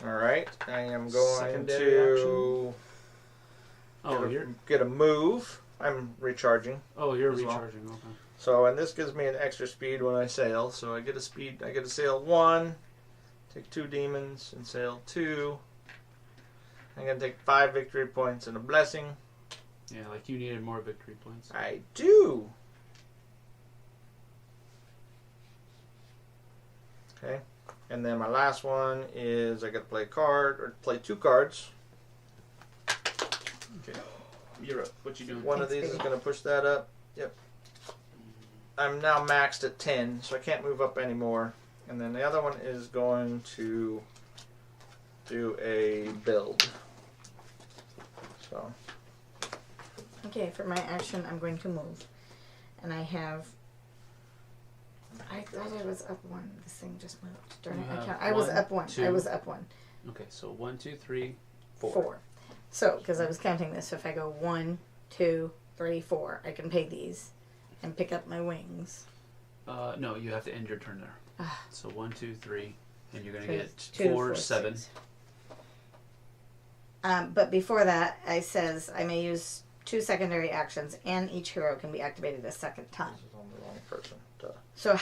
Alright, I am going Secondary to Oh, here. get a move. I'm recharging. Oh, you're as well. recharging. Okay. So, and this gives me an extra speed when I sail. So I get a speed. I get to sail 1, take 2 demons, and sail 2. I'm gonna take 5 victory points and a blessing. Yeah, like you needed more victory points. I do. Okay, and then my last one is I got to play a card or play 2 cards. Okay. You're up. What you doing? One of these is going to push that up. Yep. I'm now maxed at 10, so I can't move up anymore. And then the other one is going to do a build. So. Okay, for my action, I'm going to move. And I have... I thought I was up 1. This thing just moved. Darn it, I count. I was up 1. I was up 1. Okay, so 1, 2, 3, 4. 4. So, because I was counting this, so if I go 1, 2, 3, 4, I can pay these and pick up my wings. No, you have to end your turn there. So 1, 2, 3, and you're going to get 2, 4, 7. 6. But before that, I says I may use 2 secondary actions, and each hero can be activated a second time. This is on the wrong person. Duh. So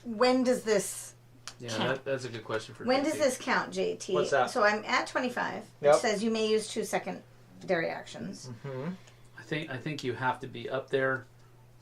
when does this Yeah, that's a good question for When JT. does this count, JT? What's that? So I'm at 25. Yep. It says you may use 2 secondary actions. Mm-hmm. I think you have to be up there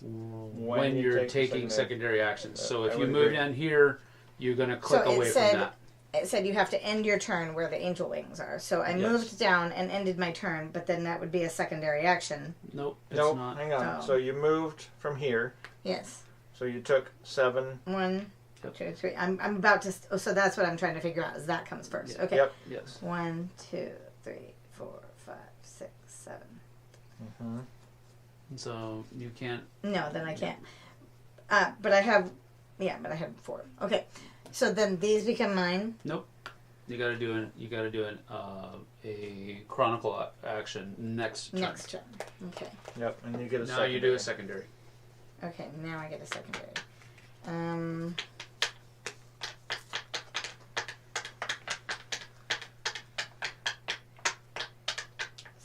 when you you're take taking secondary actions. So if I you would move agree. down here, you're going to click So it away said- from that. It said you have to end your turn where the angel wings are. So I Yes. moved down and ended my turn, but then that would be a secondary action. Nope, it's Nope, not. hang on. Oh. So you moved from here. Yes. So you took 7. 1, Yep. 2, 3. I'm about to. So that's what I'm trying to figure out. Is that comes first? Yeah. Okay. Yep. Yes. 1, 2, 3, 4, 5, 6, 7. Mm-hmm. So you can't. No, then I can't. But I have. Yeah, but I have 4. Okay. So then these become mine. You got to do a chronicle action next turn. Next turn. Okay. Yep, and you get a Now secondary. you do a secondary. Okay. Now I get a secondary.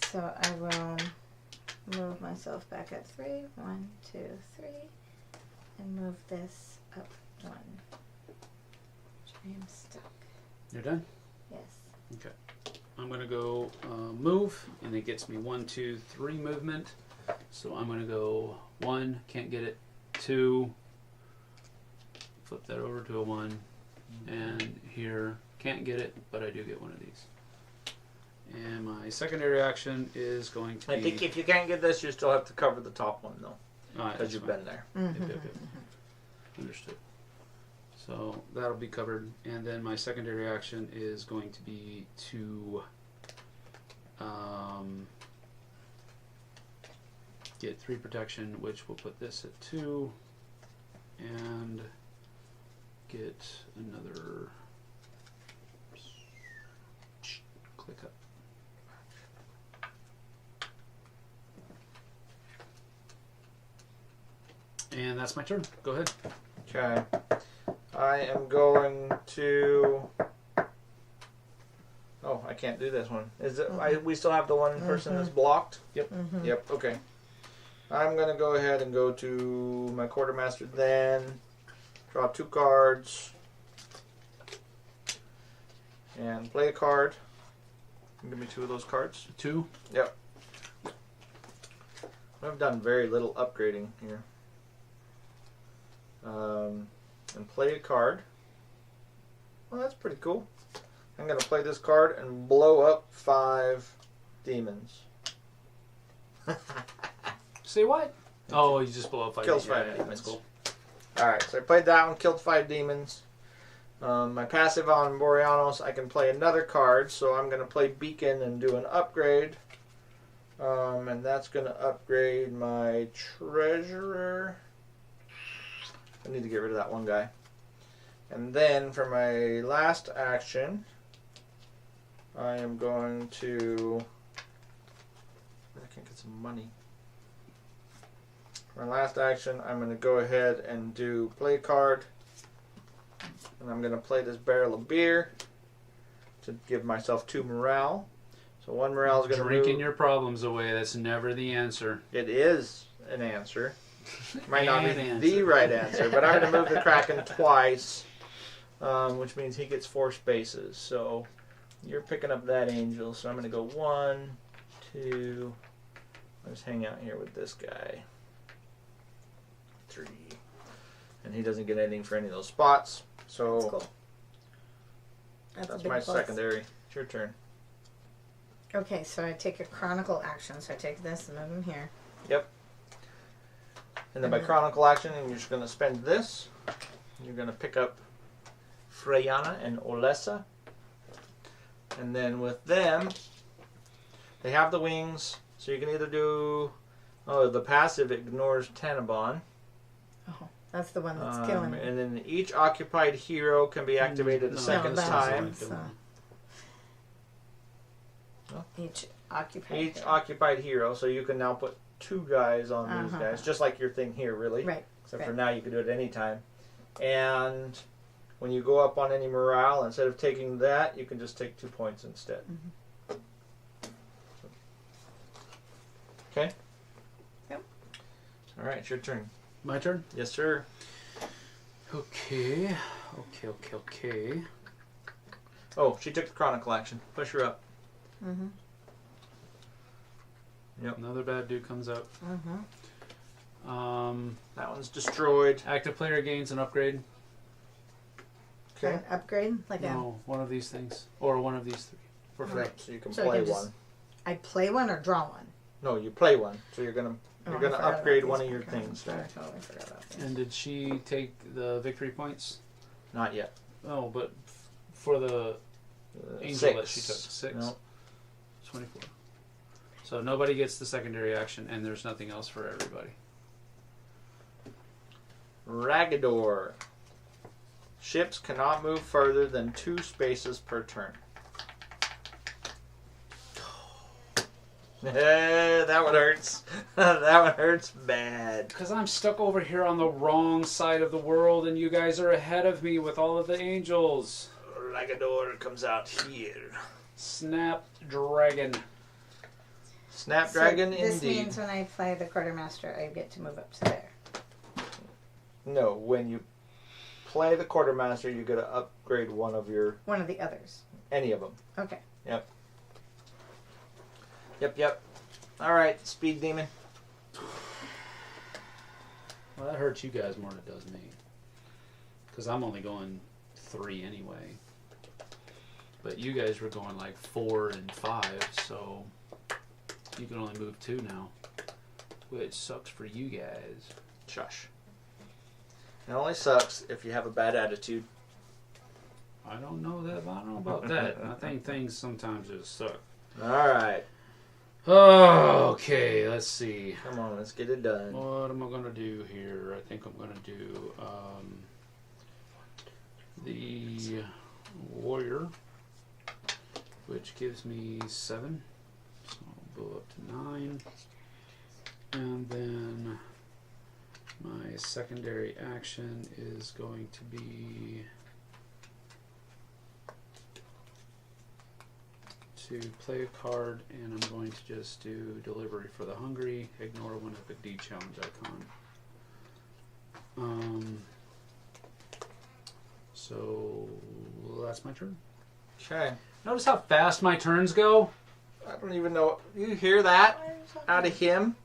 So I will move myself back at 3. 1, 2, 3, and move this up 1. I am stuck. You're done? Yes. I'm going to go move, and it gets me 1, 2, 3 movement. So I'm going to go 1, can't get it. 2, flip that over to a 1, and here, can't get it, but I do get one of these. And my secondary action is going to be... I think if you can't get this, you still have to cover the top one, though. Alright, Because that's you've fine. been there. Yep. Understood. So that'll be covered, and then my secondary action is going to be to get 3 protection, which will put this at 2, and get another click up. And that's my turn. Go ahead. Okay. I am going to... Oh, I can't do this one. Is it? We still have the one person that's blocked? Yep. Mm-hmm. Yep, okay. I'm going to go ahead and go to my quartermaster then. Draw 2 cards. And play a card. Give me 2 of those cards. 2. Yep. I've done very little upgrading here. And play a card. Well, that's pretty cool. I'm going to play this card and blow up 5 demons. Say what? Oh, you just blow up 5 Kills demons. 5 Yeah, demons. that's cool. Alright, so I played that one, killed 5 demons. My passive on Boreanos, I can play another card, so I'm going to play Beacon and do an upgrade. And that's going to upgrade my Treasurer. I need to get rid of that one guy. And then for my last action, I am going to... I can get some money. For my last action, I'm going to go ahead and do play a card. And I'm going to play this barrel of beer to give myself 2 morale. So one morale is going to move. Drinking your problems away. That's never the answer. It is an answer. Might not be An the answer. right answer, but I'm going to move the Kraken twice, which means he gets 4 spaces. So you're picking up that angel. So I'm going to go 1, 2. I'll just hang out here with this guy. 3. And he doesn't get anything for any of those spots. So That's cool. that's a big my plus. secondary. It's your turn. Okay, so I take a chronicle action. So I take this and move him here. Yep. And then by chronicle action, you're just going to spend this. You're going to pick up Freyana and Olesa. And then with them, they have the wings. So you can either do... Oh, the passive ignores Tanabon. Oh, that's the one that's killing me. And then each occupied hero can be activated a second time. Each occupied. Each occupied hero. So you can now put 2 guys on these Uh-huh. guys. Just like your thing here, really. Right. Except for now you can do it anytime. And when you go up on any morale, instead of taking that, you can just take 2 points instead. Mm-hmm. Okay? Yep. All right, it's your turn. My turn? Yes, sir. Okay. Oh, she took the chronicle action. Push her up. Mm-hmm. Yep. Another bad dude comes up. Mm-hmm. That one's destroyed. Active player gains an upgrade. Okay. An upgrade? Like No, one of these things. Or one of these 3. For free. Right, so you can So I play can just- one. I play one or draw one? No, you play one. So you're gonna Oh, I gonna forgot upgrade about one these. of your Okay, things. I totally forgot about these. And did she take the victory points? Not yet. Oh, but for the angel 6. that she took. 6. No. 24. So nobody gets the secondary action, and there's nothing else for everybody. Ragador. Ships cannot move further than 2 spaces per turn. That one hurts. That one hurts bad. Because I'm stuck over here on the wrong side of the world, and you guys are ahead of me with all of the angels. Ragador comes out here. Snapdragon. Snapdragon, so this indeed. means when I play the quartermaster, I get to move up to there. No, when you play the quartermaster, you get to upgrade one of your One of the others. any of them. Okay. Yep. All right, speed demon. Well, that hurts you guys more than it does me. Because I'm only going 3 anyway. But you guys were going like 4 and 5, so you can only move 2 now. Which sucks for you guys. Shush. It only sucks if you have a bad attitude. I don't know about that. I think things sometimes just suck. All right. Okay, let's see. Come on, let's get it done. What am I going to do here? I think I'm going to do the warrior, which gives me 7. So I'll go up to 9. And then my secondary action is going to be to play a card, and I'm going to just do delivery for the hungry, ignore one epic D challenge icon. So that's my turn. Okay. Notice how fast my turns go? I don't even know. You hear that out of him?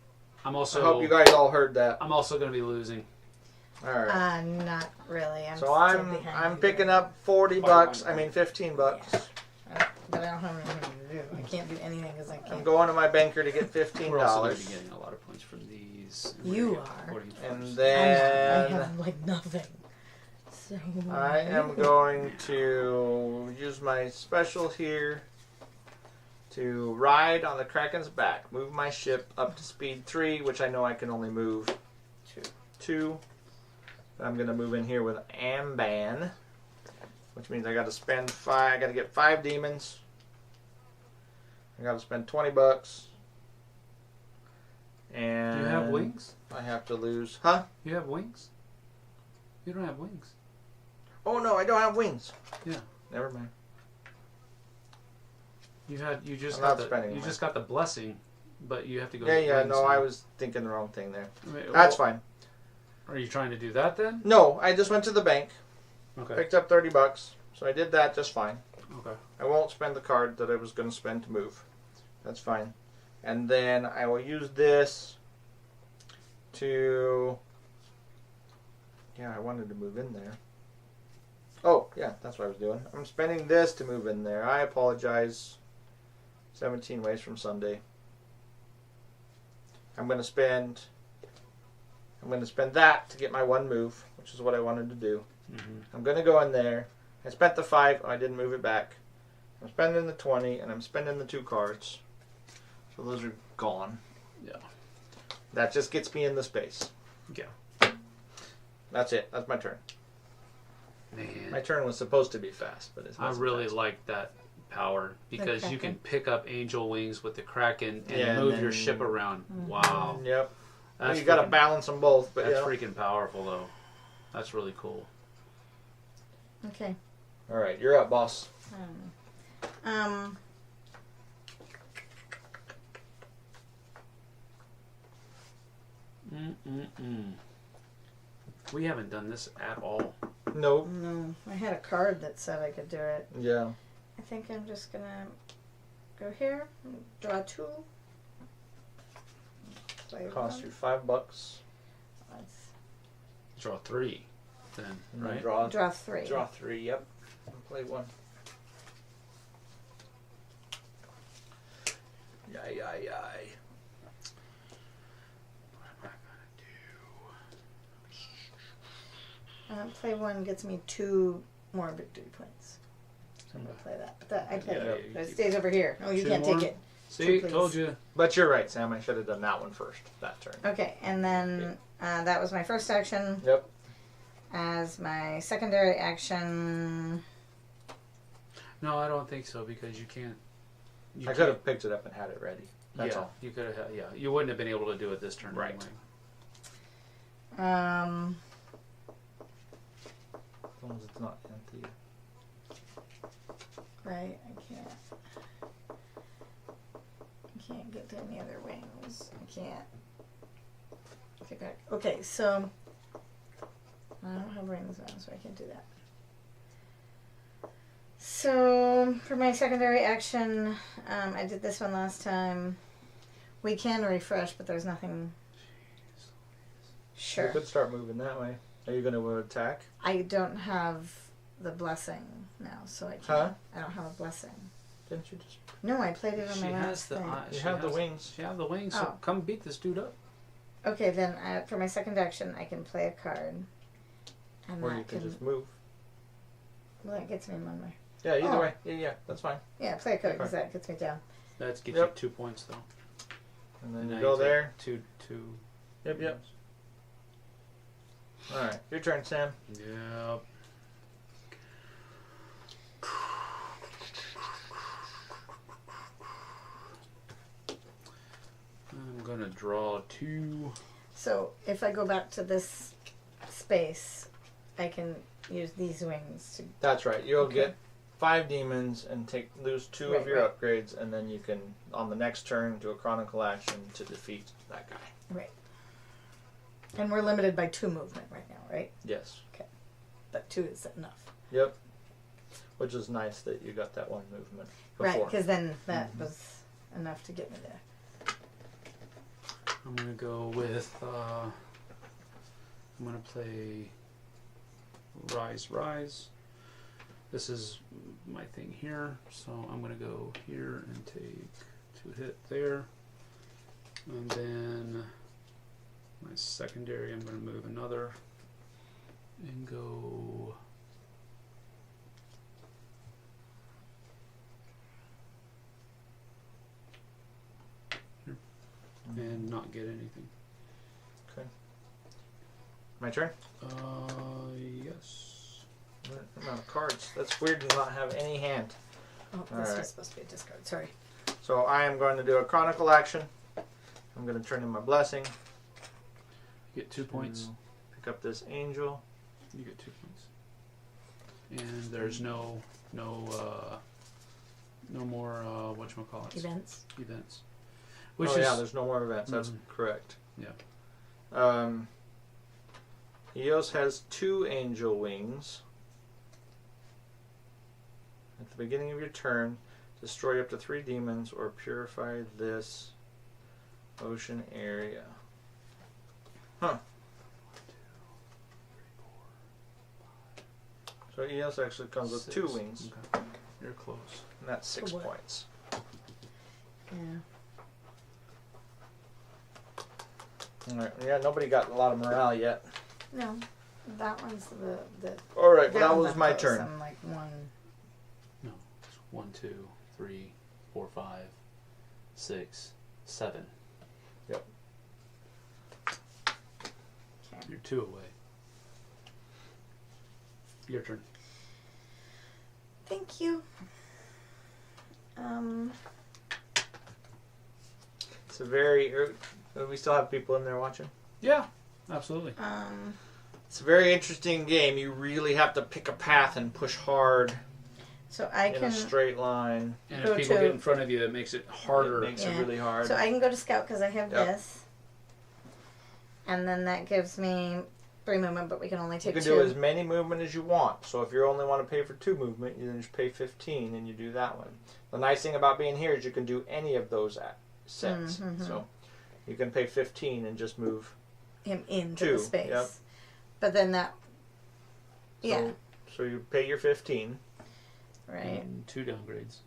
I'm I also hope you guys all heard that. I'm also going to be losing. All right. Not really. I'm So still I'm behind you. picking up 40 bucks. I mean 15 bucks. But I don't have anything to do. I can't do anything because I I'm can't. going to my banker to get We're also going to be $15. getting a lot of points from these. and we're You gonna get are. recording And first. I then have like nothing. So I am going to use my special here to ride on the Kraken's back. Move my ship up to speed 3, which I know I can only move 2. I'm going to move in here with Amban, which means I got to spend 5. I got to get 5 demons. I got to spend 20 bucks. And Do you have wings? I have to lose. Huh? You have wings? You don't have wings. Oh no, I don't have wings. Yeah. Never mind. You just I'm got not spending just got the blessing, but you have to go. Yeah. No, I was thinking the wrong thing there. That's fine. Are you trying to do that then? No, I just went to the bank, Okay. picked up $30, so I did that just fine. Okay. I won't spend the card that I was going to spend to move. That's fine. And then I will use this to... Yeah, I wanted to move in there. Oh, yeah, that's what I was doing. I'm spending this to move in there. I apologize. 17 ways from Sunday. I'm going to spend that to get my one move, which is what I wanted to do. Mm-hmm. I'm going to go in there. I spent the 5. Oh, I didn't move it back. I'm spending the 20, and I'm spending the 2 cards. So those are gone. Yeah. That just gets me in the space. Yeah. That's it. That's my turn. Man. My turn was supposed to be fast, but it's I not really fast. like that power because you can Kraken. pick up angel wings with the Kraken and Yeah, move and your then- ship around. Wow. Yep. That's You got to freaking- balance them both, but That's yeah. freaking powerful, though. That's really cool. Okay. All right, you're up, boss. We haven't done this at all. Nope. No, I had a card that said I could do it. Yeah. I think I'm just gonna go here, draw 2. Play Cost one. you $5. Let's Draw 3, then, And then right? draw 3. Draw 3. Yep. And play 1. Yay, yay, yay. What am I gonna do? Play 1 gets me 2 more victory points. So I'm gonna play that. But that I play Yeah, it. you It keep- stays over here. Oh, you 2 can't more? take it. See, please. told you. But you're right, Sam. I should have done that one first. That turn. Okay, and then that was my first action. Yep. As my secondary action, No, I don't think so because you can't. I could have picked it up and had it ready. That's yeah, all. you could have. Yeah, you wouldn't have been able to do it this turn Right. anyway. As long as it's not empty. right? I can't get to any other wings. I can't. Okay, back. Okay, so I don't have rings on, so I can't do that. So for my secondary action, I did this one last time. We can refresh, but there's nothing. Sure. You could start moving that way. Are you going to attack? I don't have the blessing now, so I can't. Huh? I don't have a blessing. Didn't you just... No, I played it on She my has last the. thing. You She have the has- wings. She have the wings. So Oh. come beat this dude up. Okay, then for my second action, I can play a card. And Or that you could can, just move. well, that gets me one more. Yeah, either Oh. way. Yeah, that's fine. Yeah, play a card because that gets me down. That's get Yep. you 2 points though. And then Now you go take there. Two. Yep. All right, your turn, Sam. Yep. I'm gonna draw 2. So if I go back to this space, I can use these wings to. That's right. You'll Okay. get 5 demons and lose 2 of Right, your right. upgrades, and then you can, on the next turn, do a chronicle action to defeat that guy. Right. And we're limited by 2 movement right now, right? Yes. But 2 is enough. Yep. Which is nice that you got that 1 movement before. Right, because then that was enough to get me there. I'm gonna go with. I'm gonna play Rise. This is my thing here, so I'm gonna go here and take 2 hit there, and then my secondary. I'm gonna move another and go. Here. And not get anything. My turn? Yes. What amount of cards? That's weird to not have any hand. Oh, this Alright. was supposed to be a discard. Sorry. So I am going to do a chronicle action. I'm going to turn in my blessing. You get 2 points. Pick up this angel. You get 2 points. And there's no No more whatchamacallits. Events. Which there's no more events. That's correct. Yeah. EOS has 2 angel wings. At the beginning of your turn, destroy up to 3 demons or purify this ocean area. Huh. So EOS actually comes with 2 wings. Okay. You're close. And that's 6 For what? points. Yeah. Alright, yeah, nobody got a lot of morale yet. No, that one's the. Alright, well, that one's was up my close. turn. I'm like 1. No. 1, 2, 3, 4, 5, 6, 7. Yep. Okay. You're 2 away. Your turn. Thank you. It's a very... we still have people in there watching? Yeah, absolutely. It's a very interesting game. You really have to pick a path and push hard So I in can. a straight line. And Go if people to- get in front of you, it makes it harder. It makes Yeah. it really hard. So I can go to Scout because I have Yep. this, and then that gives me 3 movement, but we can only You take can 2. do as many movement as you want. So if you only want to pay for 2 movement, you then just pay 15 and you do that one. The nice thing about being here is you can do any of those sets. Mhm. So you can pay 15 and just move. Him into 2, the space. yep. But then that. Yeah. So you pay your 15. Right. And 2 downgrades.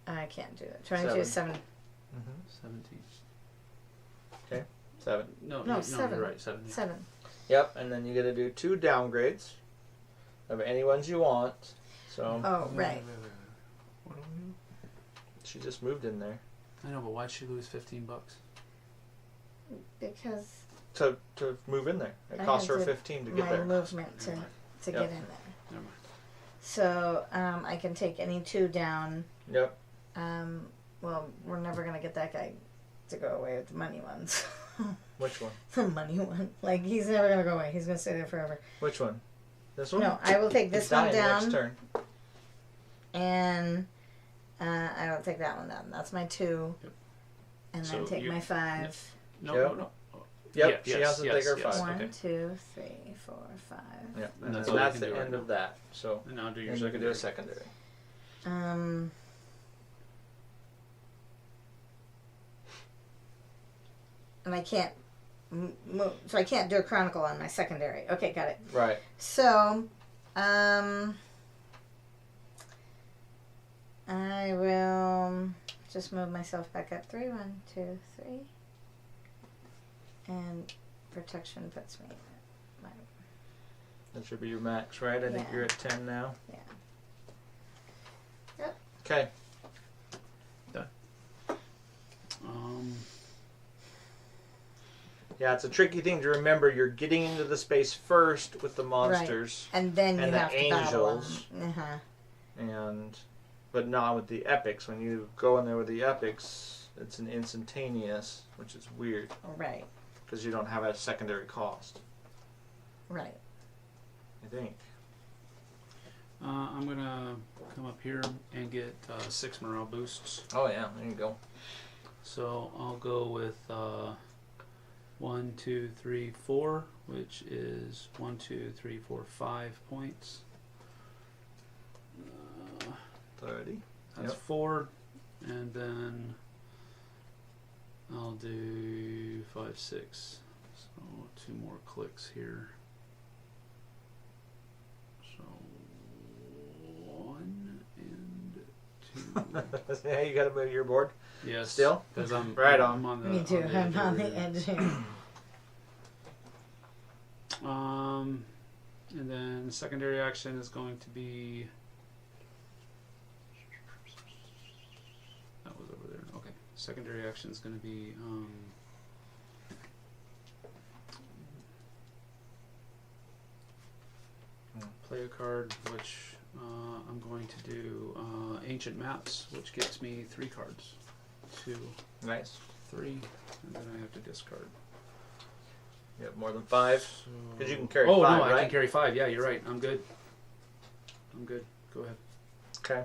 I can't do it. 22 is 7. 17. 7. No, 7. you're right. 7. Yeah. 7. Yep, and then you got to do 2 downgrades of any ones you want. So Oh, right. Wait. What do we do? she just moved in there I know, but why'd she lose $15? Because to move in there. It I costs had her to- 15 to get my there. movement to Never mind. get Yep. in there. Never mind. So I can take any 2 down. Yep. Well, we're never going to get that guy to go away with the money ones. Which one? The money one. Like, he's never going to go away. He's going to stay there forever. Which one? This one? No, I will take this It's one dying down. next turn. And I will take that one down. That's my 2. Yep. And So then take you- my 5. No, Yep. no. Yep, Yeah, she has to take her yes. 5. 1, okay. 2, 3, 4, 5. Yep. And And that's that's, all you can the do right end now. of that. So And now do your and you can do a secondary. secondary. And I can't move, so I can't do a chronicle on my secondary. Okay, got it. Right. So, I will just move myself back up 3. 1, 2, 3. And protection puts me at my. That should be your max, right? I think Yeah. you're at 10 now. Yeah. Yep. Okay. Yeah, it's a tricky thing to remember. You're getting into the space first with the monsters, And then And you the have to battle angels. them. Uh-huh. but not with the epics. When you go in there with the epics, it's an instantaneous, which is weird Right. because you don't have a secondary cost. Right. I think. I'm gonna come up here and get 6 morale boosts. Oh yeah, there you go. So I'll go with 1, 2, 3, 4, which is 1, 2, 3, 4, 5 points. 30. That's Yep. 4, and then I'll do 5, 6. So 2 more clicks here. So 1 and 2. Yeah, you got to move your board. Yes. Still? Because I'm Right I'm on the. Me too. On I'm on the over here. edge here. And then secondary action is going to be. That was over there. Okay. Secondary action is going to be. Play a card, which I'm going to do Ancient Maps, which gets me 3 cards. 2, Nice. 3, and then I have to discard. You have more than 5. So, Because you can carry 5, no, I right? can carry 5. Yeah, you're right. I'm good. I'm good. Go ahead. Okay.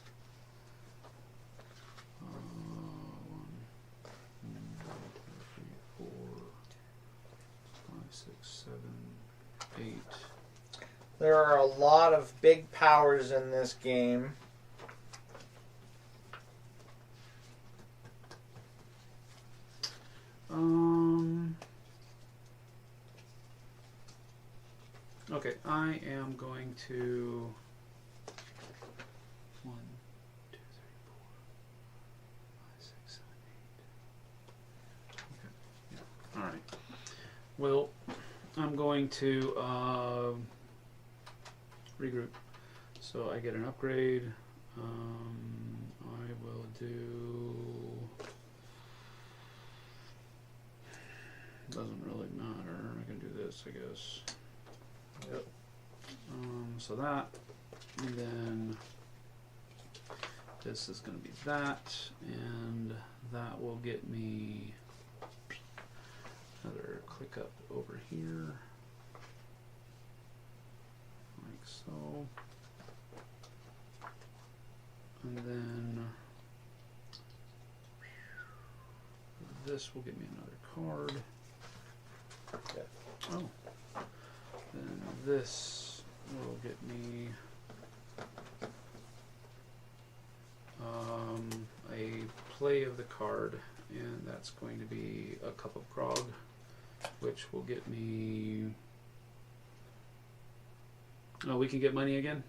8. There are a lot of big powers in this game. Okay, I am going to 1, 2, 3, 4, 5, 6, 7, 8. Okay. Yeah. All right. Well, I'm going to regroup. So I get an upgrade. I will do. Doesn't really matter. I can do this, I guess. Yep. So that, and then this is going to be that, and that will get me another click up over here, like so, and then this will get me another card. Okay. Oh. Then this will get me a play of the card, and that's going to be a cup of grog, which will get me. Oh, we can get money again?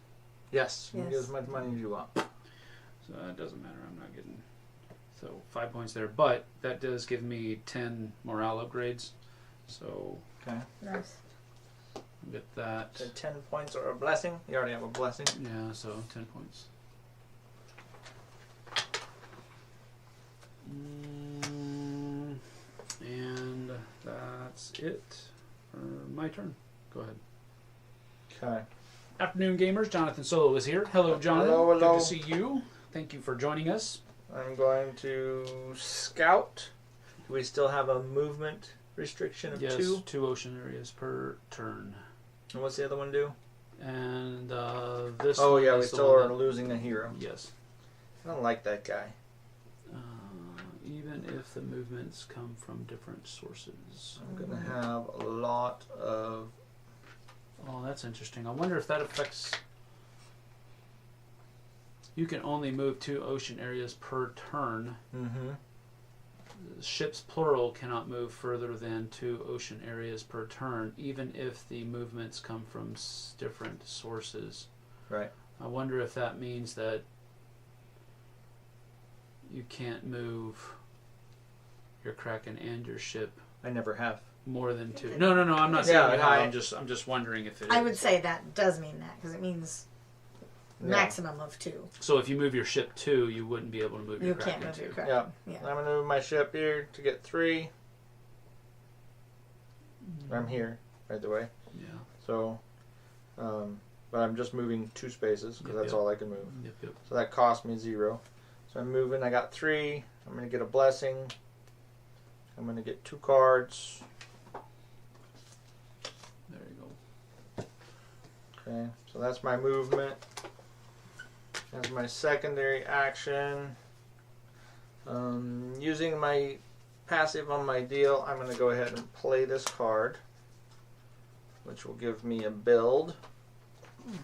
Yes, you can get Yes. as much money as you want. So that doesn't matter, I'm not getting. So 5 points there, but that does give me 10 morale upgrades. So Okay. Nice. get that. So 10 points or a blessing. You already have a blessing. Yeah, so 10 points. And that's it for my turn. Go ahead. Okay. Afternoon, gamers. Jonathan Solo is here. Hello, Jonathan. Hello, hello. Good to see you. Thank you for joining us. I'm going to scout. Do we still have a movement restriction of Yes, 2? 2 ocean areas per turn. And what's the other one do? And this Oh one yeah, we is the still one are that- losing a hero. Yes. I don't like that guy. Even if the movements come from different sources. I'm gonna have a lot of. Oh, that's interesting. I wonder if that affects. You can only move 2 ocean areas per turn. Mm-hmm. Ships plural cannot move further than 2 ocean areas per turn, even if the movements come from different sources. Right. I wonder if that means that you can't move your Kraken and your ship I never have. more than 2. No. I'm not saying Yeah, you have. I- I'm just wondering if it I is. would say that does mean that because it means Yeah. maximum of 2. So if you move your ship 2, you wouldn't be able to move You your can't Kraken move 2. your Yeah. Kraken. Yeah. I'm gonna move my ship here to get 3. I'm here, by the way. Yeah. So, but I'm just moving 2 spaces because Yep, that's yep. all I can move. Yep. So that cost me 0. So I'm moving. I got 3. I'm gonna get a blessing. I'm gonna get 2 cards. There you go. Okay, so that's my movement. As my secondary action, using my passive on my deal, I'm going to go ahead and play this card, which will give me a build. And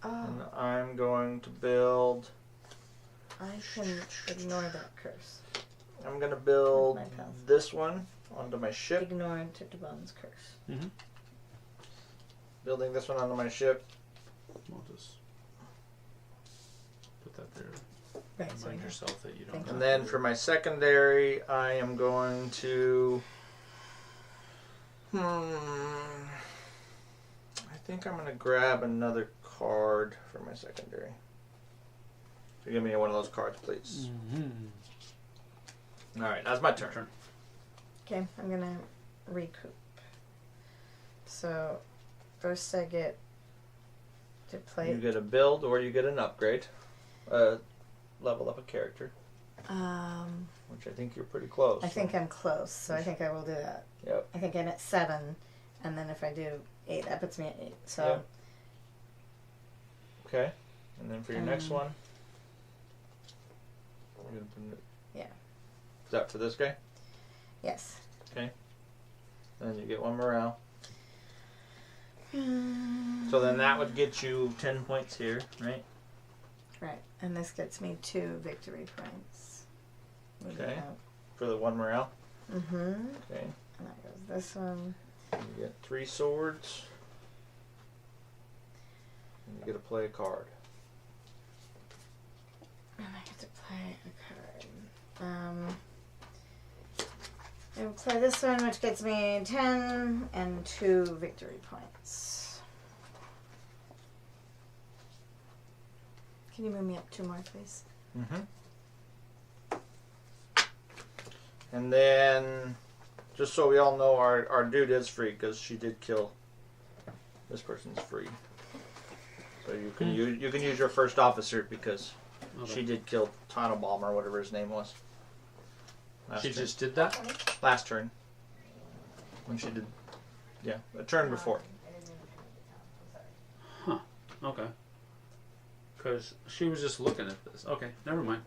Oh, I'm going to build. I can ignore that curse. I'm going to build My path. this one onto my ship. Ignore Titubon's curse. Mm-hmm. Building this one onto my ship. I'll just put that there. Right. So Remind yeah. yourself that you don't. Thank have And to then do for it. my secondary, I am going to. I think I'm going to grab another card for my secondary. So give me one of those cards, please. Mm-hmm. All right, that's my turn. Okay, I'm gonna recoup. So first I get to play. You get a build or you get an upgrade. Level up a character, which I think you're pretty close. I think I'm close, so I think I will do that. Yep. I think I'm at 7, and then if I do 8, that puts me at 8. So Yep. Okay. And then for your next one, you're gonna put it. Yeah. Is that for this guy? yes. Okay. Then you get 1 morale. So then that would get you 10 points here, right? Right, and this gets me 2 victory points. Okay. For the 1 morale? Mm-hmm. Okay. And that goes this one. You get 3 swords. And you get to play a card. And I get to play a card. I will play this one, which gets me 10 and 2 victory points. Can you move me up 2 more, please? Mm-hmm. And then, just so we all know, our dude is free because she did kill. This person's free. So you can use your first officer because she did kill Tannenbaum or whatever his name was. She just did that? Last turn. When she did, yeah, a turn before. Huh. Okay. Because she was just looking at this. Okay, never mind.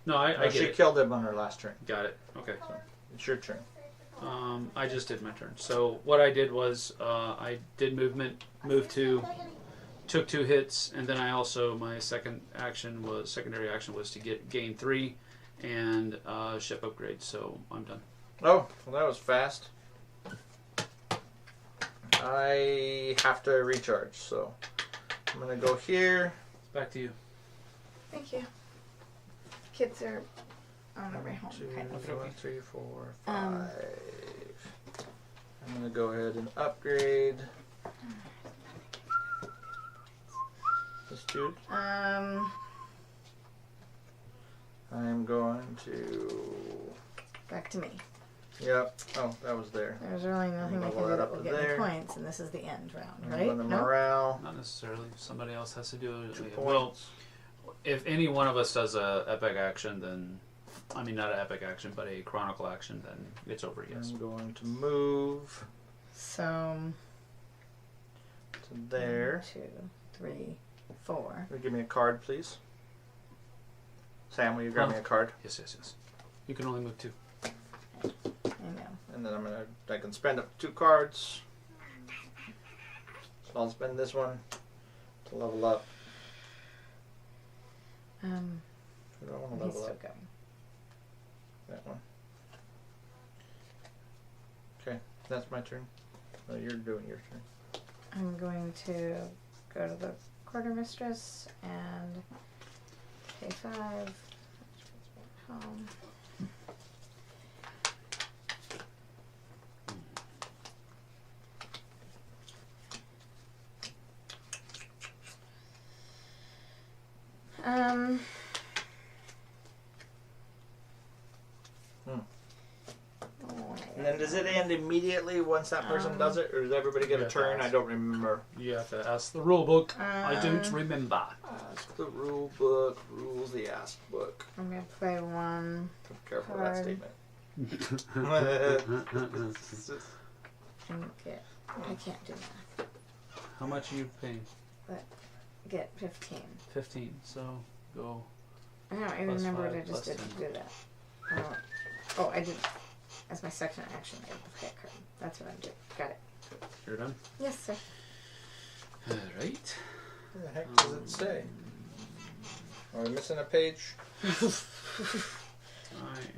No, I get she it. killed him on her last turn. Got it. Okay. So it's your turn. I just did my turn. So what I did was I did move 2, took 2 hits, and then I also my secondary action was to gain 3 and ship upgrade. So I'm done. Oh, well, that was fast. I have to recharge, so I'm gonna go here. Back to you. Thank you. Kids are on their way home. 2, Kind of. 3, 4, 5. I'm gonna go ahead and upgrade this dude. I'm going to. Back to me. Yep. Oh, that was there. There's really nothing I can Level do that that up will to get there. me points, and this is the end round, I'm right? going to No? morale. Not necessarily. Somebody else has to do it. 2 Well, points. if any one of us does a epic action, then I mean not an epic action, but a chronicle action, then it's over. Yes. I'm going to move So to there. 1, 2, 3, 4. Give me a card, please. Sam, will you grab me a card? Yes. You can only move 2. I know. And then I can spend up 2 cards. So I'll spend this one to level up. I don't want to He's level still up going. that one. Okay, that's my turn. No, you're doing your turn. I'm going to go to the quartermistress and pay 5. Home. And then does it end immediately once that person does it, or does everybody get a turn? I don't remember. You have to ask the rule book. I don't remember. Ask the rule book, rules the ask book. I'm going to play 1. Be careful of that Card. statement. And get. I can't do math. How much are you paying? Get 15. 15. So go. I don't even Plus remember what 5, I just plus did to 10. do that. Oh, I did. As my second action, I get the play card. That's what I'm doing. Got it. You're done. Yes, sir. All right. What the heck does it say? Are we missing a page? I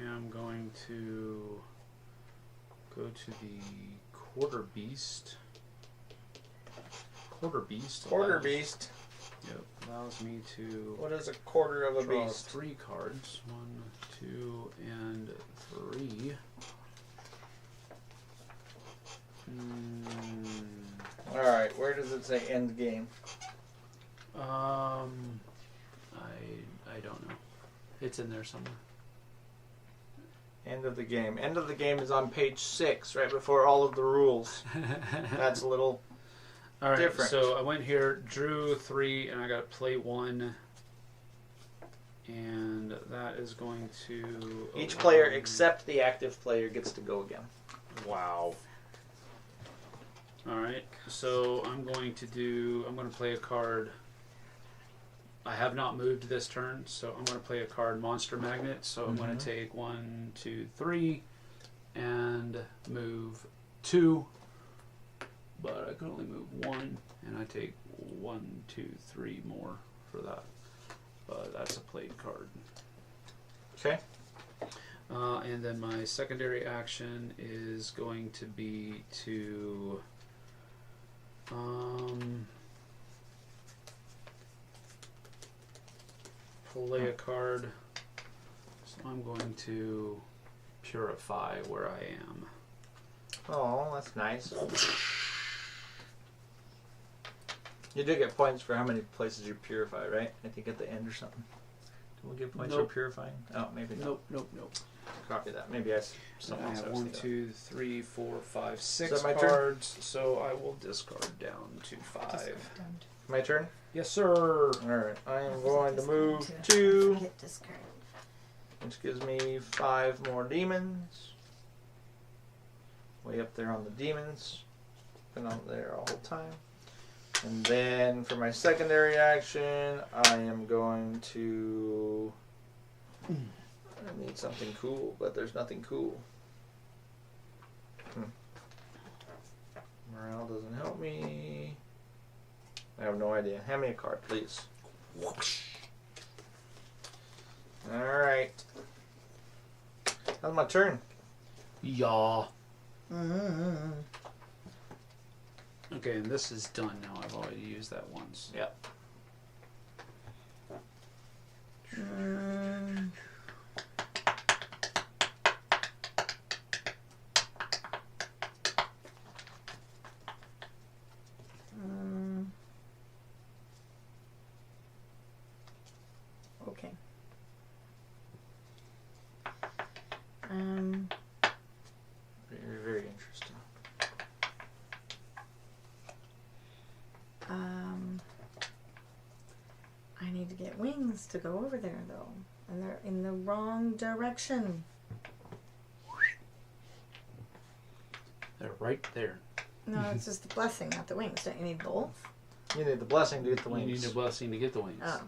am going to go to the quarter beast. Quarter beast. Quarter allows- beast. Yep. Allows me to What is a quarter of a draw beast? 3 cards. 1, 2, and 3. Alright, where does it say end game? I don't know. It's in there somewhere. End of the game. End of the game is on page 6, right before all of the rules. That's a little All right. different. So I went here, drew 3, and I got to play 1. And that is going to... Each player except the active player gets to go again. Wow. Alright, so I'm going to play a card. I have not moved this turn, so I'm going to play a card, Monster Magnet. So I'm going to take 1, 2, 3, and move 2, but I can only move 1, and I take 1, 2, 3 more for that. But that's a played card. Okay. And then my secondary action is going to be to play a card. So I'm going to purify where I am. Oh, that's nice. You do get points for how many places you purify, right? I think at the end or something. Do we get points Nope. for purifying? Oh, maybe not. Nope. Copy that. Maybe I I something else. have I was 1, thinking 2, 3, 4, 5, 6 that my turn? cards, so I will discard down to 5. of. My turn? Yes, sir. Alright. I am going to move I 2, forget discard. which gives me 5 more demons. Way up there on the demons. Been on there all the time. And then for my secondary action, I am going to... I need something cool, but there's nothing cool. Morale doesn't help me. I have no idea. Hand me a card, please. Alright. That's my turn. Yeah. Mm-hmm. Okay, and this is done now. I've already used that once. Yep. Okay. Very, very interesting. I need to get wings to go over there though, and they're in the wrong direction. They're right there. No, it's just the blessing, not the wings. Don't you need both? You need the blessing to get the wings. You need a blessing to get the wings. Oh.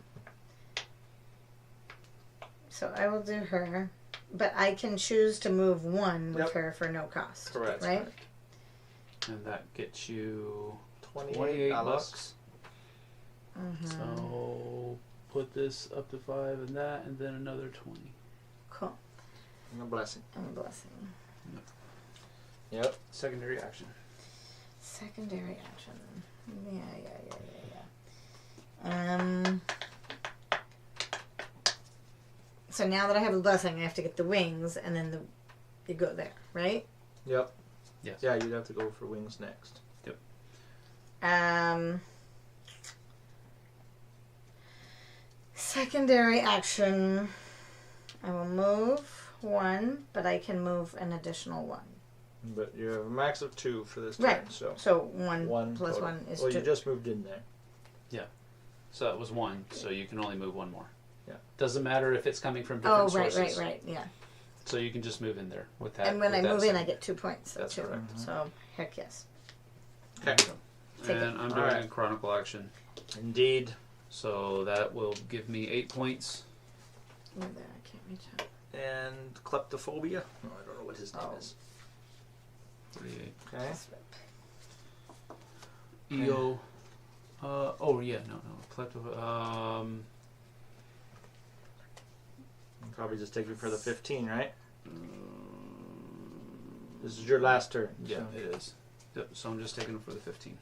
So I will do her, but I can choose to move 1 with Yep. her for no cost. Correct. Right? And that gets you 28 bucks. Mm-hmm. So put this up to 5 and that, and then another 20. Cool. And a blessing. And a blessing. Yep. Secondary action. Secondary action. Yeah. So now that I have a blessing, I have to get the wings, and then you go there, right? Yep. Yes. Yeah, you'd have to go for wings next. Secondary action. I will move 1, but I can move an additional 1. But you have a max of 2 for this turn, Right. so So 1 plus total. 1 is well, 2. you just moved in there. So that was 1, so you can only move 1 more. Yeah. Doesn't matter if it's coming from Oh, different right, sources. right, yeah. So you can just move in there with that. And when I with that move in, I second- get 2 points. That's too. correct. So, heck yes. Okay. Take it. And I'm doing Alright. a chronicle action. Indeed. So that will give me 8 points. Oh, there, I can't reach out. And kleptophobia. Oh, I don't know what his name Oh. is. 48. Okay. EO. Oh yeah, no. Klepto. Probably just take me for the 15, right? This is your last turn. Yeah, so- it is. Yep, so I'm just taking them for the 15.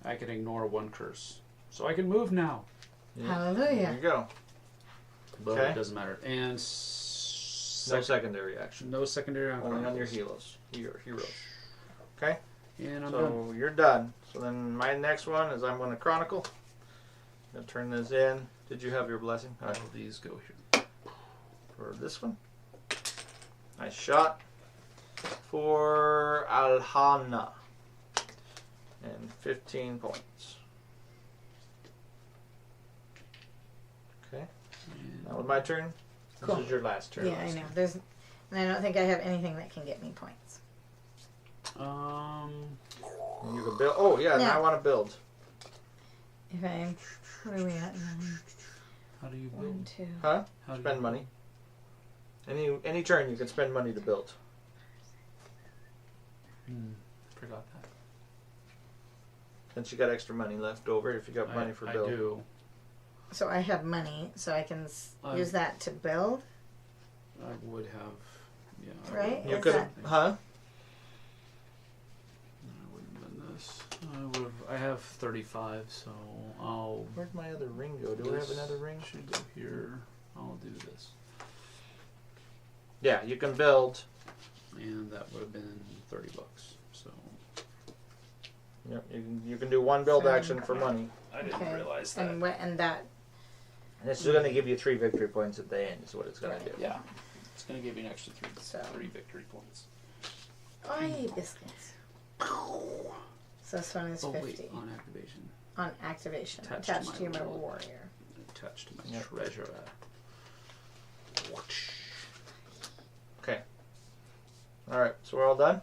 I can ignore 1 curse, so I can move now. Yeah. Hallelujah. There you go. But Okay. it doesn't matter. And No secondary action. no secondary on Only on your chronicles. heroes. Okay. And I'm So done. you're done. So then my next one is I'm going to chronicle. I'm going to turn this in. Did you have your blessing? All All right. of these go here. For this one. Nice shot. For Alhana. And 15 points. Okay. And That was my turn. Cool. This is your last turn. Yeah, I know. And I don't think I have anything that can get me points. And you can build. Oh, yeah, now Yeah. I want to build. If I, what are we at? how do you 1, build? 2. Huh? How do you Spend build? money. Any turn you can spend money to build. Forgot that. Since you got extra money left over, if you got money for build. I do. So I have money, so I can use that to build. I would have. Yeah. Right? You could have, huh? I wouldn't have done this. I have 35, so I'll. Where'd my other ring go? Do I have another ring? Should go here. I'll do this. Yeah, you can build. And that would have been $30. So. Yep, you can do one build So, action for money. I didn't realize that. And that. And this is going to give you 3 victory points at the end, is what it's going to do. Yeah. It's going to give you an extra 3 So. victory points. Ay, biscuits. So this one is 50. Wait, on activation. On activation. Attached Attached to to my my wallet. warrior. Attached to my Yep. treasure. Okay. Alright, so we're all done?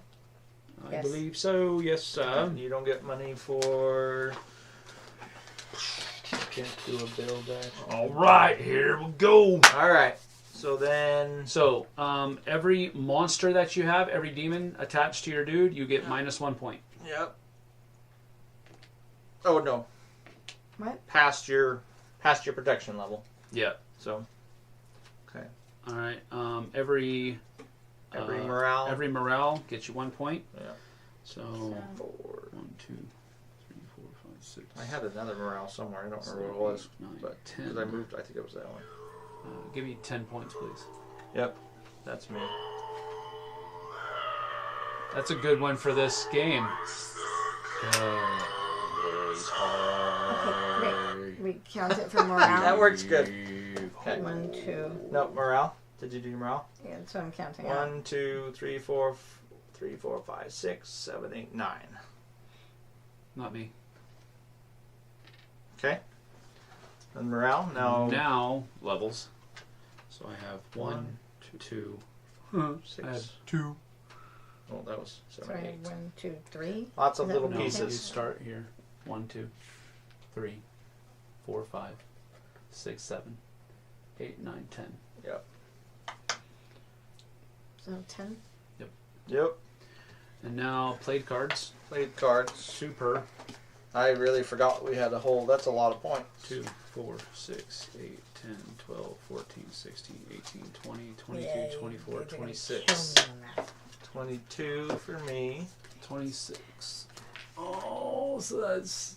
I Yes. believe so. Yes, sir. You don't get money for... Can't do a build action. All right, here we go. Alright, so then... So, every monster that you have, every demon attached to your dude, you get minus 1 point. Yep. Oh, no. What? Past your protection level. Yeah. So, okay. All right. Every morale. Every morale gets you 1 point. Yeah. So 4. 1, 2, 3, 4, 5, 6. I had another morale somewhere. I don't remember what it was. 9, But 10. because I moved, I think it was that one. Give me 10 points, please. Yep. That's me. That's a good one for this game. Okay, we count it for morale. That works good. Okay. 1, 2. No, morale. Did you do your morale? Yeah, that's what I'm counting out. 1, 2, 3, 4, 3, 4, 5, 6, 7, 8, 9. Not me. Okay. And morale Now levels. So I have 1, 2. 6. I have 2. Oh, that was 7, Sorry, 8. 1, 2, 3. Lots of Is that little what No, you you pieces. start here. 1, 2, 3, 4, 5, 6, 7, 8, 9, 10. Yep. So 10. Yep. And now played cards. Played cards. Super. I really forgot we had a whole. That's a lot of points. 2, 4, 6, 8, 10, 12, 14, 16, 18, 20, 22, Yay, 24, you're gonna 26. kill me on that. 22 for me. 26. Oh, so that's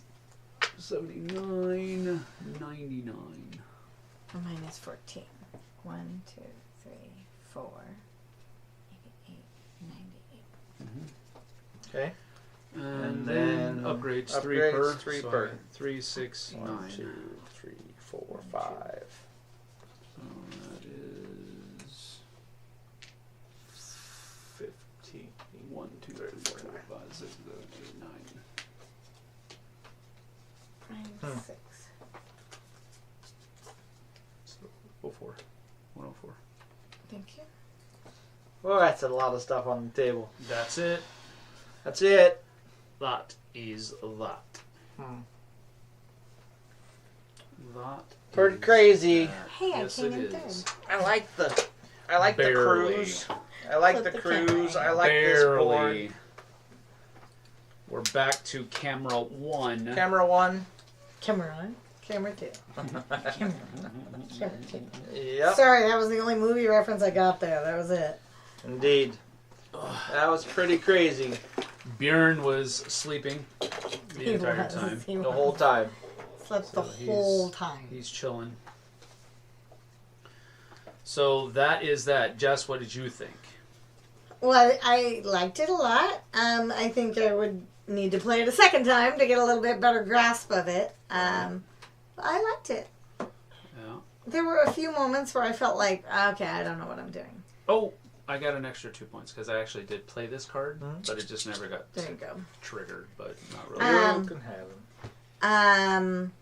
79, 99. Mine is 14. 1, 2, 3, 4, 88, 98. Okay. And then then upgrades, upgrades, 3 per. 3 so per. I got 3, 6, 9. 1, 2, 3, 4, 5. So that is 15. 1, 2, 3, 4, 5, 6, 7, 8, 9. Mine is 6. So 04. 104. Thank you. Well, that's a lot of stuff on the table. That's it. That's it. That is that. That Pretty is crazy. that. Hey, I Yes, came it in is. I like the Barely. cruise. I like Flip the the cruise. camera. I like this board. Barely. We're back to camera 1. Camera 1. Camera 2. Camera 2. Camera 2. Yep. Sorry, that was the only movie reference I got there. That was it. Indeed. That was pretty crazy Bjorn was sleeping the He entire was. time. He the was. whole time. Slept So the he's- whole time. He's chilling. So that is that. Jess, what did you think? Well, I liked it a lot. I think I would need to play it a second time to get a little bit better grasp of it. I liked it. Yeah. There were a few moments where I felt like, okay, I don't know what I'm doing. Oh, I got an extra 2 points because I actually did play this card, but it just never got There you go. triggered. But not really. You can have them.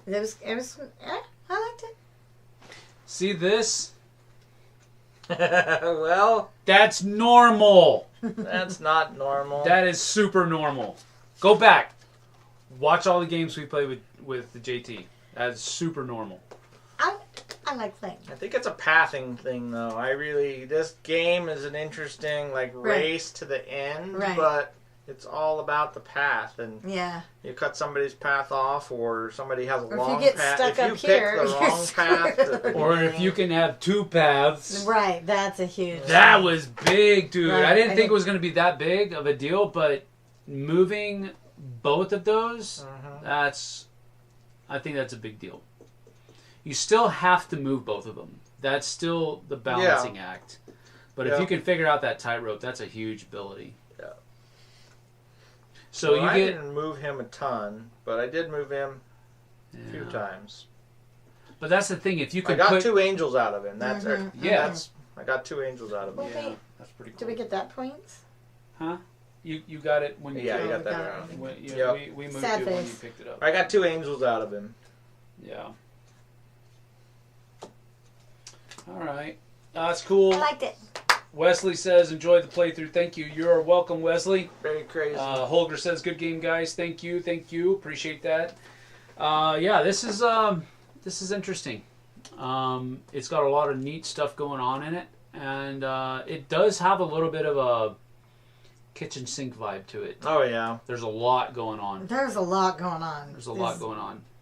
It was, I liked it. See this? Well, That's normal. that's not normal. That is super normal. Go back. Watch all the games we play with the JT. That's super normal. I I like playing. I think it's a pathing thing, though. This game is an interesting, race to the end, but it's all about the path. And you cut somebody's path off, or somebody has a long path. If you get stuck up here, pick the wrong path. Or if you can have two paths. Right, that's a huge... That was big, dude. Right, I didn't think it was going to be that big of a deal, but moving both of those, I think that's a big deal. You still have to move both of them. That's still the balancing act. But if you can figure out that tightrope, that's a huge ability. Yeah. So I didn't move him a ton, but I did move him a few times. But that's the thing. If you could, I got 2 angels out of him. That's I got 2 angels out of him. Okay. That's pretty cool. Did we get that points? Huh? You got it when you you got that around. We moved it when you picked it up. I got 2 angels out of him. Yeah. All right. That's cool. I liked it. Wesley says, enjoyed the playthrough. Thank you. You're welcome, Wesley. Very crazy. Holger says, good game, guys. Thank you. Appreciate that. This is interesting. It's got a lot of neat stuff going on in it. And it does have a little bit of a kitchen sink vibe to it. Oh, yeah. There's a lot going on. There's a lot going on. I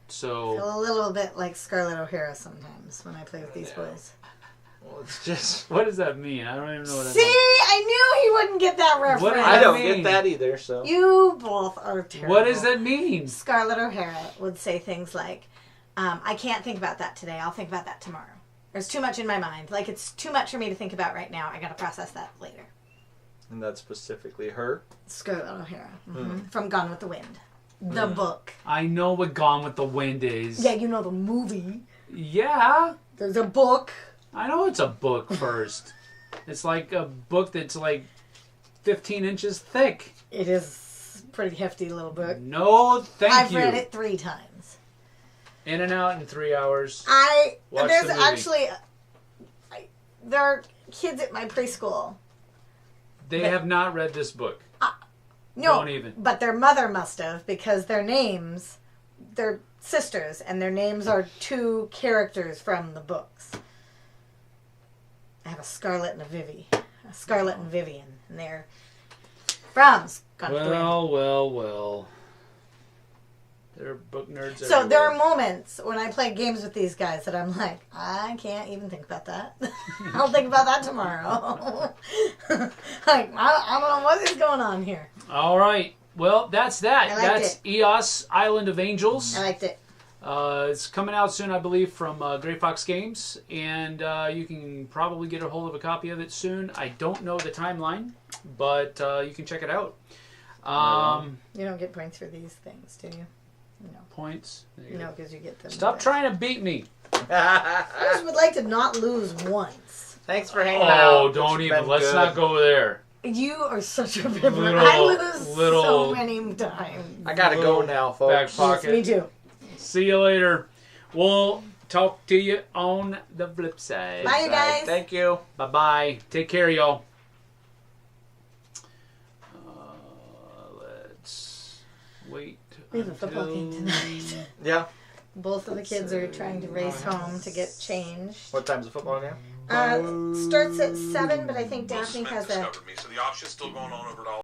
So feel a little bit like Scarlett O'Hara sometimes when I play with these boys. Well, it's just... What does that mean? I don't even know what that means. See? I knew he wouldn't get that reference. I don't get that either, so... You both are terrible. What does that mean? Scarlett O'Hara would say things like, I can't think about that today. I'll think about that tomorrow. There's too much in my mind. Like, it's too much for me to think about right now. I gotta process that later. And that's specifically her? Scarlett O'Hara. From Gone with the Wind. The book. I know what Gone with the Wind is. Yeah, you know the movie. Yeah. There's a book. I know it's a book first. It's like a book that's like 15 inches thick. It is a pretty hefty little book. No, thank you. I've read it 3 times. In and out in 3 hours. There's actually... there are kids at my preschool. They have not read this book. No, Don't even. But their mother must have, because their names, they're sisters, and their names are 2 characters from the books. I have a Scarlett and a Vivi. A Scarlett and Vivian, and they're from Gone with the Wind. Well. They're book nerds. So there are moments when I play games with these guys that I'm like, I can't even think about that. I'll think about that tomorrow. Like, I don't know what is going on here. All right. Well, that's that. That's it. EOS Island of Angels. I liked it. It's coming out soon, I believe, from Grey Fox Games, and you can probably get a hold of a copy of it soon. I don't know the timeline, but you can check it out. You don't get points for these things, do you? No. Points? No, because you get them. Stop trying to beat me. I just would like to not lose once. Thanks for hanging out. Oh, don't even. Let's not go there. You are such a bibber. I lose so many times. I gotta go now, folks. Back pocket. Yes, me too. See you later. We'll talk to you on the flip side. Bye, you guys. Thank you. Bye-bye. Take care, y'all. Let's wait. We have a football game tonight. Yeah. Both of the kids are trying to race home to get changed. What time's the football game? Starts at 7, but I think Daphne has a... So the auction's still going on over at all.